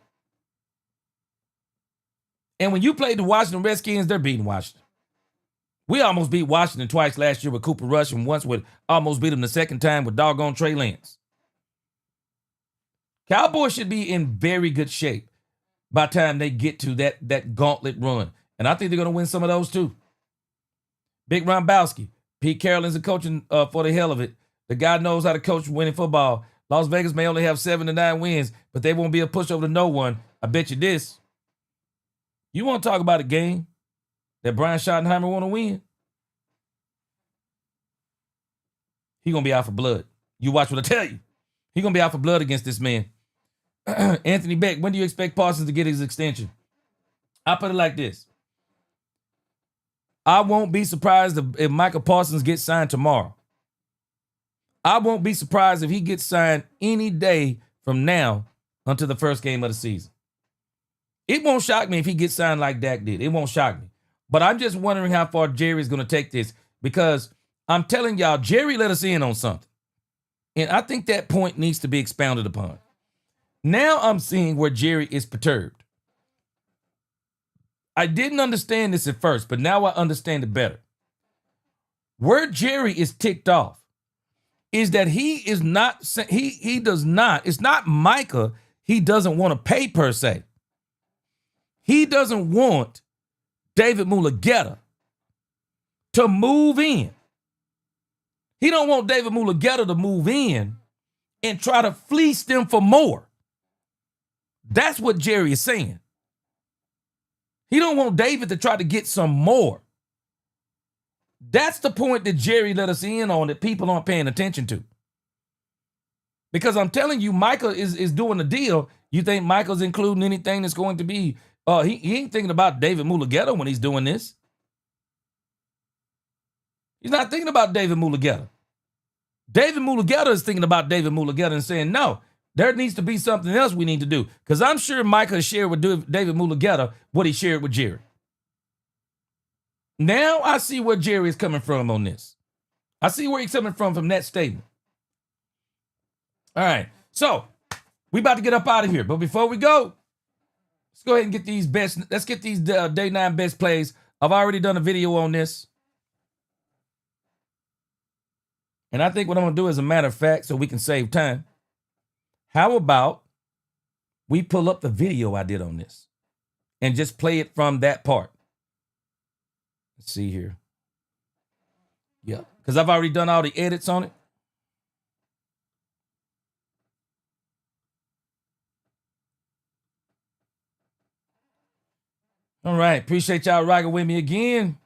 Speaker 1: And when you played the Washington Redskins, they're beating Washington. We almost beat Washington twice last year with Cooper Rush, and once almost beat them the second time with doggone Trey Lance. Cowboys should be in very good shape by the time they get to that gauntlet run. And I think they're going to win some of those too. Big Rombowski. Pete Carroll's a coaching for the hell of it. The guy knows how to coach winning football. Las Vegas may only have 7 to 9 wins, but they won't be a pushover to no one. I bet you this. You want to talk about a game that Brian Schottenheimer want to win? He's going to be out for blood. You watch what I tell you. He's going to be out for blood against this man. Anthony Beck, when do you expect Parsons to get his extension? I'll put it like this. I won't be surprised if Michael Parsons gets signed tomorrow. I won't be surprised if he gets signed any day from now until the first game of the season. It won't shock me if he gets signed like Dak did. It won't shock me. But I'm just wondering how far Jerry's going to take this, because I'm telling y'all, Jerry let us in on something. And I think that point needs to be expounded upon. Now I'm seeing where Jerry is perturbed. I didn't understand this at first, but now I understand it better. Where Jerry is ticked off is that it's not Micah he doesn't want to pay per se. He doesn't want David Mulugeta to move in. He don't want David Mulugeta to move in and try to fleece them for more. That's what Jerry is saying. He don't want David to try to get some more. That's the point that Jerry let us in on that people aren't paying attention to. Because I'm telling you, Michael is doing a deal. You think Michael's including anything that's going to be, he ain't thinking about David Mulugeta when he's doing this. He's not thinking about David Mulugeta. David Mulugeta is thinking about David Mulugeta and saying, no, there needs to be something else we need to do. Because I'm sure Michael shared with David Mulugeta what he shared with Jerry. Now I see where Jerry is coming from on this. I see where he's coming from that statement. All right, so we about to get up out of here. But before we go, let's go ahead and get these let's get these day 9 best plays. I've already done a video on this. And I think what I'm going to do, as a matter of fact, so we can save time, how about we pull up the video I did on this and just play it from that part? Let's see here. Yeah, because I've already done all the edits on it. All right, appreciate y'all rocking with me again.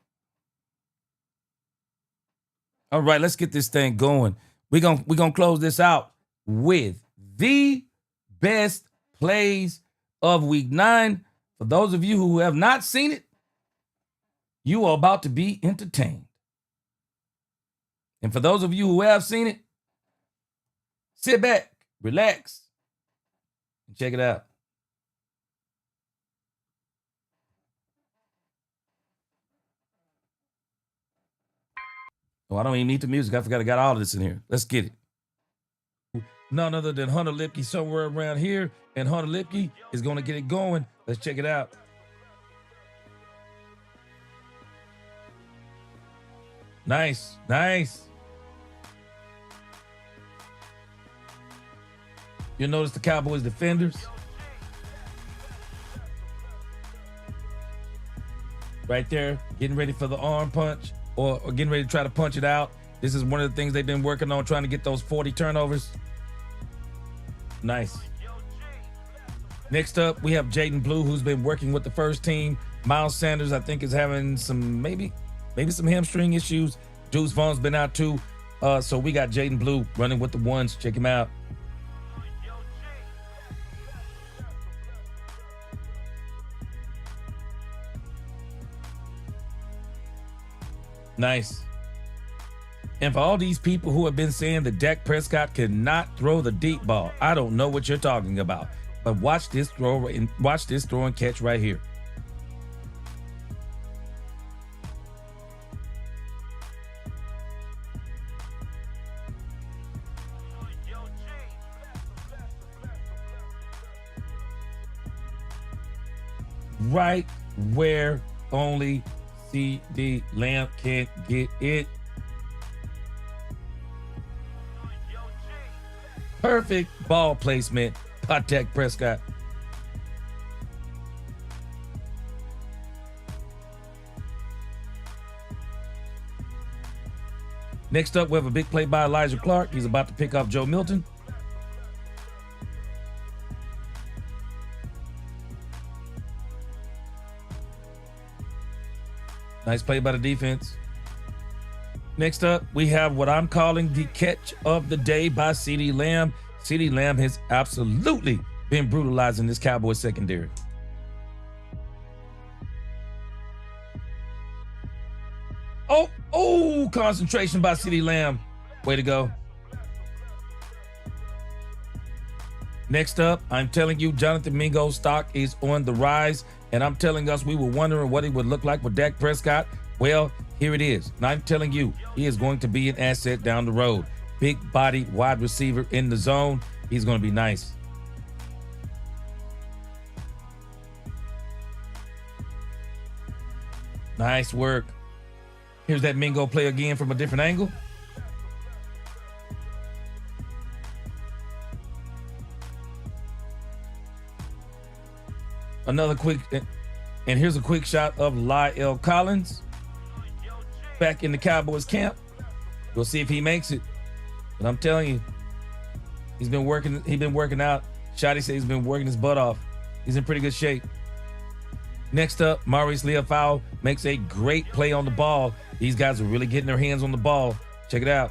Speaker 1: All right, let's get this thing going. We're gonna close this out with the best plays of week 9. For those of you who have not seen it, you are about to be entertained. And for those of you who have seen it, sit back, relax, and check it out. Oh, I don't even need the music. I forgot I got all of this in here. Let's get it. None other than Hunter Lipke somewhere around here. And Hunter Lipke is going to get it going. Let's check it out. Nice, nice. You'll notice the Cowboys defenders. Right there, getting ready for the arm punch. Or getting ready to try to punch it out. This is one of the things they've been working on, trying to get those 40 turnovers. Nice. Next up, we have Jaden Blue, who's been working with the first team. Miles Sanders, I think, is having some maybe some hamstring issues. Deuce Vaughn's been out too. So we got Jaden Blue running with the ones. Check him out. Nice. And for all these people who have been saying that Dak Prescott cannot throw the deep ball, I don't know what you're talking about. But watch this throw and catch right here. Right where only CD Lamb can't get it. Perfect ball placement by Dak Prescott. Next up, we have a big play by Elijah Clark. He's about to pick off Joe Milton. Nice play by the defense. Next up, we have what I'm calling the catch of the day by CeeDee Lamb. CeeDee Lamb has absolutely been brutalizing this Cowboys secondary. Oh, concentration by CeeDee Lamb. Way to go. Next up, I'm telling you, Jonathan Mingo's stock is on the rise. And I'm telling us we were wondering what it would look like with Dak Prescott. Well, here it is. And I'm telling you, he is going to be an asset down the road. Big body wide receiver in the zone. He's going to be nice. Nice work. Here's that Mingo play again from a different angle. Another quick And here's a quick shot of Lyle Collins back in the Cowboys camp. We'll see if he makes it. But I'm telling you, he's been working out. Shotty says he's been working his butt off. He's in pretty good shape. Next up, Maurice Leafau makes a great play on the ball. These guys are really getting their hands on the ball. Check it out.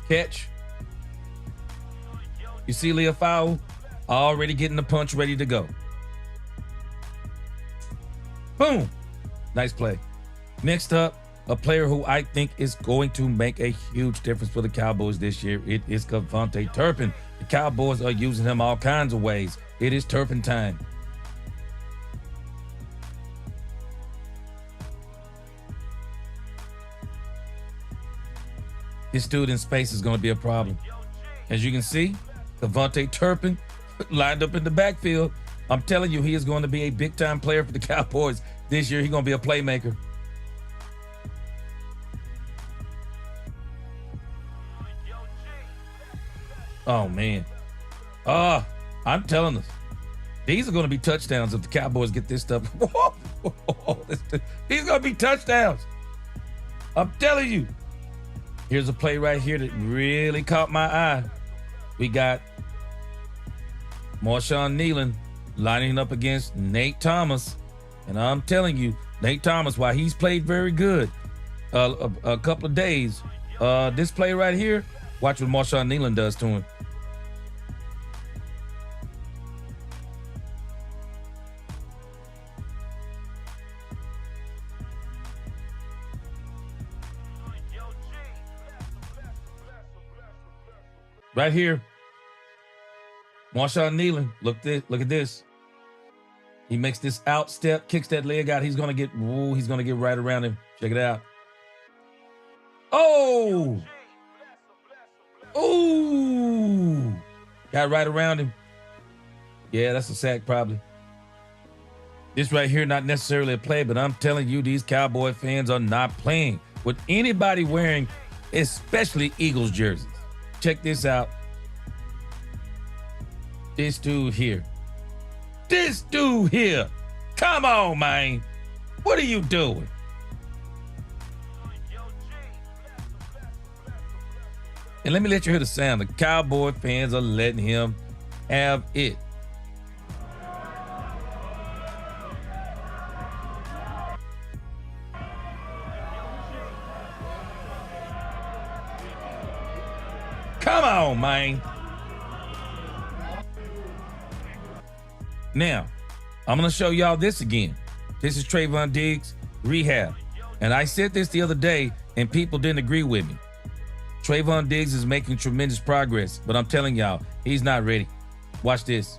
Speaker 1: Catch. You see Leafau already getting the punch ready to go. Boom. Nice play. Next up, a player who I think is going to make a huge difference for the Cowboys this year. It is Cavante Turpin. The Cowboys are using him all kinds of ways. It is Turpin time. This dude in space is going to be a problem. As you can see, Cavante Turpin lined up in the backfield. I'm telling you, he is going to be a big-time player for the Cowboys this year. He's going to be a playmaker. Oh, man. I'm telling us, these are going to be touchdowns if the Cowboys get this stuff. These are going to be touchdowns. I'm telling you. Here's a play right here that really caught my eye. We got Marshawn Nealon lining up against Nate Thomas. And I'm telling you, Nate Thomas, while he's played very good a couple of days, this play right here, watch what Marshawn Nealon does to him. Right here, Marshawn Nealon, look at this. He makes this out step, kicks that leg out. He's gonna get right around him. Check it out. Oh! Ooh! Got right around him. Yeah, that's a sack probably. This right here, not necessarily a play, but I'm telling you, these Cowboy fans are not playing with anybody wearing, especially Eagles jerseys. Check this out. This dude here. This dude here. Come on, man. What are you doing? And let me let you hear the sound. The Cowboy fans are letting him have it. Come on, man. Now, I'm going to show y'all this again. This is Trayvon Diggs, rehab. And I said this the other day, and people didn't agree with me. Trayvon Diggs is making tremendous progress, but I'm telling y'all, he's not ready. Watch this.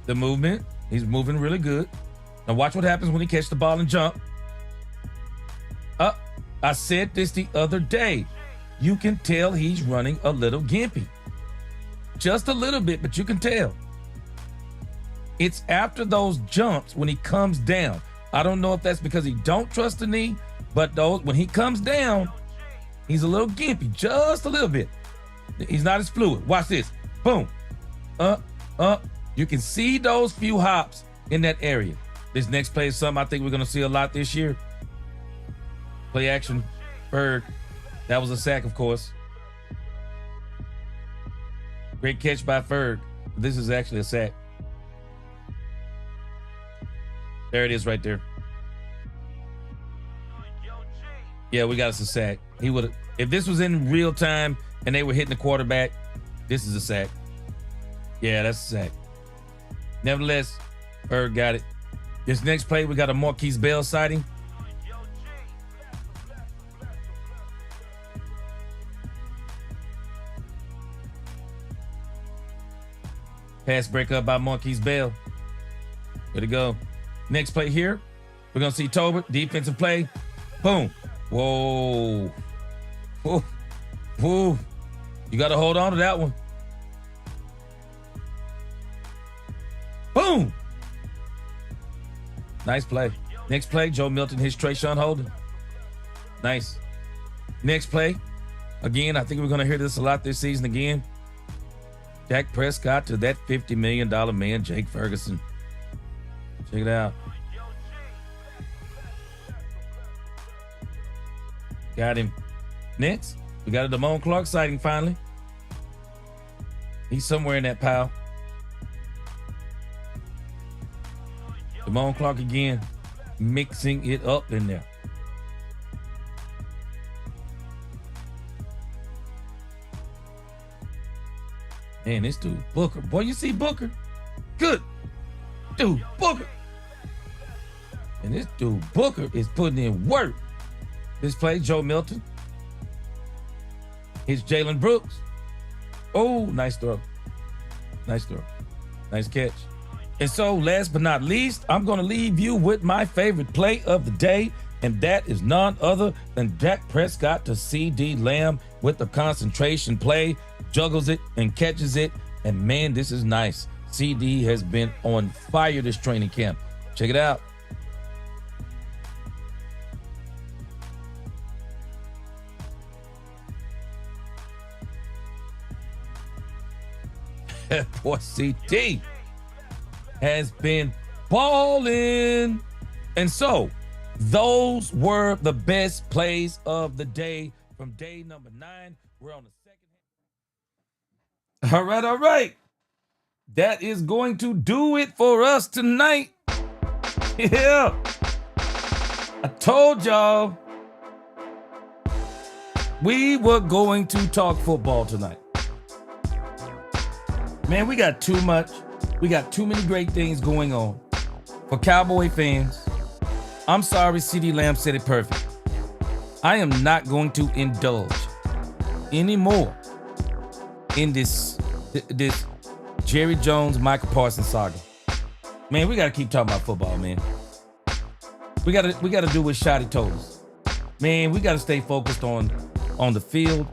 Speaker 1: The movement, he's moving really good. Now watch what happens when he catches the ball and jump. I said this the other day. You can tell he's running a little gimpy. Just a little bit, but you can tell. It's after those jumps when he comes down. I don't know if that's because he don't trust the knee, but when he comes down, he's a little gimpy, just a little bit. He's not as fluid. Watch this. Boom. You can see those few hops in that area. This next play is something I think we're going to see a lot this year. Play action, Berg. That was a sack, of course. Great catch by Ferg. This is actually a sack. There it is right there. Yeah, we got us a sack. He would have, if this was in real time and they were hitting the quarterback, this is a sack. Yeah, that's a sack. Nevertheless, Ferg got it. This next play, we got a Marquise Bell sighting. Pass breakup by Marquise Bell. Good to go. Next play here, we're going to see Tolbert, defensive play. Boom. Whoa. Whoa. Whoa. You got to hold on to that one. Boom. Nice play. Next play, Joe Milton hits Trayshawn Holden. Nice. Next play. Again, I think we're going to hear this a lot this season again. Dak Prescott to that $50 million man, Jake Ferguson. Check it out. Got him. Next, we got a Damone Clark sighting finally. He's somewhere in that pile. Damone Clark again, mixing it up in there. Man, this dude, Booker. Boy, you see Booker? Good. Dude, Booker. And this dude, Booker, is putting in work. This play, Joe Milton. It's Jalen Brooks. Oh, nice throw. Nice throw. Nice catch. And so, last but not least, I'm going to leave you with my favorite play of the day, and that is none other than Dak Prescott to C.D. Lamb with the concentration play, juggles it and catches it, and man, this is nice. C.D. has been on fire this training camp. Check it out. Boy, C.D. has been balling. And so, those were the best plays of the day from day number 9. We're on the second. All right. That is going to do it for us tonight. Yeah. I told y'all we were going to talk football tonight. Man, we got too much. We got too many great things going on. For Cowboy fans, I'm sorry, C.D. Lamb said it perfect. I am not going to indulge anymore in this Jerry Jones, Michael Parsons saga. Man, we got to keep talking about football, man. We got to do what Shotty told us. Man, we got to stay focused on the field.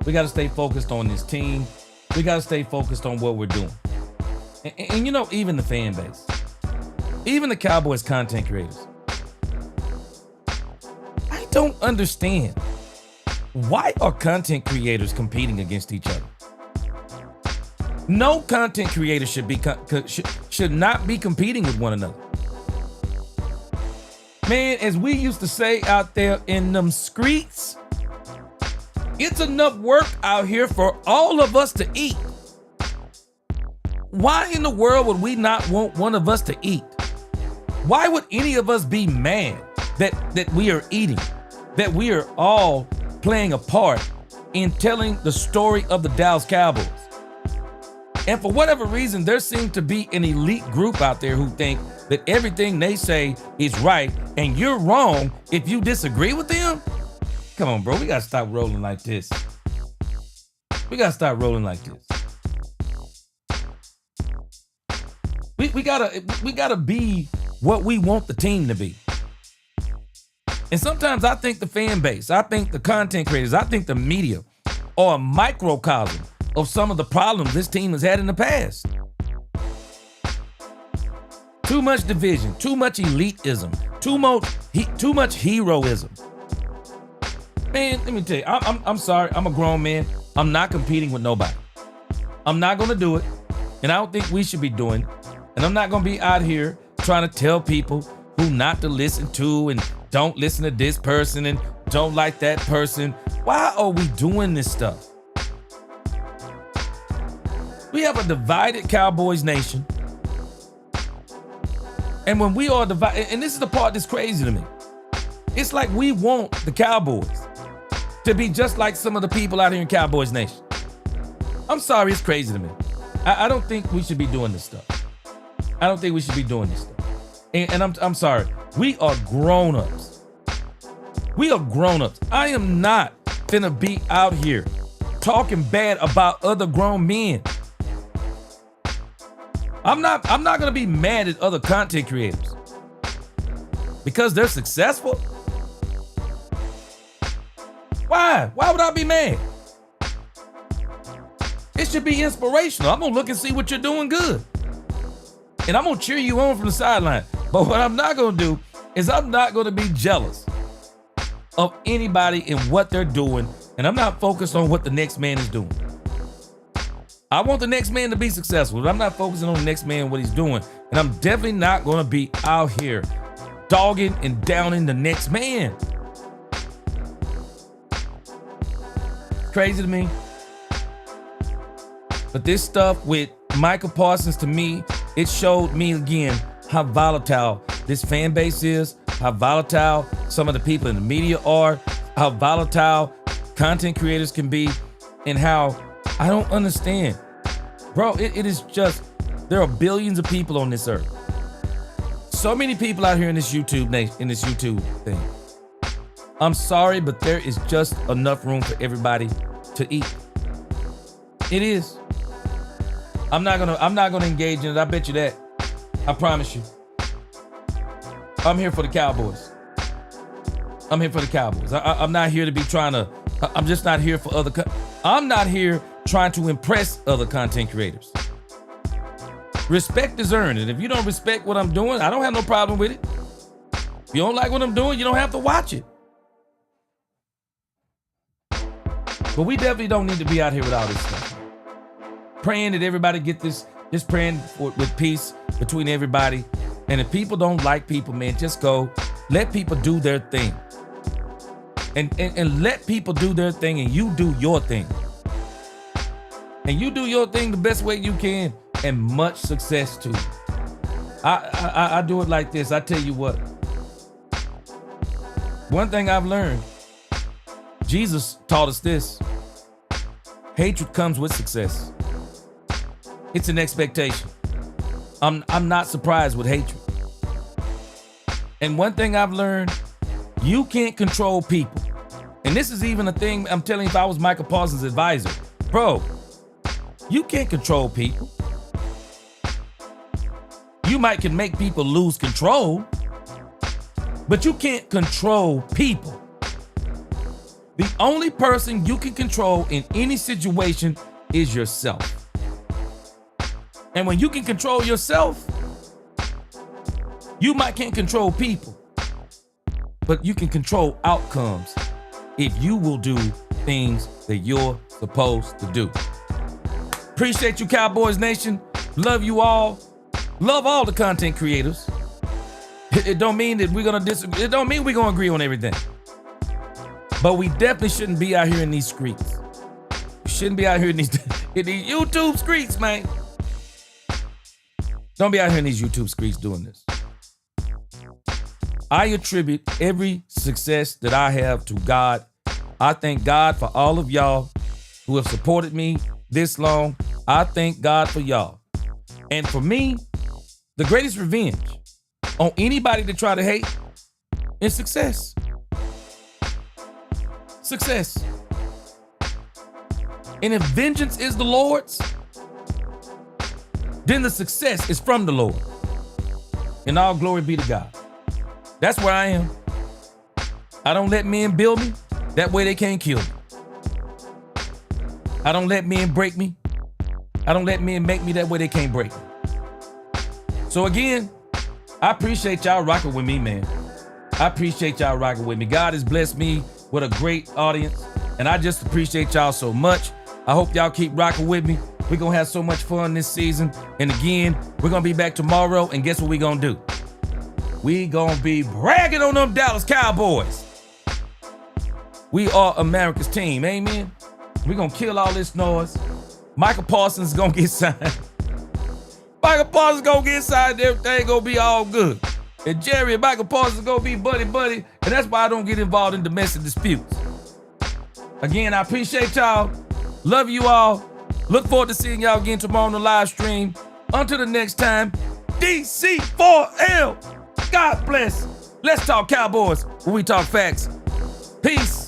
Speaker 1: We got to stay focused on this team. We got to stay focused on what we're doing. And you know, even the fan base, even the Cowboys content creators, I don't understand. Why are content creators competing against each other? No content creator should not be competing with one another. Man, as we used to say out there in them streets, it's enough work out here for all of us to eat. Why in the world would we not want one of us to eat? Why would any of us be mad that we are eating, that we are all playing a part in telling the story of the Dallas Cowboys? And for whatever reason, there seems to be an elite group out there who think that everything they say is right and you're wrong if you disagree with them. Come on, bro. We got to stop rolling like this. We got to start rolling like this. We gotta be what we want the team to be. And sometimes I think the fan base, I think the content creators, I think the media are a microcosm of some of the problems this team has had in the past. Too much division, too much elitism, too much heroism. Man, let me tell you, I'm sorry, I'm a grown man. I'm not competing with nobody. I'm not gonna do it, and I don't think we should be doing it. And I'm not gonna be out here trying to tell people who not to listen to and don't listen to this person and don't like that person. Why are we doing this stuff? We have a divided Cowboys nation. And when we are divided, and this is the part that's crazy to me, it's like we want the Cowboys to be just like some of the people out here in Cowboys Nation. I'm sorry, it's crazy to me. I don't think we should be doing this stuff. I don't think we should be doing this stuff. And I'm sorry. We are grown-ups. We are grown-ups. I am not finna be out here talking bad about other grown men. I'm not gonna be mad at other content creators because they're successful. Why? Why would I be mad? It should be inspirational. I'm gonna look and see what you're doing good. And I'm going to cheer you on from the sideline. But what I'm not going to do is I'm not going to be jealous of anybody and what they're doing. And I'm not focused on what the next man is doing. I want the next man to be successful, but I'm not focusing on the next man and what he's doing. And I'm definitely not going to be out here dogging and downing the next man. Crazy to me. But this stuff with Michael Parsons, to me, it showed me again how volatile this fan base is, how volatile some of the people in the media are, how volatile content creators can be, and how I don't understand. Bro, it is just, there are billions of people on this earth. So many people out here in this YouTube thing. I'm sorry, but there is just enough room for everybody to eat. It is. I'm not gonna engage in it. I bet you that. I promise you. I'm here for the Cowboys. I'm here for the Cowboys. I'm not here to be I'm just not here for I'm not here trying to impress other content creators. Respect is earned, and if you don't respect what I'm doing, I don't have no problem with it. If you don't like what I'm doing, you don't have to watch it. But we definitely don't need to be out here with all this stuff. Praying that everybody get this, just praying with peace between everybody. And if people don't like people, man, just go. Let people do their thing. And let people do their thing, and you do your thing. And you do your thing the best way you can, and much success to you. I do it like this. I tell you what. One thing I've learned, Jesus taught us this. Hatred comes with success. It's an expectation. I'm not surprised with hatred. And one thing I've learned, you can't control people. And this is even a thing I'm telling you, if I was Michael Parsons' advisor. Bro, you can't control people. You can make people lose control, but you can't control people. The only person you can control in any situation is yourself. And when you can control yourself, you can't control people, but you can control outcomes if you will do things that you're supposed to do. Appreciate you, Cowboys Nation. Love you all. Love all the content creators. It don't mean that we're gonna disagree. It don't mean we're gonna agree on everything. But we definitely shouldn't be out here in these streets. We shouldn't be out here in these YouTube streets, man. Don't be out here in these YouTube streets doing this. I attribute every success that I have to God. I thank God for all of y'all who have supported me this long. I thank God for y'all. And for me, the greatest revenge on anybody that try to hate is success. Success. And if vengeance is the Lord's, then the success is from the Lord. And all glory be to God. That's where I am. I don't let men build me. That way they can't kill me. I don't let men break me. I don't let men make me. That way they can't break me. So again, I appreciate y'all rocking with me, man. I appreciate y'all rocking with me. God has blessed me with a great audience, and I just appreciate y'all so much. I hope y'all keep rocking with me. We're going to have so much fun this season. And again, we're going to be back tomorrow, and guess what we're going to do? We going to be bragging on them Dallas Cowboys. We are America's team, amen? We're going to kill all this noise. Michael Parsons is going to get signed. Michael Parsons is going to get signed. Everything going to be all good. And Jerry and Michael Parsons is going to be buddy. And that's why I don't get involved in domestic disputes. Again, I appreciate y'all. Love you all. Look forward to seeing y'all again tomorrow on the live stream. Until the next time, DC4L. God bless. Let's talk Cowboys when we talk facts. Peace.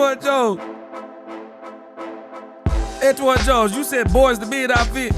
Speaker 1: Edward Jones. Edward Jones, you said boys to men outfit.